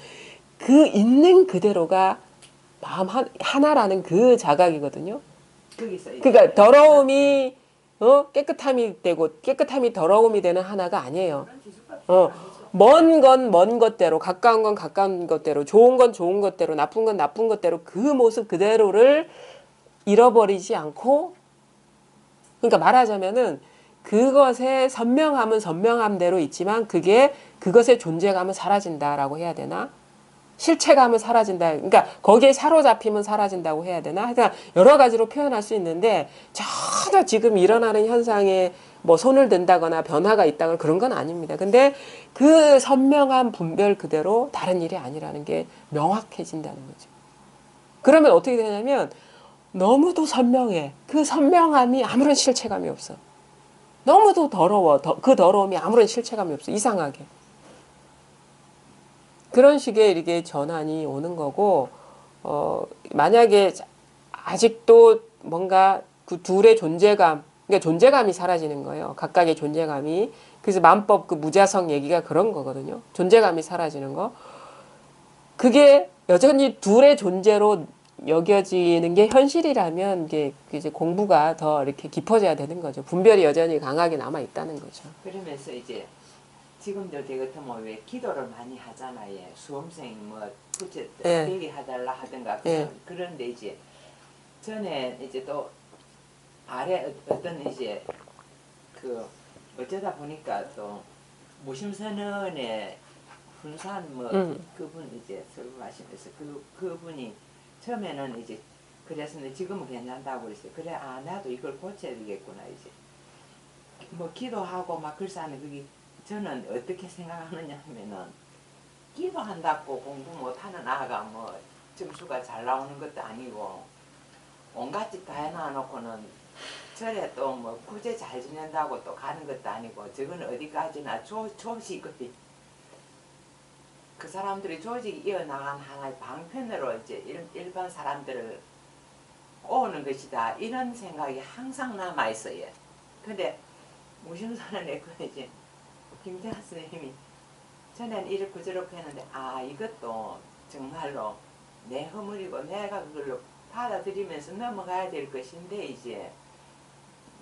그 있는 그대로가 마음 하나라는 그 자각이거든요. 거기서 이제 그러니까 더러움이 깨끗함이 되고 깨끗함이 더러움이 되는 하나가 아니에요. 먼 건 먼 것대로, 가까운 건 가까운 것대로, 좋은 건 좋은 것대로, 나쁜 건 나쁜 것대로 그 모습 그대로를 잃어버리지 않고, 그러니까 말하자면은 그것의 선명함은 선명함대로 있지만 그것의 존재감은 사라진다라고 해야 되나? 실체감은 사라진다. 그러니까 거기에 사로잡히면 사라진다고 해야 되나? 하여튼 여러 가지로 표현할 수 있는데 전혀 지금 일어나는 현상에 뭐 손을 댄다거나 변화가 있다거나 그런 건 아닙니다. 근데 그 선명한 분별 그대로 다른 일이 아니라는 게 명확해진다는 거죠. 그러면 어떻게 되냐면 너무도 선명해. 그 선명함이 아무런 실체감이 없어. 너무도 더러워. 그 더러움이 아무런 실체감이 없어. 이상하게. 그런 식의 이렇게 전환이 오는 거고, 만약에 아직도 뭔가 그 둘의 존재감, 그러니까 존재감이 사라지는 거예요. 각각의 존재감이. 그래서 만법 그 무자성 얘기가 그런 거거든요. 존재감이 사라지는 거. 그게 여전히 둘의 존재로 여겨지는 게 현실이라면 이제 공부가 더 이렇게 깊어져야 되는 거죠. 분별이 여전히 강하게 남아 있다는 거죠. 그러면서 이제 지금도 되겠으면 왜 기도를 많이 하잖아요. 수험생 뭐 부채 되게 해달라 하든가 그런데 이제 전에 이제 또 아래 어떤 이제 그 어쩌다 보니까 또 무심선언의 훈산 뭐 그분 이제 설교하시면서 그분이 처음에는 이제 그래서 지금은 괜찮다고 그랬어요. 그래 나도 이걸 고쳐야 되겠구나 이제 뭐 기도하고 막 글쎄 하는 그게 저는 어떻게 생각하느냐 하면은 기도한다고 공부 못하는 아가 뭐 점수가 잘 나오는 것도 아니고 온갖 짓 다 해놔놓고는 절에 또 뭐 구제 잘 지낸다고 또 가는 것도 아니고 저건 어디까지나 조직의 그 사람들이 조직이 이어나간 하나의 방편으로 이제 일반 사람들을 꼬우는 것이다 이런 생각이 항상 남아 있어요. 근데 무심선언 했고 이제 김태환 선생님이 전에는 이렇게 저렇게 했는데 아 이것도 정말로 내 허물이고 내가 그걸로 받아들이면서 넘어가야 될 것인데 이제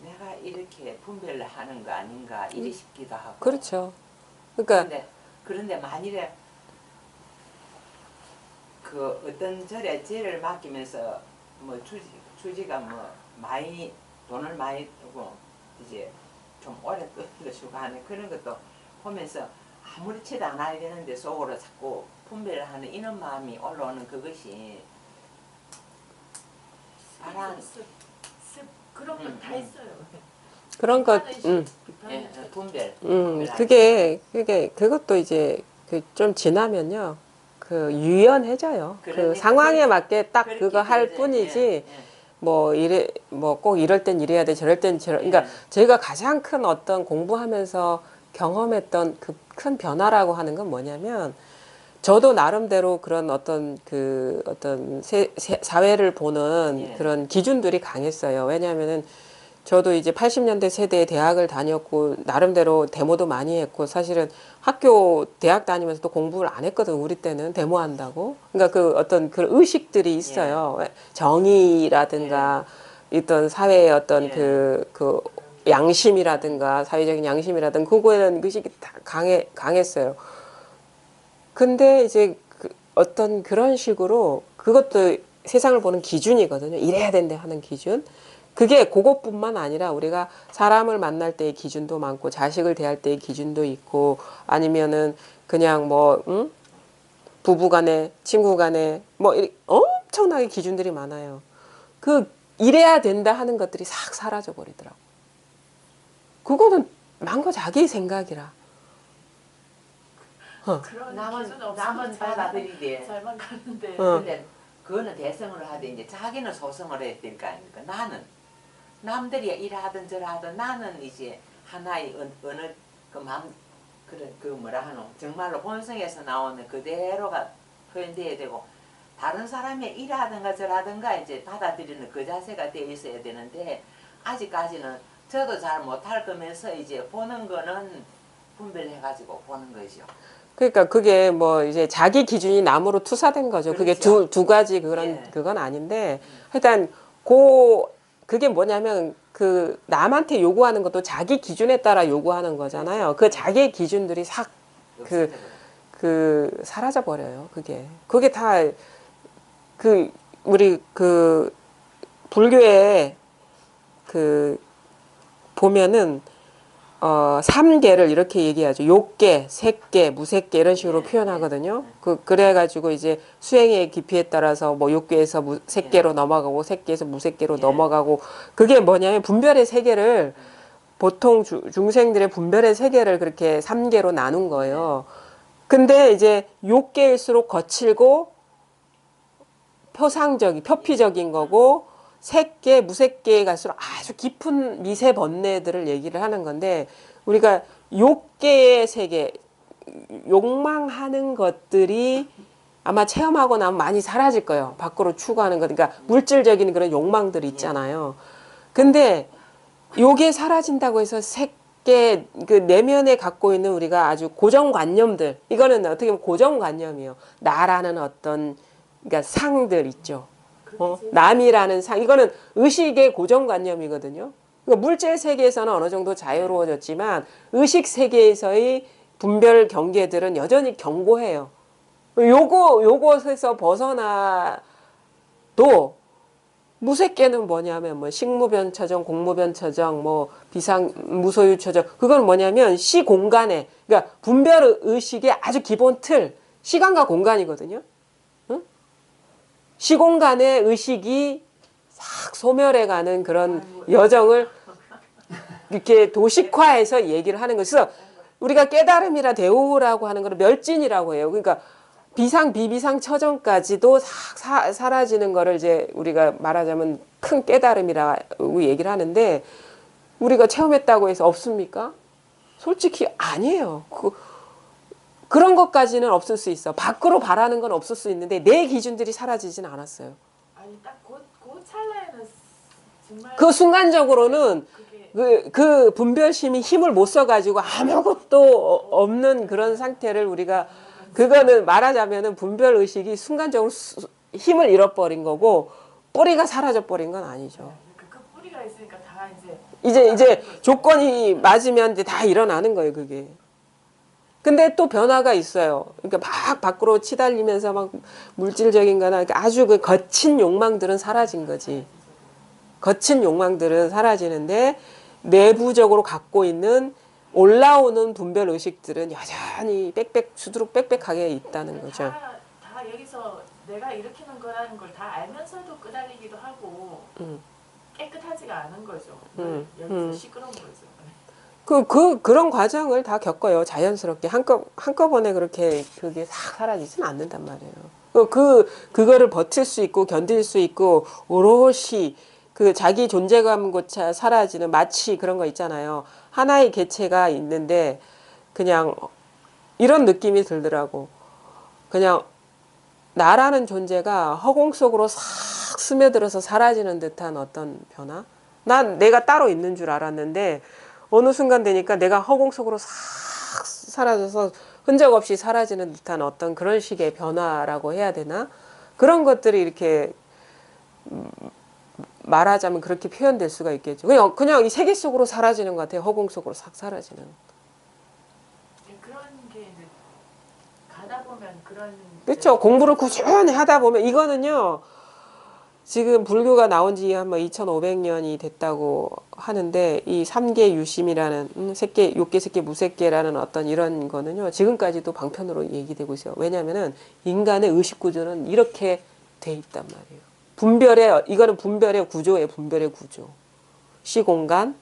내가 이렇게 분별을 하는 거 아닌가 이리 싶기도 하고. 그렇죠. 그러니까 그런데 만일에 그 어떤 절에 죄를 맡기면서 뭐 주지가 뭐 많이 돈을 많이 두고 이제 좀 오래 끌어주고 하는 그런 것도 보면서 아무렇지도 않아야 되는데 속으로 자꾸 분별을 하는 이런 마음이 올라오는 그것이 바람 그런 건 다 있어요. 그런 것, 예, 분별. 그것도 이제 그 좀 지나면요, 그 유연해져요. 그 그러니까 상황에 맞게 딱 그렇게 그거 할 그러죠. 뿐이지. 예, 예. 뭐 꼭 이럴 땐 이래야 돼, 저럴 땐 그러니까 예. 저희가 가장 큰 어떤 공부하면서 경험했던 그 큰 변화라고 하는 건 뭐냐면, 저도 나름대로 그런 어떤 사회를 보는 예. 그런 기준들이 강했어요. 왜냐하면은 저도 이제 80년대 세대에 대학을 다녔고 나름대로 데모도 많이 했고 사실은 대학 다니면서도 공부를 안 했거든. 우리 때는 데모한다고. 그러니까 그 어떤 그런 의식들이 있어요. 정의라든가 있던 사회의 어떤 그 양심이라든가 사회적인 양심이라든가 그거에 대한 의식이 다 강했어요. 근데 이제 어떤 그런 식으로 그것도 세상을 보는 기준이거든요. 이래야 된다 하는 기준. 그게 그것뿐만 아니라 우리가 사람을 만날 때의 기준도 많고 자식을 대할 때의 기준도 있고 아니면은 그냥 부부 간에 친구 간에 엄청나게 기준들이 많아요. 그 이래야 된다 하는 것들이 싹 사라져 버리더라고. 그거는 망고 자기 생각이라. 그런 남은 기준 없으면 받아들이되. 잘만 가는데. 근데 그거는 대성을 하되 이제 자기는 소성을 해야 될 거 아닙니까? 나는 남들이 이러하든 저러하든 나는 이제 하나의 어느 그 마음 그 뭐라 하노 정말로 본성에서 나오는 그대로가 표현돼야 되고 다른 사람이 이러하든가 저러하든가 이제 받아들이는 그 자세가 되어 있어야 되는데 아직까지는 저도 잘 못할 거면서 이제 보는 거는 분별해가지고 보는 거죠. 그러니까 그게 뭐 이제 자기 기준이 남으로 투사된 거죠. 그게 그렇죠. 두 가지 그건 아닌데 일단 그게 뭐냐면 그 남한테 요구하는 것도 자기 기준에 따라 요구하는 거잖아요. 그 자기의 기준들이 싹 사라져 버려요. 그게 다 우리 불교에 보면은 3계를 이렇게 얘기하죠. 욕계, 색계, 무색계 이런 식으로 표현하거든요. 그래가지고 이제 수행의 깊이에 따라서 뭐 욕계에서 색계로 넘어가고 색계에서 무색계로 넘어가고 그게 뭐냐면 분별의 세계를 보통 중생들의 분별의 세계를 그렇게 3계로 나눈 거예요. 근데 이제 욕계일수록 거칠고 표피적인 거고 색계, 무색계에 갈수록 아주 깊은 미세 번뇌들을 얘기를 하는 건데 우리가 욕계의 세계, 욕망하는 것들이 아마 체험하고 나면 많이 사라질 거예요. 밖으로 추구하는 것, 그러니까 물질적인 그런 욕망들이 있잖아요. 근데 요게 사라진다고 해서 색계, 그 내면에 갖고 있는 우리가 아주 고정관념들, 이거는 어떻게 보면 고정관념이에요. 나라는 어떤 그러니까 상들 있죠. 남이라는 상, 이거는 의식의 고정관념이거든요. 그러니까 물질 세계에서는 어느 정도 자유로워졌지만 의식 세계에서의 분별 경계들은 여전히 견고해요. 요것에서 벗어나도 무색계는 뭐냐면 뭐 식무변처정, 공무변처정, 뭐 무소유처정, 그건 뭐냐면 시공간에 그러니까 분별 의식의 아주 기본 틀, 시간과 공간이거든요. 시공간의 의식이 싹 소멸해가는 그런 여정을 이렇게 도식화해서 얘기를 하는 것이서 우리가 깨달음이라 대오라고 하는 걸 멸진이라고 해요. 그러니까 비상 비비상 처정까지도 싹 사라지는 거를 이제 우리가 말하자면 큰 깨달음이라고 얘기를 하는데 우리가 체험했다고 해서 없습니까? 솔직히 아니에요. 그런 것까지는 없을 수 있어. 밖으로 바라는 건 없을 수 있는데 내 기준들이 사라지진 않았어요. 아니 딱 그 찰나에는 정말 그 순간적으로는 그게 그 분별심이 힘을 못 써가지고 아무것도 없는 그런 상태를 우리가 그거는 말하자면은 분별 의식이 순간적으로 힘을 잃어버린 거고 뿌리가 사라져 버린 건 아니죠. 그 뿌리가 있으니까 다 이제 조건이 맞으면 이제 다 일어나는 거예요, 그게. 근데 또 변화가 있어요. 그러니까 막 밖으로 치달리면서 막 물질적인 거나 아주 그 거친 욕망들은 사라진 거지. 거친 욕망들은 사라지는데 내부적으로 갖고 있는 올라오는 분별 의식들은 여전히 수두룩 빽빽하게 있다는 거죠. 다 여기서 내가 일으키는 거라는 걸 다 알면서도 끄달리기도 하고 깨끗하지가 않은 거죠. 여기서 시끄러운 거죠. 그런 과정을 다 겪어요. 자연스럽게 한꺼번에 그렇게 그게 싹 사라지진 않는단 말이에요. 그거를 버틸 수 있고 견딜 수 있고 오롯이 그 자기 존재감조차 사라지는 마치 그런 거 있잖아요. 하나의 개체가 있는데 그냥 이런 느낌이 들더라고. 그냥 나라는 존재가 허공 속으로 싹 스며들어서 사라지는 듯한 어떤 변화? 난 내가 따로 있는 줄 알았는데 어느 순간 되니까 내가 허공 속으로 싹 사라져서 흔적 없이 사라지는 듯한 어떤 그런 식의 변화라고 해야 되나? 그런 것들이 이렇게 말하자면 그렇게 표현될 수가 있겠죠. 그냥 이 세계 속으로 사라지는 것 같아요. 허공 속으로 싹 사라지는. 그런 게 이제 가다 보면 그런 그렇죠. 공부를 꾸준히 하다 보면 이거는요. 지금 불교가 나온 지 한 2500년이 됐다고 하는데 이 삼계 유심이라는 색계, 욕계, 색계, 무색계라는 어떤 이런 거는요. 지금까지도 방편으로 얘기되고 있어요. 왜냐하면은 인간의 의식 구조는 이렇게 돼 있단 말이에요. 이거는 분별의 구조예요. 분별의 구조. 시공간.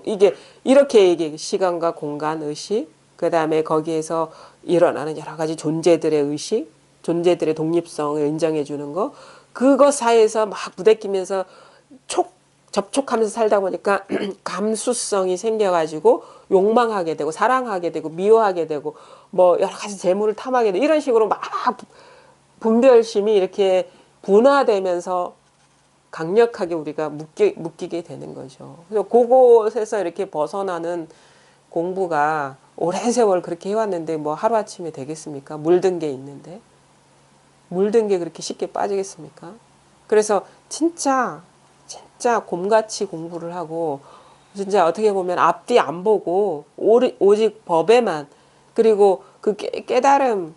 이게 이렇게 얘기해. 시간과 공간 의식. 그 다음에 거기에서 일어나는 여러 가지 존재들의 의식. 존재들의 독립성을 인정해 주는 거. 그것 사이에서 막 부대끼면서 접촉하면서 살다 보니까 감수성이 생겨가지고 욕망하게 되고 사랑하게 되고 미워하게 되고 뭐 여러 가지 재물을 탐하게 되고 이런 식으로 막 분별심이 이렇게 분화되면서 강력하게 우리가 묶이게 되는 거죠. 그래서 그곳에서 이렇게 벗어나는 공부가 오랜 세월 그렇게 해왔는데 뭐 하루아침에 되겠습니까? 물든 게 있는데. 물든 게 그렇게 쉽게 빠지겠습니까? 그래서 진짜 곰같이 공부를 하고 진짜 어떻게 보면 앞뒤 안 보고 오직 법에만 그리고 그 깨달음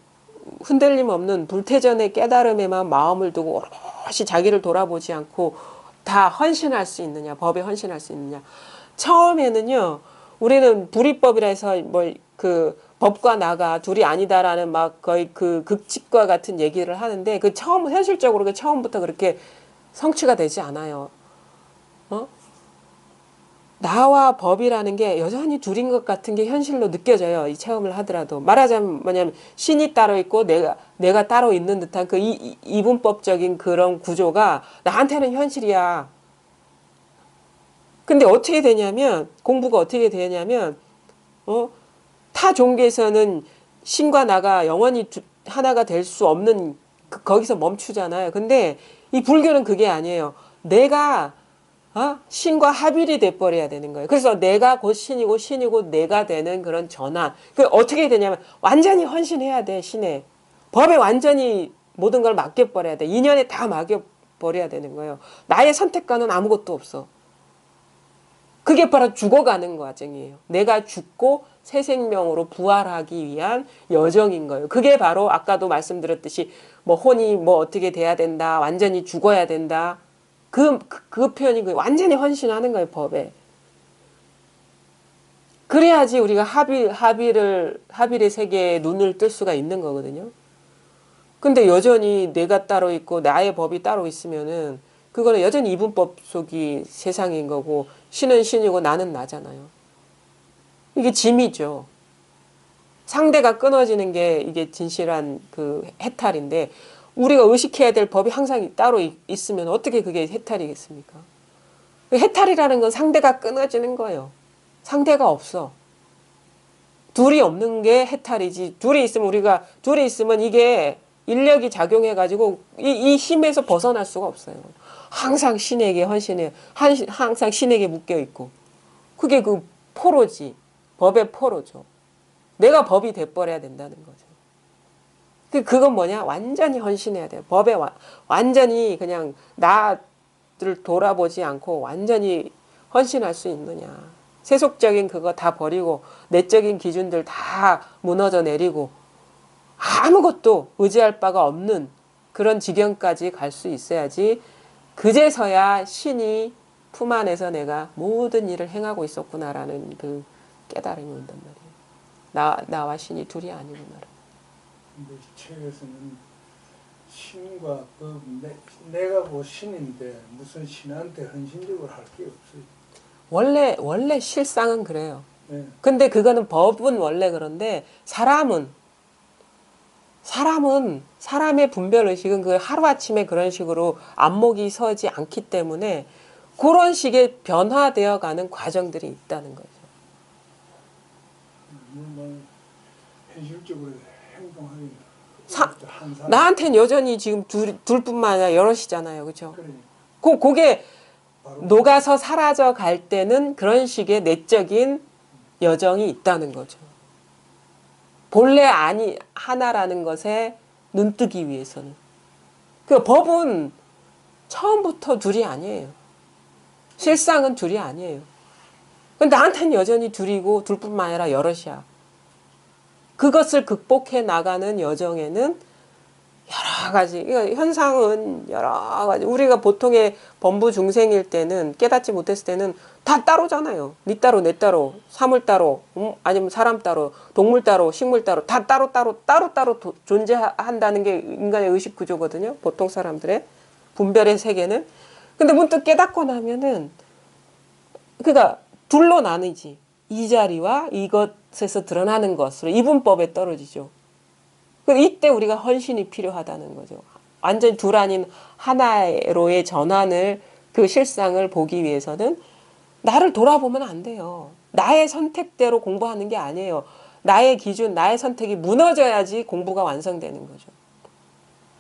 흔들림 없는 불태전의 깨달음에만 마음을 두고 오롯이 자기를 돌아보지 않고 다 헌신할 수 있느냐 법에 헌신할 수 있느냐 처음에는요 우리는 불이법이라 해서 법과 나가 둘이 아니다라는 막 거의 그 극칙과 같은 얘기를 하는데 현실적으로 그 처음부터 그렇게 성취가 되지 않아요. 나와 법이라는 게 여전히 둘인 것 같은 게 현실로 느껴져요. 이 체험을 하더라도. 말하자면 뭐냐면 신이 따로 있고 내가 따로 있는 듯한 그 이분법적인 그런 구조가 나한테는 현실이야. 근데 어떻게 되냐면 공부가 어떻게 되냐면 타 종교에서는 신과 나가 영원히 하나가 될 수 없는 거기서 멈추잖아요. 근데 이 불교는 그게 아니에요. 내가 신과 합일이 돼버려야 되는 거예요. 그래서 내가 곧 신이고 신이고 내가 되는 그런 전환. 그 어떻게 되냐면 완전히 헌신해야 돼. 신에. 법에 완전히 모든 걸 맡겨버려야 돼. 인연에 다 맡겨버려야 되는 거예요. 나의 선택과는 아무것도 없어. 그게 바로 죽어가는 과정이에요. 내가 죽고 새 생명으로 부활하기 위한 여정인 거예요. 그게 바로 아까도 말씀드렸듯이 뭐 혼이 뭐 어떻게 돼야 된다. 완전히 죽어야 된다. 그 표현이 완전히 헌신하는 거예요. 법에. 그래야지 우리가 합일의 세계에 눈을 뜰 수가 있는 거거든요. 근데 여전히 내가 따로 있고 나의 법이 따로 있으면은 그거는 여전히 이분법 속이 세상인 거고 신은 신이고 나는 나잖아요. 이게 짐이죠. 상대가 끊어지는 게 이게 진실한 그 해탈인데 우리가 의식해야 될 법이 항상 따로 있으면 어떻게 그게 해탈이겠습니까? 해탈이라는 건 상대가 끊어지는 거예요. 상대가 없어. 둘이 없는 게 해탈이지. 둘이 있으면 이게 인력이 작용해가지고 이 힘에서 벗어날 수가 없어요. 항상 신에게 항상 신에게 묶여 있고. 그게 그 포로지. 법의 포로죠. 내가 법이 돼버려야 된다는 거죠. 그건 뭐냐? 완전히 헌신해야 돼요. 법에 완전히 그냥 나를 돌아보지 않고 완전히 헌신할 수 있느냐. 세속적인 그거 다 버리고 내적인 기준들 다 무너져 내리고 아무것도 의지할 바가 없는 그런 지경까지 갈 수 있어야지 그제서야 신이 품 안에서 내가 모든 일을 행하고 있었구나라는 그 깨달음이 온단 말이에요. 나와 신이 둘이 아니구나. 근데 책에서는 신과 법, 내가 뭐 신인데 무슨 신한테 헌신적으로 할 게 없어요. 원래 실상은 그래요. 네. 근데 그거는 법은 원래 그런데 사람의 분별의식은 그 하루아침에 그런 식으로 안목이 서지 않기 때문에 그런 식의 변화되어 가는 과정들이 있다는 거죠. 뭐 현실적으로 행동하기는 항상 나한테는 여전히 지금 둘뿐만 아니라 여럿이잖아요. 그렇죠? 그러니까 그게 바로 녹아서 사라져 갈 때는 그런 식의 내적인 여정이 있다는 거죠. 본래 하나라는 것에 눈뜨기 위해서는. 그 법은 처음부터 둘이 아니에요. 실상은 둘이 아니에요. 근데 나한테는 여전히 둘이고 둘뿐만 아니라 여럿이야. 그것을 극복해 나가는 여정에는 여러 가지, 그러니까 현상은 여러 가지. 우리가 보통의 범부 중생일 때는 깨닫지 못했을 때는 다 따로잖아요. 니 따로 내 따로 사물 따로 아니면 사람 따로 동물 따로 식물 따로 다 따로 존재한다는 게 인간의 의식 구조거든요. 보통 사람들의 분별의 세계는. 근데 문득 깨닫고 나면은 그러니까 둘로 나뉘지. 이 자리와 이것에서 드러나는 것으로 이분법에 떨어지죠. 이때 우리가 헌신이 필요하다는 거죠. 완전히 둘 아닌 하나로의 전환을 그 실상을 보기 위해서는 나를 돌아보면 안 돼요. 나의 선택대로 공부하는 게 아니에요. 나의 기준, 나의 선택이 무너져야지 공부가 완성되는 거죠.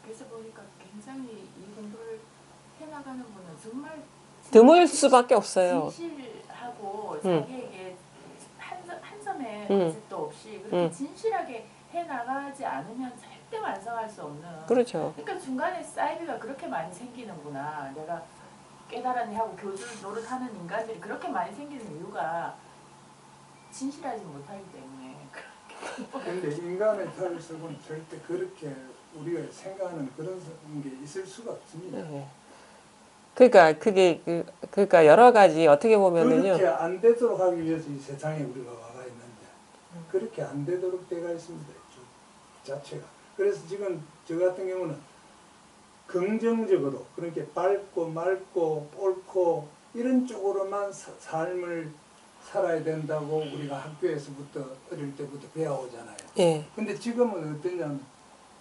그래서 보니까 굉장히 이 공부를 해나가는 분은 정말 드물 수밖에 없어요. 진실하고 음. 자기에게 한 점의 음. 거짓도 없이 그렇게 진실하게 해나가지 않으면 절대 완성할 수 없는. 그렇죠. 그러니까 중간에 사이드가 그렇게 많이 생기는구나. 내가 깨달았니 하고 교주 노릇하는 인간들이 그렇게 많이 생기는 이유가 진실하지 못하기 때문에. 근데 인간의 혈색은 절대 그렇게 우리가 생각하는 그런 게 있을 수가 없습니다. 네. 그러니까 여러 가지 어떻게 보면은요. 그렇게 안 되도록 하기 위해서 이 세상에 우리가 와가 있는데 그렇게 안 되도록 때가 있습니다. 그 자체가. 그래서 지금 저 같은 경우는 긍정적으로 그렇게 밝고 맑고 옳고 이런 쪽으로만 삶을 살아야 된다고 우리가 학교에서부터 어릴 때부터 배워오잖아요. 예. 근데 지금은 어떠냐면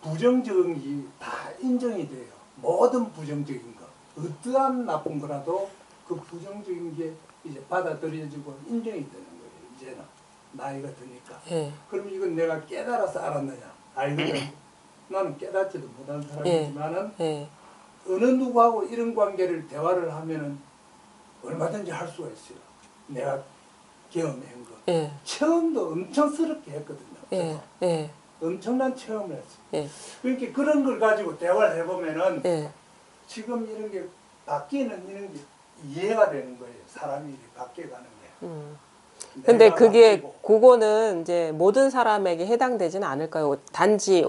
부정적인 게 다 인정이 돼요. 모든 부정적인 거. 어떠한 나쁜 거라도 그 부정적인 게 이제 받아들여지고 인정이 되는 거예요. 이제는 나이가 드니까. 예. 그럼 이건 내가 깨달아서 알았느냐? 알거든. 나는 깨닫지도 못한 사람이지만은 예. 어느 누구하고 이런 관계를 대화를 하면은 얼마든지 할 수가 있어요. 내가 경험한 거. 예. 체험도 엄청스럽게 했거든요. 예. 예. 엄청난 체험을 했어요. 예. 그러니까 그런 걸 가지고 대화를 해보면은 예. 지금 이런 게 바뀌는 이런 게 이해가 되는 거예요. 사람이 바뀌어가는 게. 근데 내가 그게 바뀌고. 그거는 이제 모든 사람에게 해당되지는 않을까요? 단지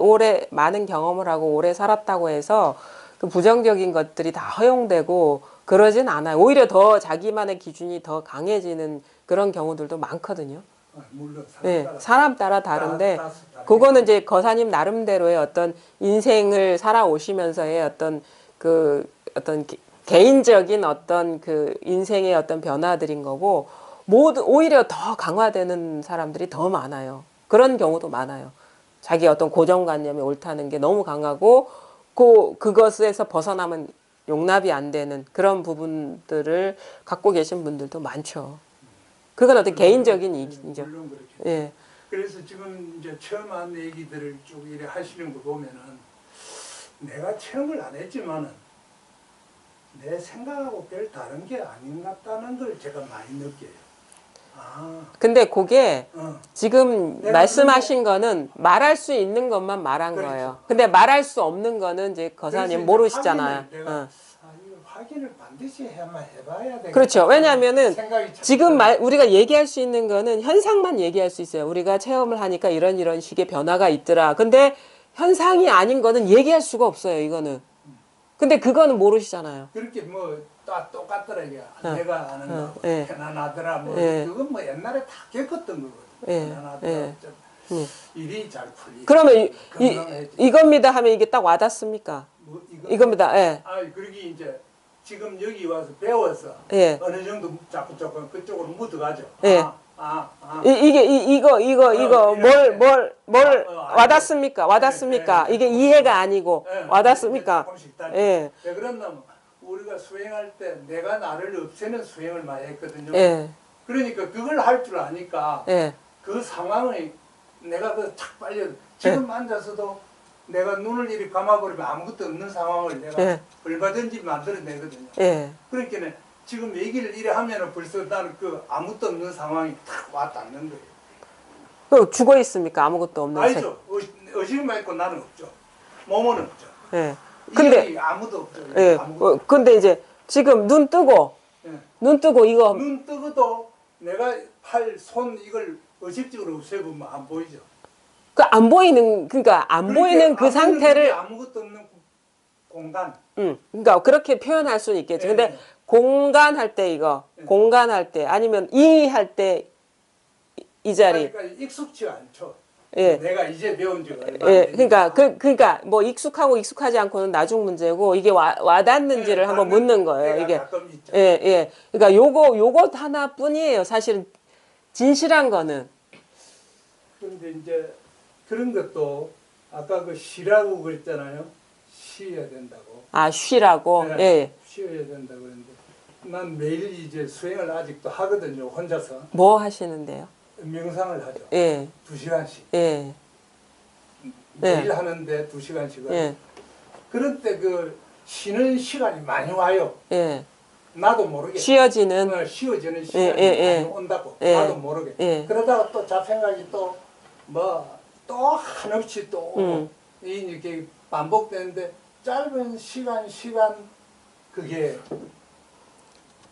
많은 경험을 하고 오래 살았다고 해서 그 부정적인 것들이 다 허용되고 그러진 않아요. 오히려 더 자기만의 기준이 더 강해지는 그런 경우들도 많거든요. 물론 사람 네, 따라 사람 따라 다른데 다르게. 그거는 이제 거사님 나름대로의 어떤 인생을 살아오시면서의 어떤 개인적인 어떤 그 인생의 어떤 변화들인 거고 오히려 더 강화되는 사람들이 더 많아요. 그런 경우도 많아요. 자기 어떤 고정관념이 옳다는 게 너무 강하고 그것에서 벗어나면 용납이 안 되는 그런 부분들을 갖고 계신 분들도 많죠. 그건 어떤 개인적인 이기죠. 물론 그렇죠. 예. 그래서 지금 이제 체험 한 얘기들을 쭉 이래 하시는 거 보면은 내가 체험을 안 했지만은 내 생각하고 별 다른 게 아닌 것 같다는 걸 제가 많이 느껴요. 아, 근데 그게 지금 내가 말씀하신 거는 말할 수 있는 것만 말한 그렇죠. 거예요. 근데 말할 수 없는 거는 이제 거사님 그래서 모르시잖아요. 확인을 내가 이거 확인을 반드시 해봐야 되겠다. 그렇죠. 왜냐하면은 생각이 참 지금 들어요. 우리가 얘기할 수 있는 거는 현상만 얘기할 수 있어요. 우리가 체험을 하니까 이런 식의 변화가 있더라. 근데 현상이 아닌 거는 얘기할 수가 없어요. 이거는. 근데 그거는 모르시잖아요. 그렇게 뭐 다 똑같더라 이게 내가 아는 거 예. 편안하더라 뭐 예. 그건 뭐 옛날에 다 겪었던 거거든. 예. 편안하더라 예. 좀 일이 잘 풀리고 그러면 건강해지고. 이겁니다 하면 이게 딱 와닿습니까? 뭐 이겁니다. 예. 아 그러기 이제 지금 여기 와서 배워서 예. 어느 정도 자꾸 그쪽으로 묻어가죠. 예. 이거 뭘 와닿습니까? 와닿습니까? 예. 이게 이해가 아니고 예. 와닿습니까? 조금씩 따지고. 예. 왜 그러냐면 우리가 수행할 때 내가 나를 없애는 수행을 많이 했거든요. 예. 그러니까 그걸 할 줄 아니까 예. 그 상황을 내가 착 빨려 지금 앉아서도 내가 눈을 이렇게 감아버리면 아무것도 없는 상황을 내가 예. 얼마든지 만들어내거든요. 예. 그러니까 지금 얘기를 이래 하면은 벌써 나는 그 아무것도 없는 상황이 탁 와닿는 거예요. 그 죽어 있습니까? 아무것도 없는 새. 아니죠. 의식만 있고 나는 없죠. 몸은 없죠. 예. 근데 여기 아무도 없죠. 예. 아무것도. 근데 이제 지금 눈 뜨고 이거 눈 뜨고도 내가 팔, 손 이걸 의식적으로 없애보면 안 보이죠. 그 안 보이는 그러니까 안 보이는 그 상태를 아무것도 없는 공간. 그러니까 그렇게 표현할 수는 있겠죠. 예, 근데 예. 공간할 때 이거 공간할 때 아니면 할 때 이 자리 그러니까 익숙치가 않죠. 예. 내가 이제 배운 지가 얼마 안 예, 되니까. 그러니까 뭐 익숙하고 익숙하지 않고는 나중 문제고 이게 와닿는지를 한번 묻는 거예요. 때가 이게 가끔 있죠. 예, 예. 그러니까 요거 하나뿐이에요. 사실은 진실한 거는 그런데 이제 그런 것도 아까 그 쉬라고 그랬잖아요. 쉬어야 된다고. 쉬라고. 네, 예. 쉬어야 된다고 그랬는데 난 매일 이제 수행을 아직도 하거든요. 혼자서 뭐 하시는데요? 명상을 하죠. 예. 2시간씩. 예. 매일 하는데 2시간씩은. 예. 그런 때 그 쉬는 시간이 많이 와요. 예. 나도 모르게. 쉬어지는 쉬어지는 시간이 예. 많이 온다고. 예. 나도 모르게. 예. 그러다가 또 잡생각이 또 또 한없이 또 이렇게 반복되는데 짧은 시간 그게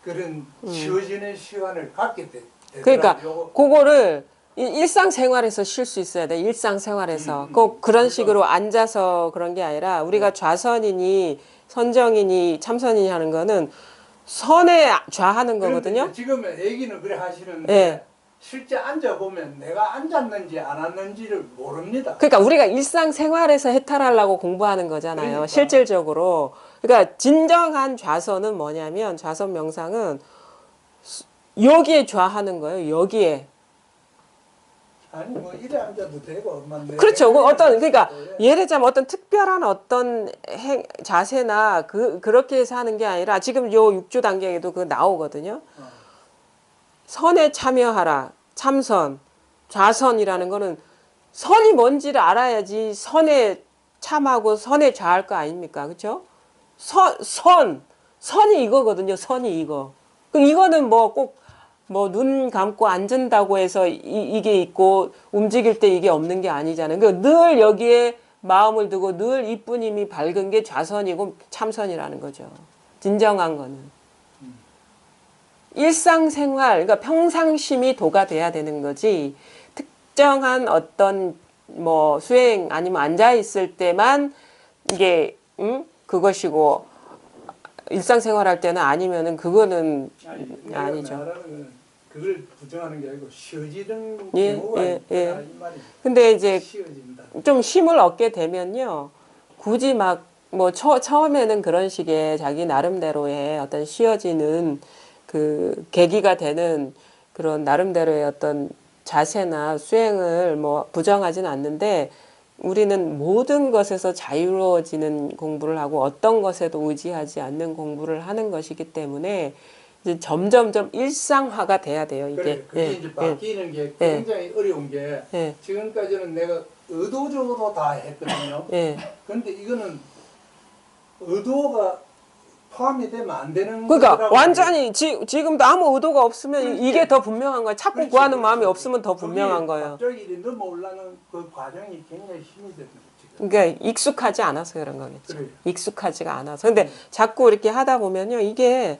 그런 쉬어지는 시간을 갖게 되더라고요. 그러니까 그거를 일상생활에서 쉴 수 있어야 돼. 일상생활에서 꼭 그런 식으로 앉아서 그런 게 아니라 우리가 좌선이니 선정이니 참선이니 하는 거는 선에 좌하는 거거든요. 그런데 지금은 애기는 그래 하시는데 예. 실제 앉아보면 내가 앉았는지 안 앉는지를 모릅니다. 그러니까 우리가 일상생활에서 해탈하려고 공부하는 거잖아요. 그러니까. 실질적으로. 그러니까 진정한 좌선은 뭐냐면 좌선 명상은 여기에 좌하는 거예요. 여기에. 아니 뭐 이래 앉아도 되고 그렇죠. 그러니까 예를 들자면 어떤 특별한 어떤 자세나 그렇게 해서 하는 게 아니라 지금 요 6주 단계에도 그 나오거든요. 선에 참여하라. 참선. 좌선이라는 거는 선이 뭔지를 알아야지 선에 참하고 선에 좌할 거 아닙니까? 그렇죠? 선이 이거거든요. 선이 이거. 이거는 뭐 꼭 눈 감고 앉은다고 해서 이게 있고 움직일 때 이게 없는 게 아니잖아요. 그러니까 늘 여기에 마음을 두고 늘 이뿐임이 밝은 게 좌선이고 참선이라는 거죠. 진정한 거는. 일상생활, 그러니까 평상심이 도가 돼야 되는 거지. 특정한 어떤 수행 아니면 앉아 있을 때만 이게 그것이고 일상생활할 때는 아니면은 그거는 아니죠. 말하는 그걸 부정하는 게 아니고 쉬어지는 예, 경우가 예, 있다 예. 이 말이죠. 근데 이제 쉬어진다. 좀 힘을 얻게 되면요. 굳이 처음에는 그런 식의 자기 나름대로의 어떤 쉬어지는 그 계기가 되는 그런 나름대로의 어떤 그 방법을 자세나 수행을 뭐 부정하지는 않는데 우리는 모든 것에서 자유로워지는 공부를 하고 어떤 것에도 의지하지 않는 공부를 하는 것이기 때문에 이제 점점점 일상화가 돼야 돼요. 이게. 그래, 그게 예, 이제 바뀌는 게 예. 굉장히 어려운 게 예. 지금까지는 내가 의도적으로 다 했거든요. 예. 그런데 이거는 의도가 포함이 되면 안 되는 그러니까 거라고 완전히 지금도 아무 의도가 없으면 그렇지. 이게 더 분명한 거예요. 찾고 그렇지, 구하는 그렇지. 마음이 없으면 더 분명한 거기에 거예요. 갑자기 이렇게 넘어올라는 그 과정이 굉장히 힘이 되는 거지. 그러니까 익숙하지 않아서 그런 거겠죠. 그래요. 익숙하지가 않아서. 근데 자꾸 이렇게 하다 보면요. 이게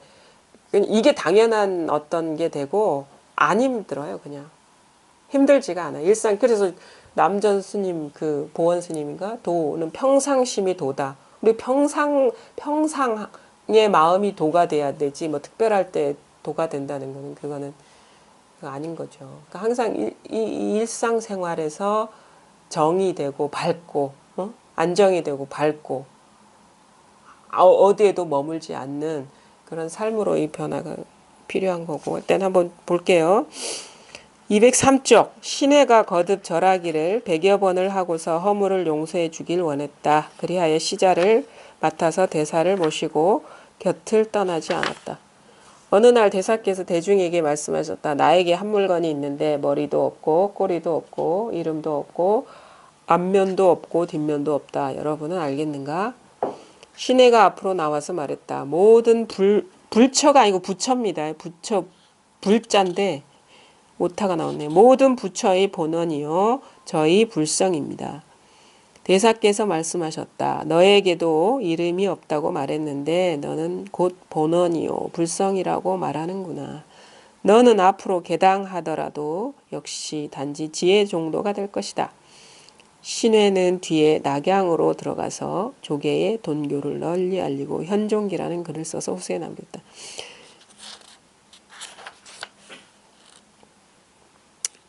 당연한 어떤 게 되고 안 힘들어요. 그냥. 힘들지가 않아요. 일상. 그래서 남전 스님 그 보원 스님인가 도는 평상심이 도다. 우리 평상의 마음이 도가 돼야 되지 뭐 특별할 때 도가 된다는 거는 그거는 그거 아닌 거죠. 그러니까 항상 이 일상생활에서 정이 되고 밝고 안정이 되고 밝고 어디에도 머물지 않는 그런 삶으로 이 변화가 필요한 거고 일단 한번 볼게요. 203쪽 신해가 거듭 절하기를 100여 번을 하고서 허물을 용서해 주길 원했다. 그리하여 시자를 맡아서 대사를 모시고 곁을 떠나지 않았다. 어느 날 대사께서 대중에게 말씀하셨다. 나에게 한 물건이 있는데 머리도 없고 꼬리도 없고 이름도 없고 앞면도 없고 뒷면도 없다. 여러분은 알겠는가? 신해가 앞으로 나와서 말했다. 모든 불처가 아니고 부처입니다. 부처 불자인데 오타가 나왔네요. 모든 부처의 본원이요 저희 불성입니다. 대사께서 말씀하셨다. 너에게도 이름이 없다고 말했는데 너는 곧 본원이요 불성이라고 말하는구나. 너는 앞으로 개당하더라도 역시 단지 지혜 정도가 될 것이다. 신회는 뒤에 낙양으로 들어가서 조계에 돈교를 널리 알리고 현종기라는 글을 써서 후세에 남겼다.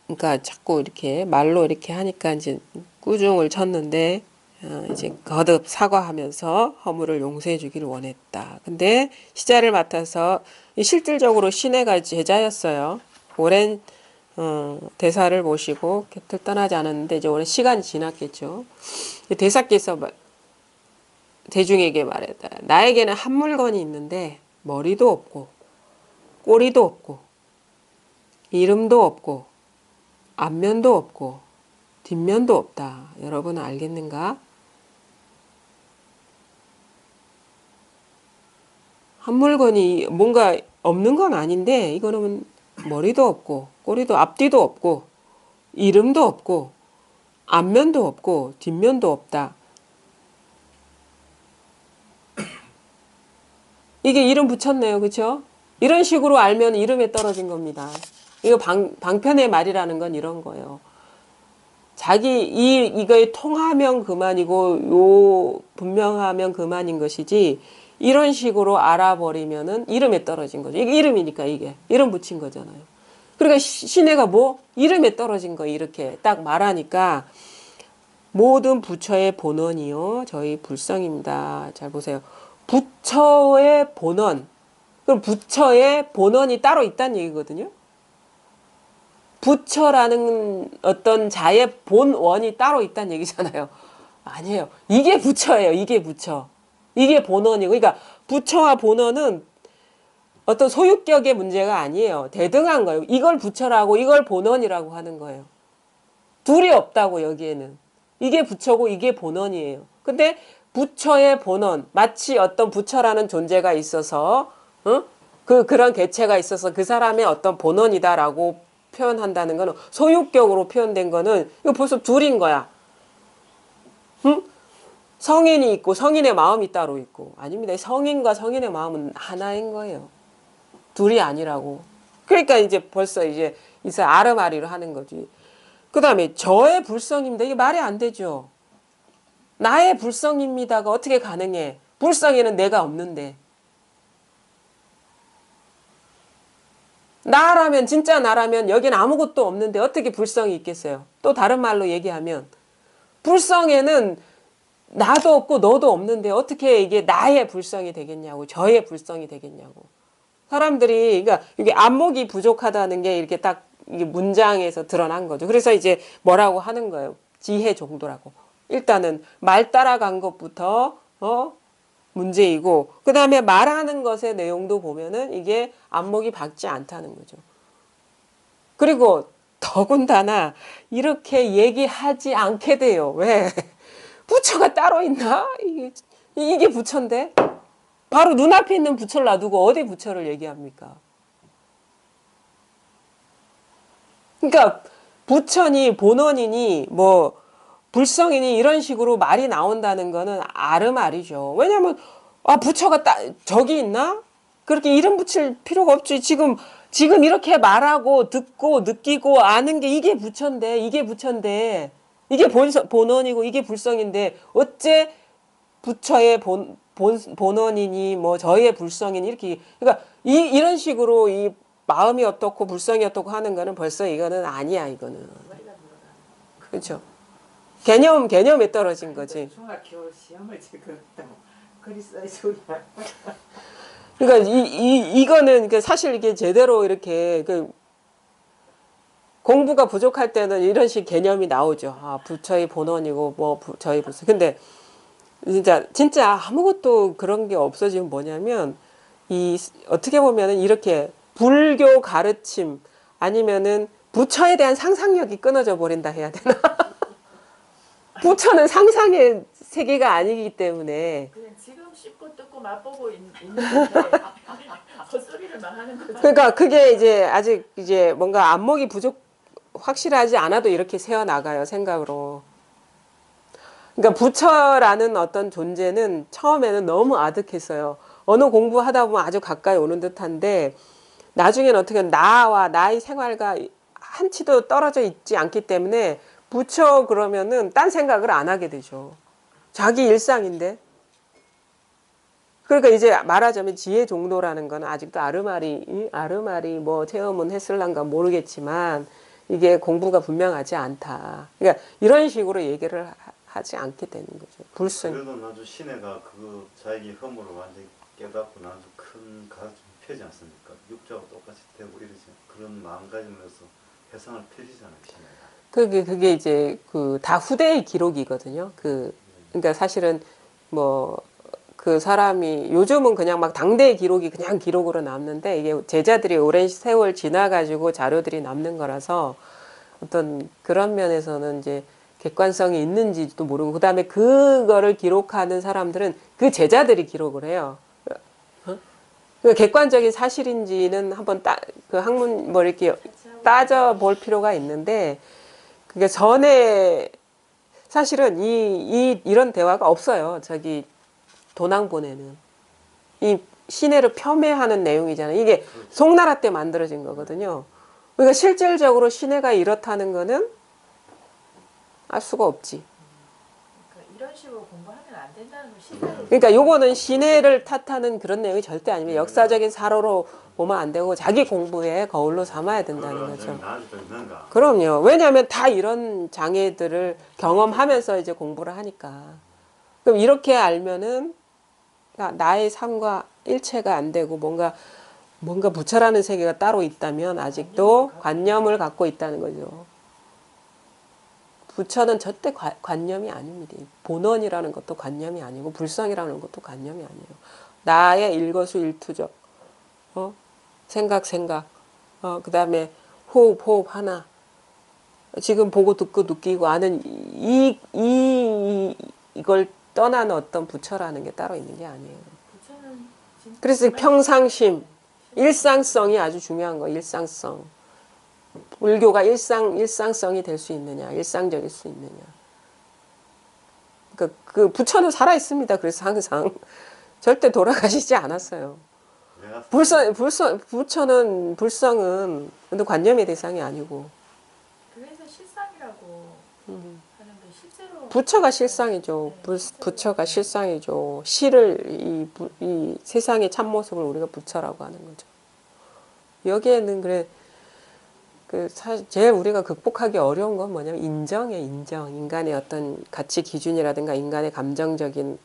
그러니까 자꾸 이렇게 말로 이렇게 하니까 이제 꾸중을 쳤는데 이제 거듭 사과하면서 허물을 용서해 주기를 원했다. 근데 시자를 맡아서 실질적으로 신해가 제자였어요. 오랜 대사를 모시고 곁을 떠나지 않았는데 이제 오랜 시간이 지났겠죠. 대사께서 대중에게 말했다. 나에게는 한 물건이 있는데 머리도 없고 꼬리도 없고 이름도 없고 앞면도 없고 뒷면도 없다. 여러분 알겠는가? 한 물건이 뭔가 없는 건 아닌데 이거는 머리도 없고 꼬리도 앞뒤도 없고 이름도 없고 앞면도 없고 뒷면도 없다. 이게 이름 붙였네요. 그렇죠? 이런 식으로 알면 이름에 떨어진 겁니다. 이거 방편의 말이라는 건 이런 거예요. 이거에 통하면 그만이고 요 분명하면 그만인 것이지 이런 식으로 알아버리면은 이름에 떨어진 거죠. 이게 이름이니까 이게 이름 붙인 거잖아요. 그러니까 신해가 뭐 이름에 떨어진 거 이렇게 딱 말하니까 모든 부처의 본원이요 저희 불성입니다. 잘 보세요. 부처의 본원. 그럼 부처의 본원이 따로 있다는 얘기거든요. 부처라는 어떤 자의 본원이 따로 있다는 얘기잖아요. 아니에요. 이게 부처예요. 이게 부처. 이게 본원이고. 그러니까 부처와 본원은 어떤 소유격의 문제가 아니에요. 대등한 거예요. 이걸 부처라고 이걸 본원이라고 하는 거예요. 둘이 없다고 여기에는. 이게 부처고 이게 본원이에요. 근데 부처의 본원, 마치 어떤 부처라는 존재가 있어서 그런 개체가 있어서 그 사람의 어떤 본원이다라고 표현한다는 거는 소유격으로 표현된 거는 이거 벌써 둘인 거야. 응? 성인이 있고 성인의 마음이 따로 있고 아닙니다. 성인과 성인의 마음은 하나인 거예요. 둘이 아니라고. 그러니까 이제 벌써 이제 아르마리로 하는 거지. 그 다음에 저의 불성입니다. 이게 말이 안 되죠. 나의 불성입니다가 어떻게 가능해? 불성에는 내가 없는데. 나라면 진짜 나라면 여긴 아무것도 없는데 어떻게 불성이 있겠어요? 또 다른 말로 얘기하면 불성에는 나도 없고 너도 없는데 어떻게 이게 나의 불성이 되겠냐고 저의 불성이 되겠냐고. 사람들이 그러니까 이게 안목이 부족하다는 게 이렇게 딱 이게 문장에서 드러난 거죠. 그래서 이제 뭐라고 하는 거예요. 지혜 정도라고. 일단은 말 따라간 것부터 문제이고 그 다음에 말하는 것의 내용도 보면은 이게 안목이 밝지 않다는 거죠. 그리고 더군다나 이렇게 얘기하지 않게 돼요. 왜? 부처가 따로 있나? 이게 부처인데? 바로 눈앞에 있는 부처를 놔두고 어디 부처를 얘기합니까? 그러니까 부처니 본원이니 뭐 불성이니 이런 식으로 말이 나온다는 거는 아르말이죠. 왜냐하면 부처가 저기 있나? 그렇게 이름 붙일 필요가 없지. 지금 이렇게 말하고 듣고 느끼고 아는 게 이게 부처인데 이게 본원이고 이게 불성인데 어째 부처의 본원이니 뭐 저의 불성이니 이렇게 그러니까 이런 식으로 이 마음이 어떻고 불성이 어떻고 하는 거는 벌써 이거는 아니야 이거는. 그렇죠. 개념에 떨어진 거지. 중학교 시험을 지금 글이 써있구나. 그러니까 이거는 사실 이게 제대로 이렇게 공부가 부족할 때는 이런 식 개념이 나오죠. 부처의 본원이고 뭐 저희 불성. 근데 진짜 아무것도 그런 게 없어지면 뭐냐면 어떻게 보면은 이렇게 불교 가르침 아니면은 부처에 대한 상상력이 끊어져 버린다 해야 되나? 부처는 상상의 세계가 아니기 때문에 그냥 지금 씹고 뜯고 맛보고 있는데 헛소리를 막 하는 거죠. 그러니까 그게 이제 아직 이제 뭔가 안목이 확실하지 않아도 이렇게 새어 나가요 생각으로. 그러니까 부처라는 어떤 존재는 처음에는 너무 아득했어요. 어느 공부하다 보면 아주 가까이 오는 듯한데 나중에는 어떻게 나와 나의 생활과 한치도 떨어져 있지 않기 때문에 부처 그러면은 딴 생각을 안 하게 되죠. 자기 일상인데. 그러니까 이제 말하자면 지혜 정도라는 건 아직도 아르마리 뭐 체험은 했을란가 모르겠지만 이게 공부가 분명하지 않다. 그러니까 이런 식으로 얘기를 하지 않게 되는 거죠. 불순. 그래도 나도 신혜가 그 자기 허물을 완전히 깨닫고 나서 큰 가르침 펴지 않습니까? 육자하고 똑같이 되고 이러지 그런 마음가짐으로서 해상을 펴지잖아요. 신혜가. 그게 이제 다 후대의 기록이거든요. 그러니까 사실은 뭐 그 사람이 요즘은 그냥 막 당대의 기록이 그냥 기록으로 남는데 이게 제자들이 오랜 세월 지나가지고 자료들이 남는 거라서 어떤 그런 면에서는 이제 객관성이 있는지도 모르고 그다음에 그거를 기록하는 사람들은 그 제자들이 기록을 해요. 그러니까 객관적인 사실인지는 한번 그 학문 뭐 이렇게 따져 볼 필요가 있는데 그게 전에 사실은 이런 대화가 없어요. 저기 도낭본에는 이 신혜를 폄훼하는 내용이잖아요. 이게 송나라 때 만들어진 거거든요. 그러니까 실질적으로 신혜가 이렇다는 거는 알 수가 없지. 그러니까 이런 식으로 공부하면 안 된다는 걸 신뢰를. 그러니까 요거는 신혜를 탓하는 그런 내용이 절대 아니면 역사적인 사로로 보면 안 되고 자기 공부에 거울로 삼아야 된다는 거죠. 나아지도 있는가? 그럼요. 왜냐하면 다 이런 장애들을 경험하면서 이제 공부를 하니까. 그럼 이렇게 알면은 나의 삶과 일체가 안 되고 뭔가 부처라는 세계가 따로 있다면 아직도 관념을 갖고 있다는 거죠. 부처는 절대 관념이 아닙니다. 본원이라는 것도 관념이 아니고 불성이라는 것도 관념이 아니에요. 나의 일거수일투족, 생각, 그다음에 호흡 하나. 지금 보고 듣고 느끼고 아는 이걸 떠난 어떤 부처라는 게 따로 있는 게 아니에요. 부처는 진짜 그래서 평상심, 일상성이 아주 중요한 거예요. 일상성. 불교가 일상성이 될 수 있느냐, 일상적일 수 있느냐. 그러니까 그 부처는 살아 있습니다. 그래서 항상 절대 돌아가시지 않았어요. 부처는 불성은 근데 관념의 대상이 아니고. 그래서 실상이라고 하는데 실제로 부처가 실상이죠. 부처가 실상이죠. 실을 이 세상의 참모습을 우리가 부처라고 하는 거죠. 여기에는 그래. 사실 제일 우리가 극복하기 어려운 건 뭐냐면 인정이에요. 인간의 어떤 가치 기준이라든가 인간의 감정적인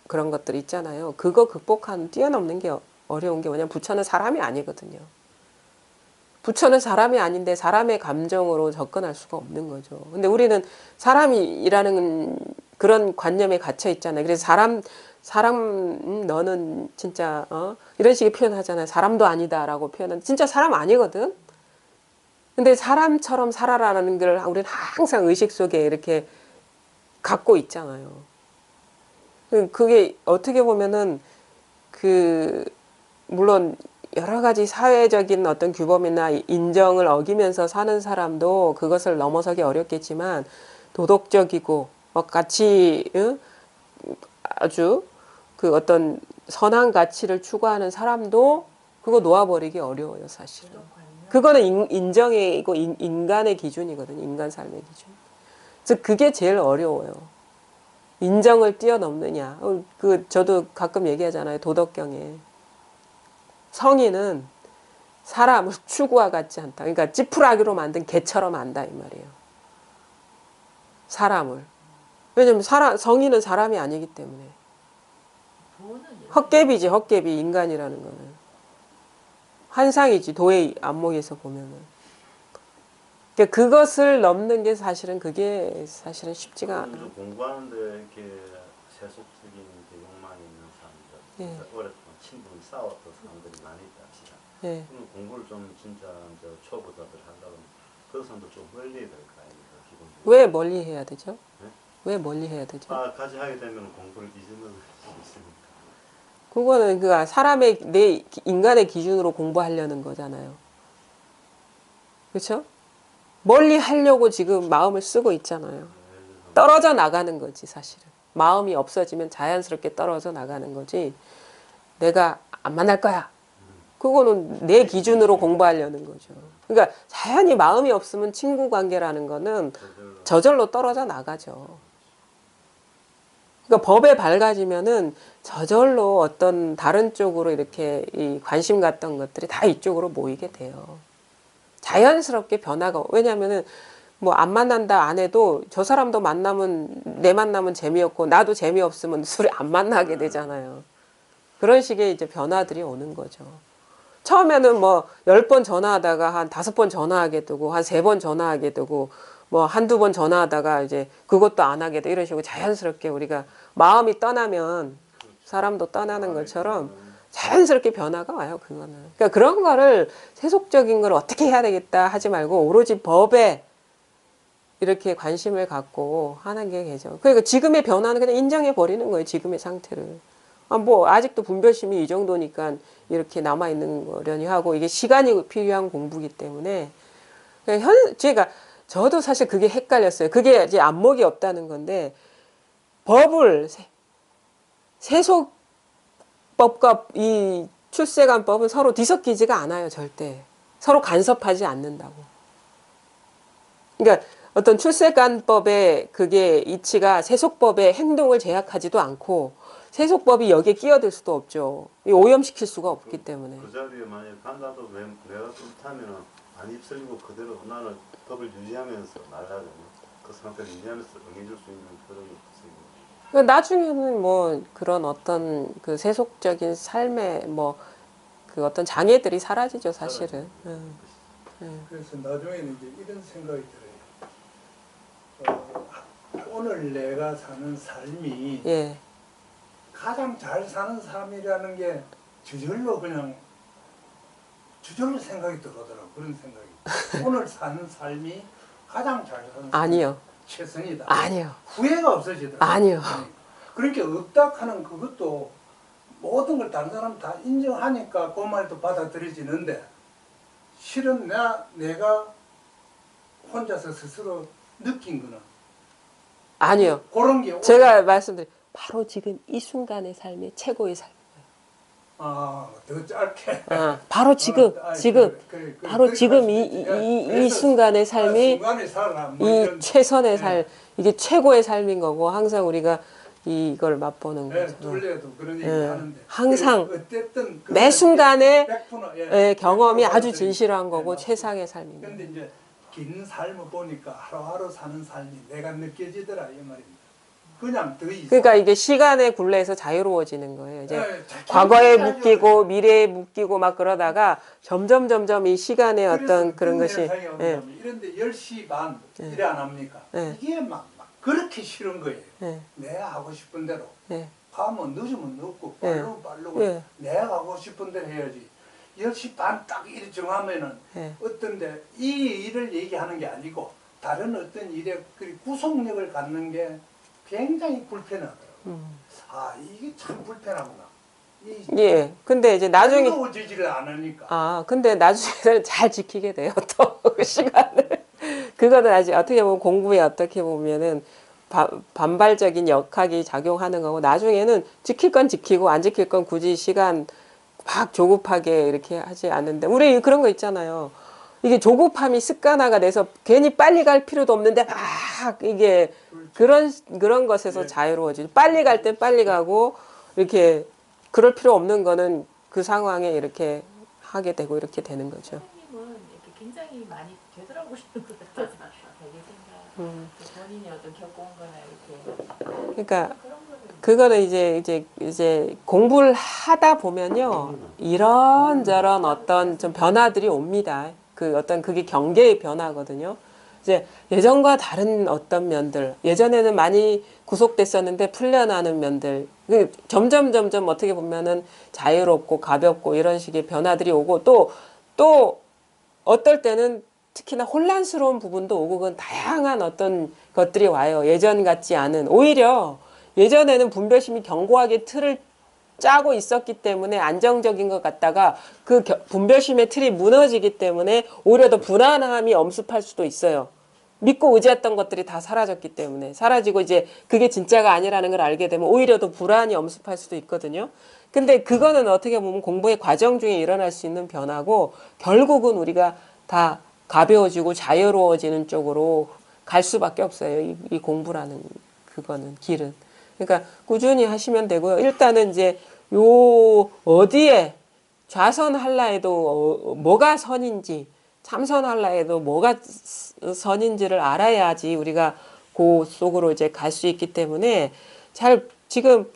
그런 것들 있잖아요. 그거 뛰어넘는 게 어려운 게 뭐냐면 부처는 사람이 아니거든요. 부처는 사람이 아닌데 사람의 감정으로 접근할 수가 없는 거죠. 근데 우리는 사람이라는 그런 관념에 갇혀 있잖아요. 그래서 사람 너는 진짜 이런 식의 표현하잖아요. 사람도 아니다라고 표현하는 진짜 사람 아니거든. 근데 사람처럼 살아라는 걸 우리는 항상 의식 속에 이렇게 갖고 있잖아요. 그게 어떻게 보면은 물론 여러 가지 사회적인 어떤 규범이나 인정을 어기면서 사는 사람도 그것을 넘어서기 어렵겠지만 도덕적이고 가치 아주 그 어떤 선한 가치를 추구하는 사람도 그거 놓아버리기 어려워요, 사실은. 그거는 인정이고 인간의 기준이거든요. 인간 삶의 기준. 즉 그게 제일 어려워요. 인정을 뛰어넘느냐. 저도 가끔 얘기하잖아요. 도덕경에. 성인은 사람을 추구와 같지 않다. 그러니까 찌푸라기로 만든 개처럼 안다 이 말이에요. 사람을. 왜냐면 성인은 사람이 아니기 때문에. 헛개비지 헛개비 인간이라는 거는. 환상이지 도의 안목에서 보면은. 그러니까 그것을 넘는 게 사실은 쉽지가 않아요. 공부하는데 이렇게 세속적인 욕망이 있는 사람들, 진짜 오랫동안 친분이 싸웠던 사람들이 많이 있다 합시다. 예. 그럼 공부를 좀 진짜 이제 초보자들 하려면 그 사람들 좀 멀리 해야 될 거 아닙니까? 기본적으로. 왜 멀리 해야 되죠? 네? 왜 멀리 해야 되죠? 같이 하게 되면 공부를 잊으면 수 있으니까. 그거는 그 사람의 내 인간의 기준으로 공부하려는 거잖아요. 그렇죠? 멀리 하려고 지금 마음을 쓰고 있잖아요. 떨어져 나가는 거지 사실은. 마음이 없어지면 자연스럽게 떨어져 나가는 거지. 내가 안 만날 거야. 그거는 내 기준으로 공부하려는 거죠. 그러니까 자연히 마음이 없으면 친구 관계라는 거는 저절로 떨어져 나가죠. 그러니까 법에 밝아지면은 저절로 어떤 다른 쪽으로 이렇게 이 관심 갔던 것들이 다 이쪽으로 모이게 돼요. 자연스럽게 변화가, 왜냐면은 뭐 안 만난다 안 해도 저 사람도 내 만남은 재미없고 나도 재미없으면 술이 안 만나게 되잖아요. 그런 식의 이제 변화들이 오는 거죠. 처음에는 뭐 10번 전화하다가 한 5번 전화하게 되고 한 3번 전화하게 되고 뭐 한두 번 전화하다가 이제 그것도 안 하게 돼. 이런 식으로 자연스럽게 우리가 마음이 떠나면 사람도 떠나는 것처럼 자연스럽게 변화가 와요, 그거는. 그러니까 그런 거를 세속적인 걸 어떻게 해야 되겠다 하지 말고 오로지 법에 이렇게 관심을 갖고 하는 게 되죠. 그러니까 지금의 변화는 그냥 인정해 버리는 거예요, 지금의 상태를. 뭐 아직도 분별심이 이 정도니까 이렇게 남아 있는 거려니 하고 이게 시간이 필요한 공부이기 때문에 제가 저도 사실 그게 헷갈렸어요. 그게 이제 안목이 없다는 건데 법을 세속법과 이 출세관법은 서로 뒤섞이지가 않아요, 절대. 서로 간섭하지 않는다고. 그러니까 어떤 출세관법의 그게 이치가 세속법의 행동을 제약하지도 않고 세속법이 여기에 끼어들 수도 없죠. 오염시킬 수가 없기 때문에. 그 자리에 만약에 간다도 내가 뜻하면 안 입설리고 그대로 나는 법을 유지하면서 말하자면 그 상태를 유지하면서 응해줄 수 있는 그런 것이. 나중에는 뭐 그런 어떤 그 세속적인 삶의 뭐 그 어떤 장애들이 사라지죠, 사실은. 그래서 나중에는 이제 이런 생각이 들어요. 오늘 내가 사는 삶이 예. 가장 잘 사는 삶이라는 게 저절로 생각이 들어오더라고. 그런 생각이. 오늘 사는 삶이 가장 잘 사는 아니요. 최선이다. 아니요. 후회가 없어지더라고. 아니요. 그러니까 없다 하는 그것도 모든 걸 다른 사람 다 인정하니까 그 말도 받아들여지는데 실은 내가 혼자서 스스로 느낀 거는 아니요. 그런 게 제가 말씀드린 바로 지금 이 순간의 삶이 최고의 삶이에요. 더 짧게. 바로 지금, 바로 지금 이 순간의 삶이 순간의 삶, 이 최선의 삶, 이게 최고의 삶인 거고 항상 우리가 이걸 맛보는 거죠. 둘레도 그런 얘기 하는데 항상 어쨌든 매 순간의 100% 경험이 100% 아주 진실한 거고 맞아요. 최상의 삶인 근데 거예요. 이제 긴 삶을 보니까 하루하루 사는 삶이 내가 느껴지더라 이 말입니다. 그냥 더 이상. 그러니까 이게 시간의 굴레에서 자유로워지는 거예요. 이제 네, 과거에 자기가 묶이고 미래에 묶이고 막 그러다가 점점 이 시간의 어떤 그런 것이 현상이 예. 온다면 이런데 10시 반 이래 안 합니까? 예. 이게 막 그렇게 싫은 거예요. 예. 내가 하고 싶은 대로. 예. 가면 늦으면 늦고 예. 빠르고 예. 내가 하고 싶은 대로 해야지. 10시 반 딱 이래 정하면은 예. 어떤데 이 일을 얘기하는 게 아니고 다른 어떤 일에 구속력을 갖는 게 굉장히 불편하더라고요. 아 이게 참 불편하구나. 예. 근데 이제 나중에 즐거워지지를 않으니까. 아, 근데 나중에는 잘 지키게 돼요. 또 그 시간을. 그거는 아직 어떻게 보면 공부에 어떻게 보면은 반발적인 역학이 작용하는 거고 나중에는 지킬 건 지키고 안 지킬 건 굳이 시간 막 조급하게 이렇게 하지 않는데 우리 그런 거 있잖아요. 이게 조급함이 습관화가 돼서 괜히 빨리 갈 필요도 없는데 막 이게 그런 것에서 자유로워지죠. 빨리 갈 땐 빨리 가고 이렇게 그럴 필요 없는 거는 그 상황에 이렇게 하게 되고 이렇게 되는 거죠. 선생님은 이렇게 굉장히 많이 되돌아보시는 것 같아서 자기 생각, 본인이 어떤 겪어온 거나 이렇게 그러니까 그런 거를 그거는 이제 공부를 하다 보면요 이런저런 어떤 좀 변화들이 옵니다. 그 어떤 그게 경계의 변화거든요. 이제 예전과 다른 어떤 면들, 예전에는 많이 구속됐었는데 풀려나는 면들, 점점 어떻게 보면은 자유롭고 가볍고 이런 식의 변화들이 오고 또 어떨 때는 특히나 혼란스러운 부분도 오고 그건 다양한 어떤 것들이 와요. 예전 같지 않은 오히려 예전에는 분별심이 견고하게 틀을 짜고 있었기 때문에 안정적인 것 같다가 그 분별심의 틀이 무너지기 때문에 오히려 더 불안함이 엄습할 수도 있어요. 믿고 의지했던 것들이 다 사라졌기 때문에 사라지고 이제 그게 진짜가 아니라는 걸 알게 되면 오히려 더 불안이 엄습할 수도 있거든요. 근데 그거는 어떻게 보면 공부의 과정 중에 일어날 수 있는 변화고 결국은 우리가 다 가벼워지고 자유로워지는 쪽으로 갈 수밖에 없어요. 이 공부라는 그거는 길은. 그러니까 꾸준히 하시면 되고요. 일단은 이제 요 어디에 좌선할라 해도 뭐가 선인지 참선할라 해도 뭐가 선인지를 알아야지 우리가 그 속으로 이제 갈 수 있기 때문에 잘 지금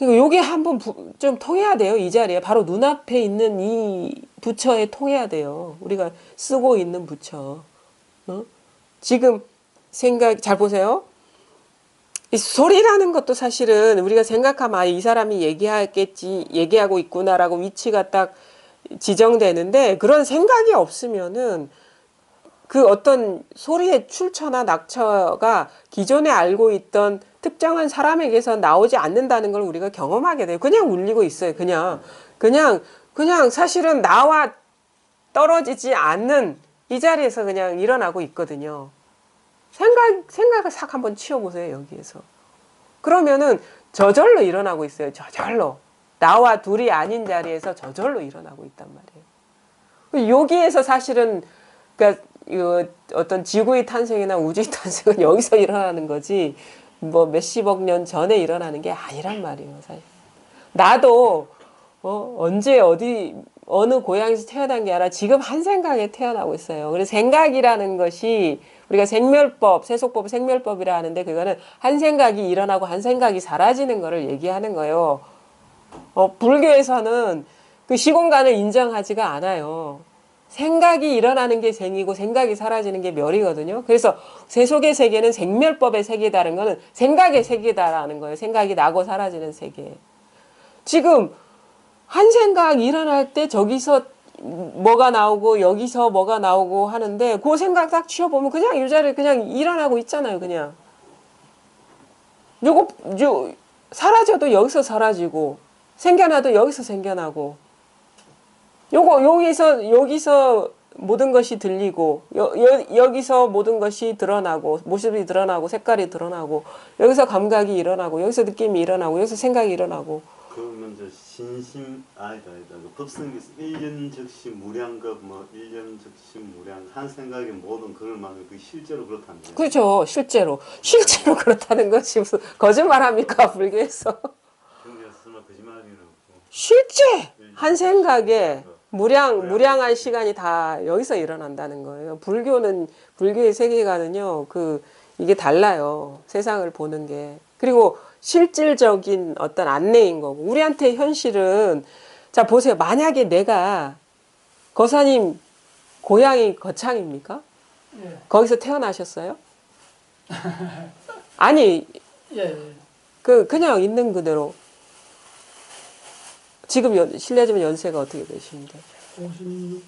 요게 한번 좀 통해야 돼요. 이 자리에 바로 눈앞에 있는 이 부처에 통해야 돼요. 우리가 쓰고 있는 부처. 지금 생각 잘 보세요. 이 소리라는 것도 사실은 우리가 생각하면 아, 이 사람이 얘기하고 있구나라고 위치가 딱 지정되는데 그런 생각이 없으면은 그 어떤 소리의 출처나 낙처가 기존에 알고 있던 특정한 사람에게서 나오지 않는다는 걸 우리가 경험하게 돼요. 그냥 울리고 있어요. 그냥 사실은 나와 떨어지지 않는 이 자리에서 그냥 일어나고 있거든요. 생각을 싹 한번 치워보세요, 여기에서. 그러면은 저절로 일어나고 있어요, 저절로. 나와 둘이 아닌 자리에서 저절로 일어나고 있단 말이에요. 여기에서 사실은, 그러니까, 어떤 지구의 탄생이나 우주의 탄생은 여기서 일어나는 거지, 뭐 몇십억 년 전에 일어나는 게 아니란 말이에요, 사실. 나도, 언제 어느 고향에서 태어난 게 아니라 지금 한 생각에 태어나고 있어요. 그래서 생각이라는 것이 우리가 생멸법, 세속법, 생멸법이라 하는데 그거는 한 생각이 일어나고 한 생각이 사라지는 거를 얘기하는 거예요. 불교에서는 그 시공간을 인정하지가 않아요. 생각이 일어나는 게 생이고 생각이 사라지는 게 멸이거든요. 그래서 세속의 세계는 생멸법의 세계다는 거는 생각의 세계다라는 거예요. 생각이 나고 사라지는 세계. 지금 한 생각 일어날 때 저기서 뭐가 나오고 여기서 뭐가 나오고 하는데 그 생각 딱 치워보면 그냥 이 자리에 그냥 일어나고 있잖아요. 그냥. 사라져도 여기서 사라지고 생겨나도 여기서 생겨나고 여기서 모든 것이 들리고 여기서 모든 것이 드러나고 모습이 드러나고 색깔이 드러나고 여기서 감각이 일어나고 여기서 느낌이 일어나고 여기서 생각이 일어나고 그러면 저 신심 아니다 그 법성에서 일념즉시 무량겁 뭐 일념즉시 무량 한 생각의 모든 그걸 말하면 그 실제로 그렇다는 거예요. 그렇죠. 실제로 그렇다는 것이 무슨 거짓말합니까 불교에서. 경계에서 설마 거짓말이라고. 실제 한 생각에 무량한 시간이 다 여기서 일어난다는 거예요. 불교의 세계관은요. 이게 달라요. 세상을 보는 게 그리고 실질적인 어떤 안내인 거고 우리한테 현실은 자 보세요. 만약에 내가 거사님 고향이 거창입니까? 예, 거기서 태어나셨어요? 아니 예, 예. 그냥 있는 그대로 지금 실례지만 연세가 어떻게 되시는데? 56,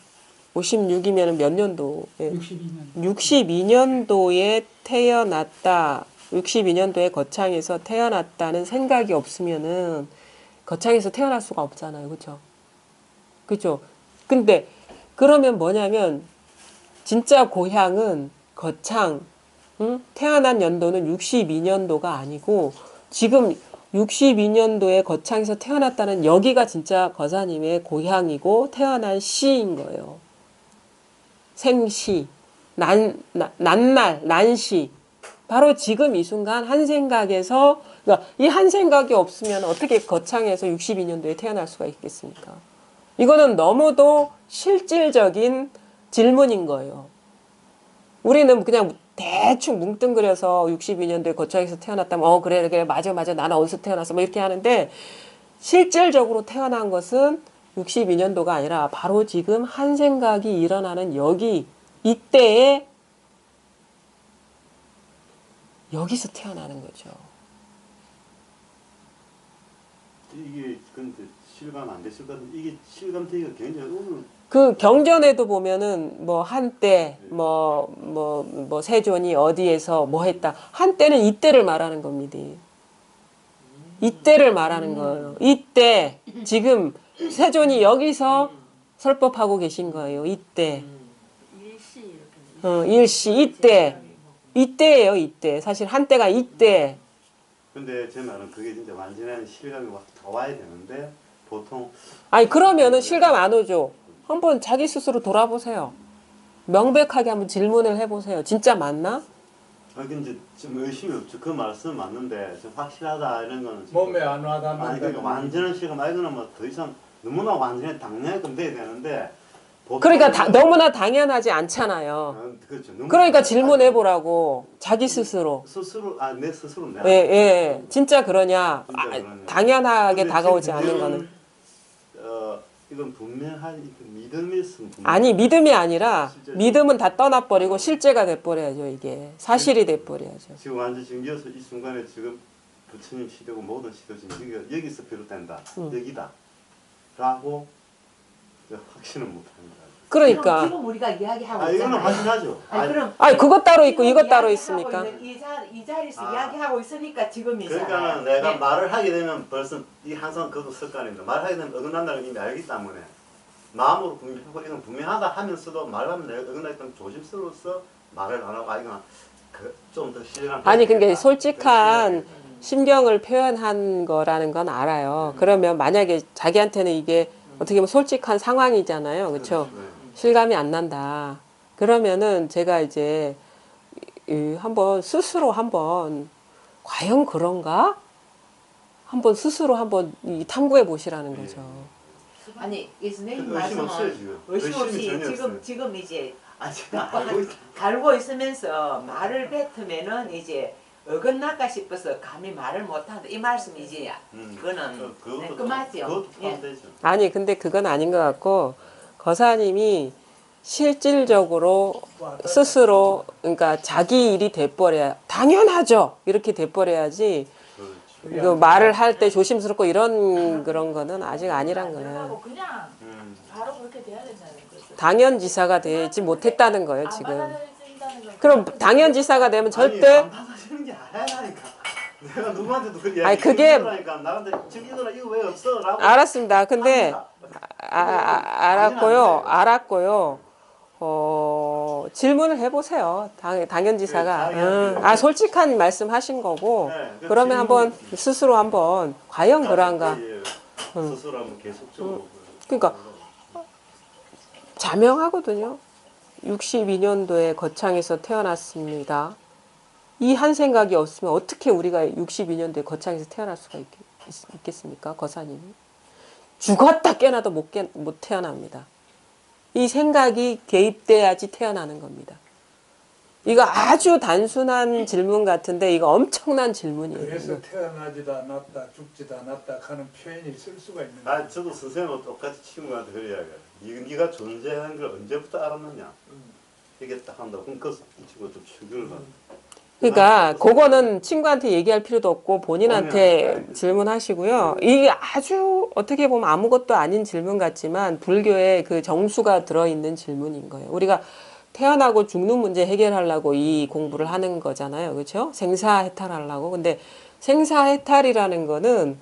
56이면 몇 년도에? 62년. 62년도에 태어났다. 62년도에 거창에서 태어났다는 생각이 없으면은 거창에서 태어날 수가 없잖아요. 그렇죠? 그렇죠? 근데 그러면 뭐냐면 진짜 고향은 거창, 응? 태어난 연도는 62년도가 아니고 지금 62년도에 거창에서 태어났다는 여기가 진짜 거사님의 고향이고 태어난 시인 거예요. 생시, 난날, 난시. 바로 지금 이 순간 한 생각에서, 그러니까 이 한 생각이 없으면 어떻게 거창에서 62년도에 태어날 수가 있겠습니까? 이거는 너무도 실질적인 질문인 거예요. 우리는 그냥 대충 뭉뚱그려서 62년도에 거창에서 태어났다면, 그래, 그래, 맞아, 나는 어디서 태어났어. 뭐 이렇게 하는데, 실질적으로 태어난 것은 62년도가 아니라 바로 지금 한 생각이 일어나는 이때에 여기서 태어나는 거죠. 이게 근데 실감 안 되실 것 같은데 이게 실감되기가 굉장히 어려운. 그 경전에도 보면은 뭐 한때 뭐 세존이 어디에서 뭐 했다. 한때는 이때를 말하는 겁니다. 이때를 말하는 거예요. 이때 지금 세존이 여기서 설법하고 계신 거예요. 이때. 일시 이렇게. 일시 이때예요. 이때. 사실 한때가 이때. 근데 제 말은 그게 진짜 완전한 실감이 다 와야 되는데 보통 아니 그러면은 실감 안 오죠. 한번 자기 스스로 돌아보세요. 명백하게 한번 질문을 해보세요. 진짜 맞나? 근데 좀 의심이 없죠. 그 말씀 맞는데 좀 확실하다 이런 거는 지금 몸에 안 아니 와닿는다. 그러니까 완전한 실감 이거는 뭐 더 이상 너무나 완전히 당연하게 돼야 되는데 보통 그러니까 너무나 당연하지 않잖아요. 그렇죠. 너무 그러니까 질문해보라고 자기 스스로. 내 스스로 내가 예. 진짜 그러냐? 진짜 그러냐. 당연하게 근데 다가오지 지금 않는 거는. 이건 분명한 믿음이 있으면 아니 믿음이 아니라 실제로. 믿음은 다 떠나버리고 실제가 돼버려야죠. 이게 사실이 돼버려야죠. 지금 완전 지금 이어서 이 순간에 지금 부처님 시대고 모든 시도 지금 여기서 비롯된다. 여기다. 라고 확신은 못합니다. 그러니까 지금 우리가 이야기하고 이거는 있잖아요. 확신하죠. 그럼 아니 그것 따로 있고 지금 이것 따로 이야기하고 있습니까? 있는 이 자리에서 이야기하고 있으니까 지금이잖아요. 그러니까 내가 네. 말을 하게 되면 벌써 이 항상 그것도 습관입니다. 말하게 되면 어긋난다는 걸 이미 알기 때문에 마음으로 분명하고 이건 분명하다 하면서도 말하면 내가 어긋나니까 조심스러워서 말을 안 하고 이건 좀 더 신뢰감. 아니 근데 솔직한 심경을 표현한 거라는 건 알아요. 그러면 만약에 자기한테는 이게 어떻게 보면 솔직한 상황이잖아요. 그렇죠? 실감이 안 난다. 그러면은 제가 이제 스스로 한번 과연 그런가? 한번 스스로 한번 탐구해 보시라는 거죠. 아니 이 선생님 의심 없어요 말씀은 지금. 의심 없이 전혀 없어요. 지금 이제 제가 알고 있다. 갈고 있으면서 말을 뱉으면은 이제 어긋날까 싶어서 감히 말을 못한다 이 말씀이지. 그거는 깔끔하죠. 그것도 예. 포함되죠. 아니 근데 그건 아닌 것 같고 거사님이 실질적으로 스스로 그러니까 자기 일이 돼버려야 당연하죠. 이렇게 돼버려야지. 그렇죠. 이거 말을 할 때 조심스럽고 이런 그런 거는 아직 아니란 거예요. 들어가고 그냥 바로 그렇게 돼야 된다는 거죠. 당연지사가 되지 못했다는 거예요 안 지금. 받아들여진다는 건 그럼 그만큼 당연지사가 되면 절대 안 받아주는 게 아니라니까. 내가 누구한테도 그렇게 아니, 그게- 그러니까 나한테 지금 이거 왜 없어? 라고 알았습니다. 근데 합니다. 알았고요. 질문을 해보세요. 당연지사가. 네, 자기한테. 솔직한 말씀하신 거고. 네, 그 그러면 한번 스스로 한번 과연 그런가. 예, 스스로 한번 계속적으로 그러니까 자명하거든요. 62년도에 거창에서 태어났습니다. 이 한 생각이 없으면 어떻게 우리가 62년도에 거창에서 태어날 수가 있겠습니까? 거사님이. 죽었다 깨나도 못 태어납니다. 이 생각이 개입돼야지 태어나는 겁니다. 이거 아주 단순한 질문 같은데 이거 엄청난 질문이에요. 그래서 태어나지도 않았다, 죽지도 않았다 하는 표현이 쓸 수가 있는 아 거예요. 저도 선생님하고 똑같이 친구한테 그래야 돼. 네가 존재하는 걸 언제부터 알았느냐. 이게 딱 한다. 그럼 그 친구가 좀 충격을 받아. 그러니까 그거는 친구한테 얘기할 필요도 없고 본인한테 본인한테. 질문하시고요. 이게 아주 어떻게 보면 아무것도 아닌 질문 같지만 불교의 그 정수가 들어있는 질문인 거예요. 우리가 태어나고 죽는 문제 해결하려고 이 공부를 하는 거잖아요. 그렇죠? 생사해탈하려고. 근데 생사해탈이라는 거는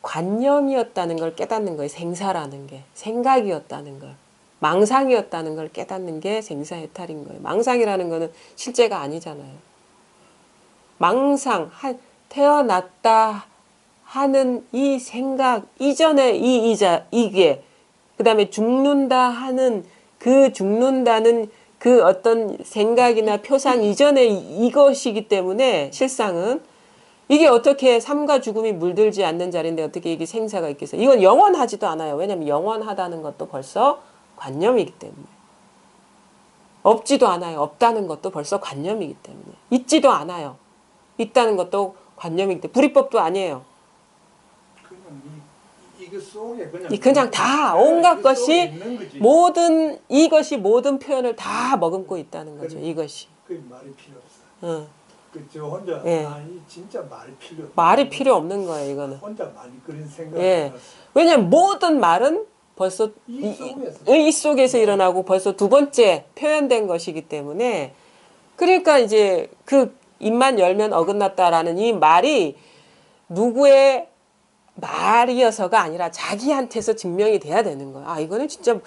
관념이었다는 걸 깨닫는 거예요. 생사라는 게. 생각이었다는 걸. 망상이었다는 걸 깨닫는 게 생사해탈인 거예요. 망상이라는 거는 실제가 아니잖아요. 망상, 태어났다 하는 이 생각 이전에 이게 그 다음에 죽는다 하는 그 죽는다는 그 어떤 생각이나 표상 이전에 이것이기 때문에 실상은 이게 어떻게 삶과 죽음이 물들지 않는 자리인데 어떻게 이게 생사가 있겠어요. 이건 영원하지도 않아요. 왜냐하면 영원하다는 것도 벌써 관념이기 때문에. 없지도 않아요. 없다는 것도 벌써 관념이기 때문에. 있지도 않아요. 있다는 것도 관념이기 때문에. 불이법도 아니에요. 그러면 이거 속에 그냥 다 온갖 이거 속에 것이 있는 거지. 이것이 모든 표현을 다 머금고 있다는 거죠. 그래. 이것이. 그 말이 필요 없어. 응. 그저 혼자 예. 아니 진짜 말이 필요 없어. 말이 필요 없는 거예요. 이거는. 혼자 많이 그런 생각이 예. 들었어. 왜냐면 모든 말은 벌써 이 속에서 일어나고 벌써 두 번째 표현된 것이기 때문에 그러니까 이제 그 입만 열면 어긋났다라는 이 말이 누구의 말이어서가 아니라 자기한테서 증명이 돼야 되는 거야. 아, 이거는 진짜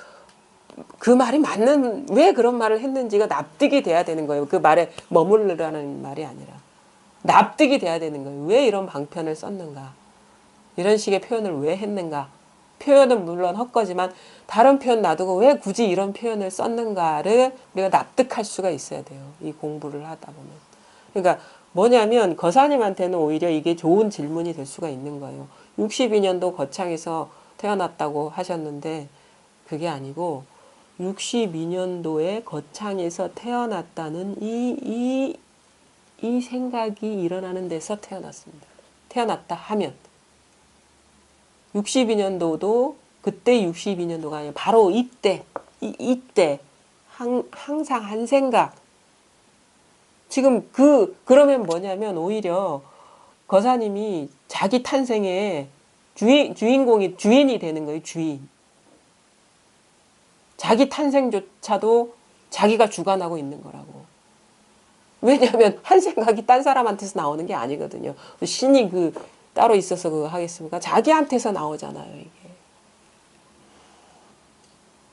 그 말이 맞는, 왜 그런 말을 했는지가 납득이 돼야 되는 거예요. 그 말에 머무르라는 말이 아니라. 납득이 돼야 되는 거예요. 왜 이런 방편을 썼는가? 이런 식의 표현을 왜 했는가? 표현은 물론 헛거지만 다른 표현 놔두고 왜 굳이 이런 표현을 썼는가를 우리가 납득할 수가 있어야 돼요. 이 공부를 하다 보면. 그러니까 뭐냐면 거사님한테는 오히려 이게 좋은 질문이 될 수가 있는 거예요. 62년도 거창에서 태어났다고 하셨는데 그게 아니고 62년도에 거창에서 태어났다는 이 생각이 일어나는 데서 태어났습니다. 태어났다 하면 62년도도 그때 62년도가 아니라 바로 이때 항상 한 생각. 지금 그러면 뭐냐면 오히려 거사님이 자기 탄생의 주인이 되는 거예요. 주인. 자기 탄생조차도 자기가 주관하고 있는 거라고. 왜냐하면 한 생각이 딴 사람한테서 나오는 게 아니거든요. 신이 따로 있어서 그거 하겠습니까? 자기한테서 나오잖아요, 이게.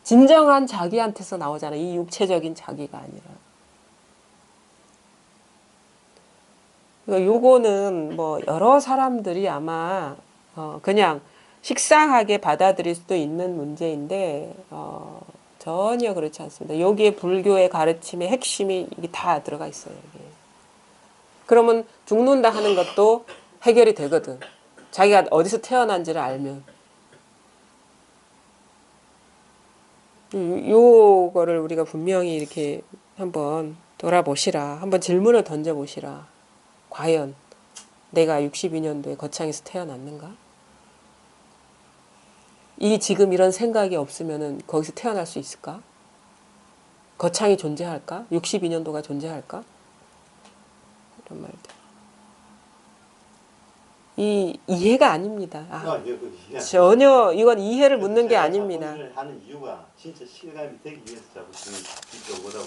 진정한 자기한테서 나오잖아요. 이 육체적인 자기가 아니라. 요거는 뭐 여러 사람들이 아마 그냥 식상하게 받아들일 수도 있는 문제인데 전혀 그렇지 않습니다. 여기에 불교의 가르침의 핵심이 이게 다 들어가 있어요. 여기에. 그러면 죽는다 하는 것도 해결이 되거든. 자기가 어디서 태어난지를 알면. 요거를 우리가 분명히 이렇게 한번 돌아보시라. 한번 질문을 던져보시라. 과연 내가 62년도에 거창에서 태어났는가? 지금 이런 생각이 없으면은 거기서 태어날 수 있을까? 거창이 존재할까? 62년도가 존재할까? 이런 말들. 이해가 아닙니다. 전혀 이건 이해를 묻는 게 아닙니다. 하는 이유가 진짜 실감이 되기 위해서 자꾸 지금 오다고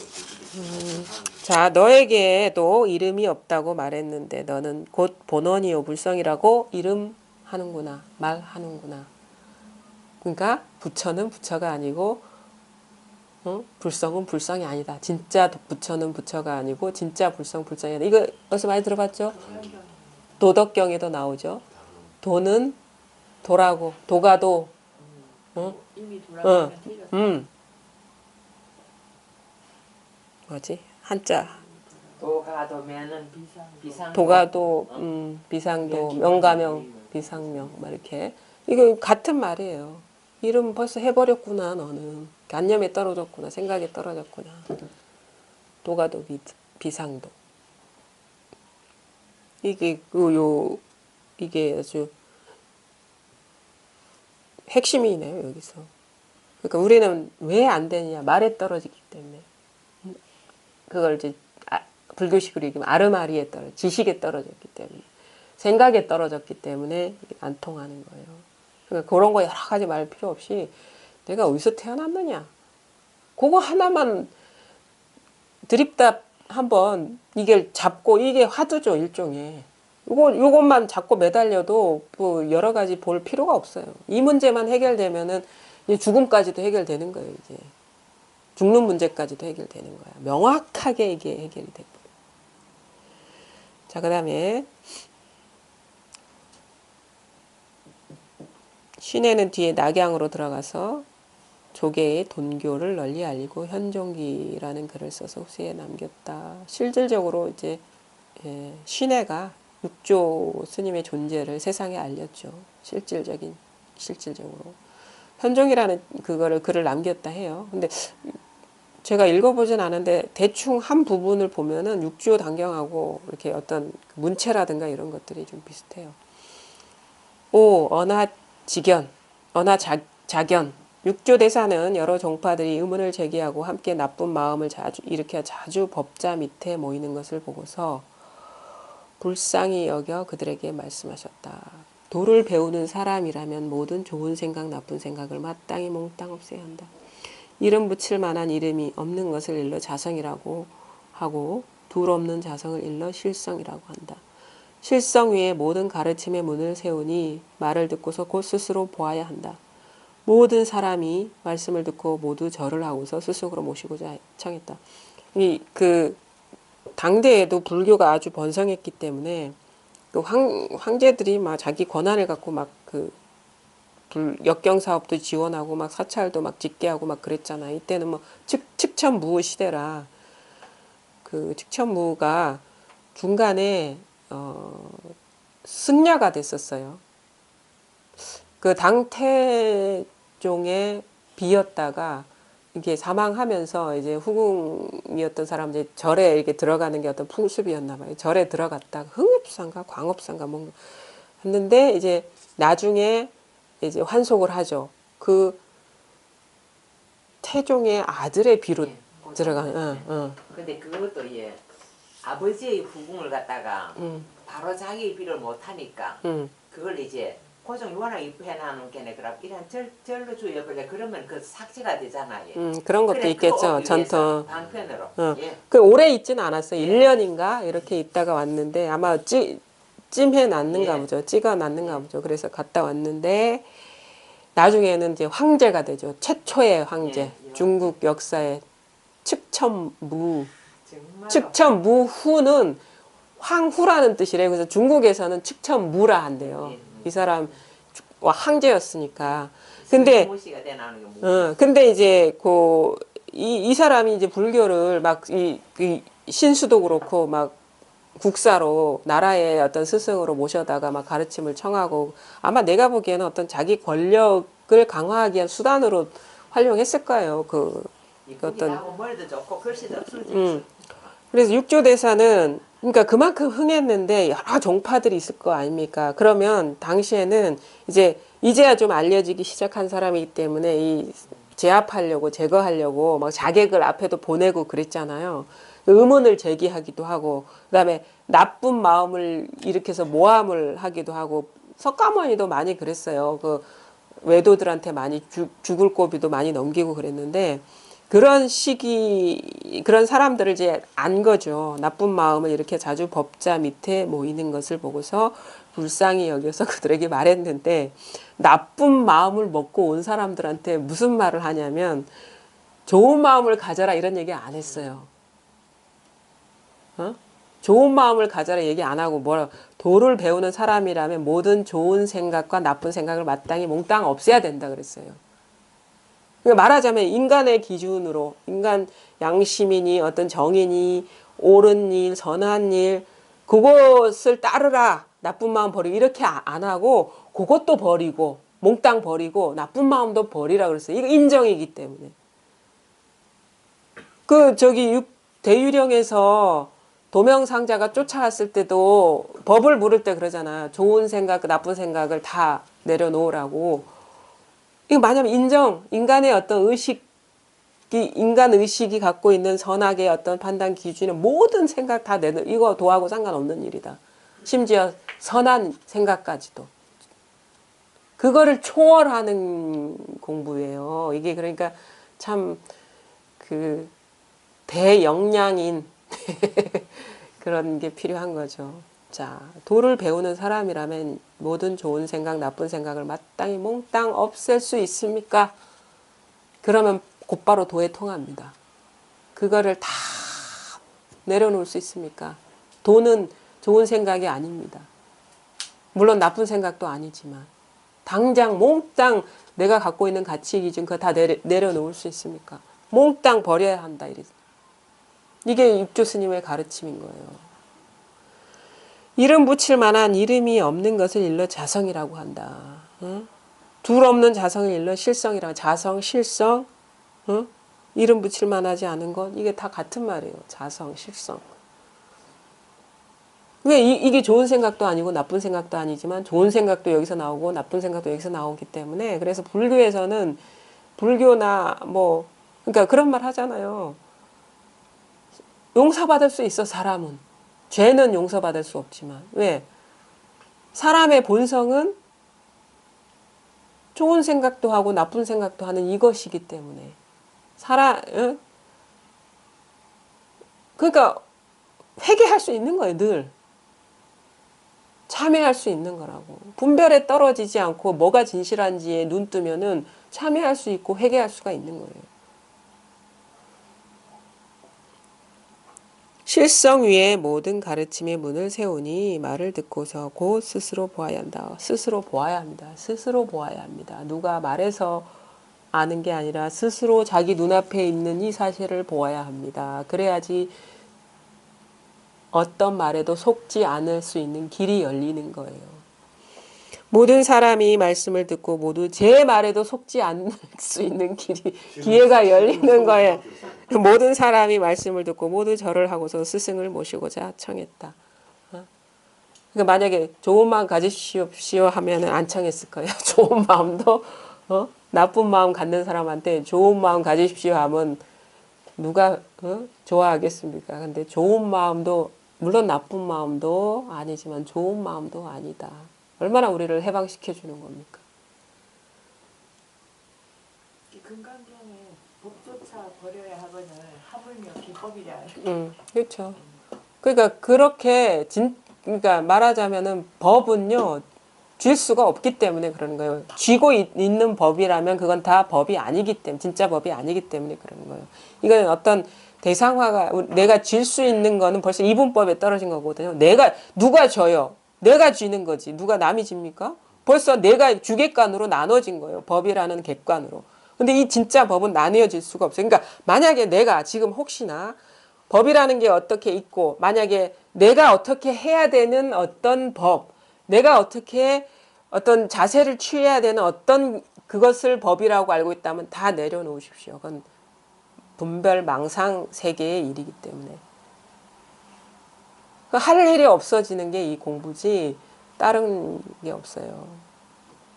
자, 너에게도 이름이 없다고 말했는데 너는 곧 본원이요 불성이라고 이름하는구나. 말하는구나. 그러니까 부처는 부처가 아니고 불성은 불성이 아니다. 진짜 부처는 부처가 아니고 진짜 불성이 아니다. 이거 어디서 많이 들어봤죠? 도덕경에도 나오죠. 도는 도라고. 도가 도. 이미 돌아가면 틀렸어. 뭐지? 한자. 도가도면은 비상. 도가도, 비상도, 명가명, 비상명, 막 이렇게. 이거 같은 말이에요. 이름 벌써 해버렸구나, 너는. 관념에 떨어졌구나, 생각에 떨어졌구나. 도가도 비상도. 이게 이게 아주 핵심이네요, 여기서. 그러니까 우리는 왜 안 되느냐? 말에 떨어지기 때문에. 그걸 이제 불교식으로 얘기하면 아르마리에 지식에 떨어졌기 때문에, 생각에 떨어졌기 때문에 안 통하는 거예요. 그러니까 그런 거 여러 가지 말 필요 없이 내가 어디서 태어났느냐? 그거 하나만 드립다 한번 이게 잡고, 이게 화두죠, 일종의. 요것만 잡고 매달려도 뭐 여러 가지 볼 필요가 없어요. 이 문제만 해결되면은 이제 죽음까지도 해결되는 거예요, 이제. 죽는 문제까지도 해결되는 거야. 명확하게 이게 해결이 되고. 자, 그 다음에 신해는 뒤에 낙양으로 들어가서 조계의 돈교를 널리 알리고 현종기라는 글을 써서 후세에 남겼다. 실질적으로 이제 신해가 육조 스님의 존재를 세상에 알렸죠. 실질적으로. 현종이라는 글을 남겼다 해요. 근데 제가 읽어보진 않은데 대충 한 부분을 보면은 육조 단경하고 이렇게 어떤 문체라든가 이런 것들이 좀 비슷해요. 언하직견, 언하자견. 육조 대사는 여러 종파들이 의문을 제기하고 함께 나쁜 마음을 일으켜 자주 법자 밑에 모이는 것을 보고서 불쌍히 여겨 그들에게 말씀하셨다. 도를 배우는 사람이라면 모든 좋은 생각, 나쁜 생각을 마땅히 몽땅 없애야 한다. 이름 붙일 만한 이름이 없는 것을 일러 자성이라고 하고 둘 없는 자성을 일러 실성이라고 한다. 실성 위에 모든 가르침의 문을 세우니 말을 듣고서 곧 스스로 보아야 한다. 모든 사람이 말씀을 듣고 모두 절을 하고서 스스로 모시고자 청했다. 당대에도 불교가 아주 번성했기 때문에 그 황제들이 막 자기 권한을 갖고 막 역경 사업도 지원하고 막 사찰도 막 짓게 하고 막 그랬잖아. 이때는 뭐 측천무 시대라 그 측천무가 중간에 승려가 됐었어요. 그 당태종의 비였다가 이게 사망하면서 이제 후궁이었던 사람들이 절에 이렇게 들어가는 게 어떤 풍습이었나 봐요. 절에 들어갔다가 흥읍산가 광업산가 뭔가 했는데 이제 나중에 이제 환속을 하죠. 그 태종의 아들의 비로 들어간. 근데 그것도 아버지의 후궁을 갖다가 바로 자기 비를 못 하니까 그걸 이제 고정 요한을 해놔놓은 게네. 그럼 이런 절로 주여버려 그러면 그 삭제가 되잖아요. 그런 것도 있겠죠. 전통. 방편으로. 그 오래 있지는 않았어요. 1년인가 이렇게 있다가 왔는데 아마 찜해 놨는가 보죠. 찍어 놨는가 보죠. 그래서 갔다 왔는데 나중에는 이제 황제가 되죠. 최초의 황제. 중국 역사의 측천무. 측천무후는 황후라는 뜻이래요. 그래서 중국에서는 측천무라 한대요. 이 사람 황제였으니까. 근데 근데 이제 이 사람이 이제 불교를 막 이 신수도 그렇고 막 국사로 나라의 어떤 스승으로 모셔다가 막 가르침을 청하고 아마 내가 보기에는 어떤 자기 권력을 강화하기 위한 수단으로 활용했을 거예요. 어떤 그래서 육조대사는 그러니까 그만큼 흥했는데 여러 종파들이 있을 거 아닙니까? 그러면 당시에는 이제야 좀 알려지기 시작한 사람이기 때문에 이 제압하려고 제거하려고 막 자객을 앞에도 보내고 그랬잖아요. 의문을 제기하기도 하고 그다음에 나쁜 마음을 일으켜서 모함을 하기도 하고 석가모니도 많이 그랬어요. 그 외도들한테 많이 죽을 고비도 많이 넘기고 그랬는데 그런 사람들을 이제 안 거죠. 나쁜 마음을 이렇게 자주 법자 밑에 모이는 것을 보고서 불쌍히 여겨서 그들에게 말했는데 나쁜 마음을 먹고 온 사람들한테 무슨 말을 하냐면 좋은 마음을 가져라 이런 얘기 안 했어요. 좋은 마음을 가져라 얘기 안 하고 도를 배우는 사람이라면 모든 좋은 생각과 나쁜 생각을 마땅히 몽땅 없애야 된다 그랬어요. 그러니까 말하자면 인간의 기준으로 인간 양심이니 어떤 정의니 옳은 일, 선한 일 그것을 따르라. 나쁜 마음 버리고 이렇게 안 하고 그것도 버리고 몽땅 버리고 나쁜 마음도 버리라 그랬어요. 이거 인정이기 때문에. 대유령에서 도명상자가 쫓아왔을 때도 법을 물을 때 그러잖아. 좋은 생각, 나쁜 생각을 다 내려놓으라고. 이거 만약 인간의 어떤 인간 의식이 갖고 있는 선악의 어떤 판단 기준은 모든 생각 다 이거 도하고 상관없는 일이다. 심지어 선한 생각까지도. 그거를 초월하는 공부예요. 이게 그러니까 참 그 대역량인 그런 게 필요한 거죠. 자, 도를 배우는 사람이라면 모든 좋은 생각, 나쁜 생각을 마땅히 몽땅 없앨 수 있습니까? 그러면 곧바로 도에 통합니다. 그거를 다 내려놓을 수 있습니까? 도는 좋은 생각이 아닙니다. 물론 나쁜 생각도 아니지만 당장 몽땅 내가 갖고 있는 가치 기준 그거 다 내려놓을 수 있습니까? 몽땅 버려야 한다. 이게 육조 스님의 가르침인 거예요. 이름 붙일 만한 이름이 없는 것을 일러 자성이라고 한다. 응? 둘 없는 자성을 일러 실성이라고. 자성, 실성, 응? 이름 붙일 만하지 않은 것 이게 다 같은 말이에요. 자성, 실성. 왜 이게 좋은 생각도 아니고 나쁜 생각도 아니지만 좋은 생각도 여기서 나오고 나쁜 생각도 여기서 나오기 때문에 그래서 불교에서는 불교나 뭐 그러니까 그런 말 하잖아요. 용서받을 수 있어 사람은. 죄는 용서받을 수 없지만 왜? 사람의 본성은 좋은 생각도 하고 나쁜 생각도 하는 이것이기 때문에 응? 그러니까 회개할 수 있는 거예요. 늘. 참회할 수 있는 거라고. 분별에 떨어지지 않고 뭐가 진실한지에 눈 뜨면은 참회할 수 있고 회개할 수가 있는 거예요. 실성 위에 모든 가르침의 문을 세우니 말을 듣고서 곧 스스로 보아야 한다. 스스로 보아야 합니다. 스스로 보아야 합니다. 누가 말해서 아는 게 아니라 스스로 자기 눈앞에 있는 이 사실을 보아야 합니다. 그래야지 어떤 말에도 속지 않을 수 있는 길이 열리는 거예요. 모든 사람이 말씀을 듣고 모두 제 말에도 속지 않을 수 있는 기회가 열리는 거예요. 모든 사람이 말씀을 듣고 모두 절을 하고서 스승을 모시고자 청했다. 그러니까 만약에 좋은 마음 가지십시오 하면은 안 청했을 거예요. 좋은 마음도 나쁜 마음 갖는 사람한테 좋은 마음 가지십시오 하면 누가 좋아하겠습니까? 근데 좋은 마음도 물론 나쁜 마음도 아니지만 좋은 마음도 아니다. 얼마나 우리를 해방시켜 주는 겁니까? 이 금강경에 법조차 버려야 하거늘 하물며 비법이랴. 그렇죠. 그러니까 그렇게 그러니까 말하자면은 법은요 쥘 수가 없기 때문에 그러는 거예요. 쥐고 있는 법이라면 그건 다 법이 아니기 때문에 진짜 법이 아니기 때문에 그러는 거예요. 이건 어떤 대상화가 내가 쥘 수 있는 거는 벌써 이분법에 떨어진 거거든요. 누가 져요? 내가 쥐는 거지. 누가 남이 집니까? 벌써 내가 주객관으로 나눠진 거예요. 법이라는 객관으로. 근데 이 진짜 법은 나뉘어질 수가 없어요. 그러니까 만약에 내가 지금 혹시나 법이라는 게 어떻게 있고 만약에 내가 어떻게 해야 되는 어떤 법, 내가 어떻게 어떤 자세를 취해야 되는 어떤 그것을 법이라고 알고 있다면 다 내려놓으십시오. 그건 분별 망상 세계의 일이기 때문에. 할 일이 없어지는 게 이 공부지 다른 게 없어요.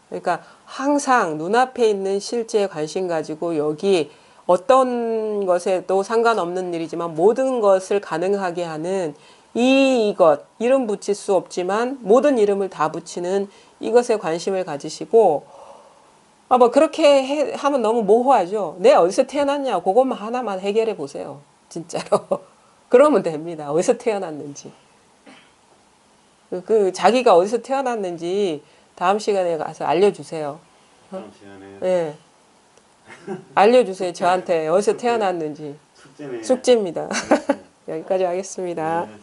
그러니까 항상 눈앞에 있는 실제에 관심 가지고 여기 어떤 것에도 상관없는 일이지만 모든 것을 가능하게 하는 이것, 이름 붙일 수 없지만 모든 이름을 다 붙이는 이것에 관심을 가지시고 뭐 그렇게 하면 너무 모호하죠. 내가 어디서 태어났냐 그것만 하나만 해결해 보세요. 진짜로. 그러면 됩니다. 어디서 태어났는지. 그 자기가 어디서 태어났는지 다음 시간에 가서 알려주세요. 다음 시간에 네. 알려주세요. 저한테 어디서 태어났는지. 숙제네. 숙제입니다. 여기까지 하겠습니다. 네.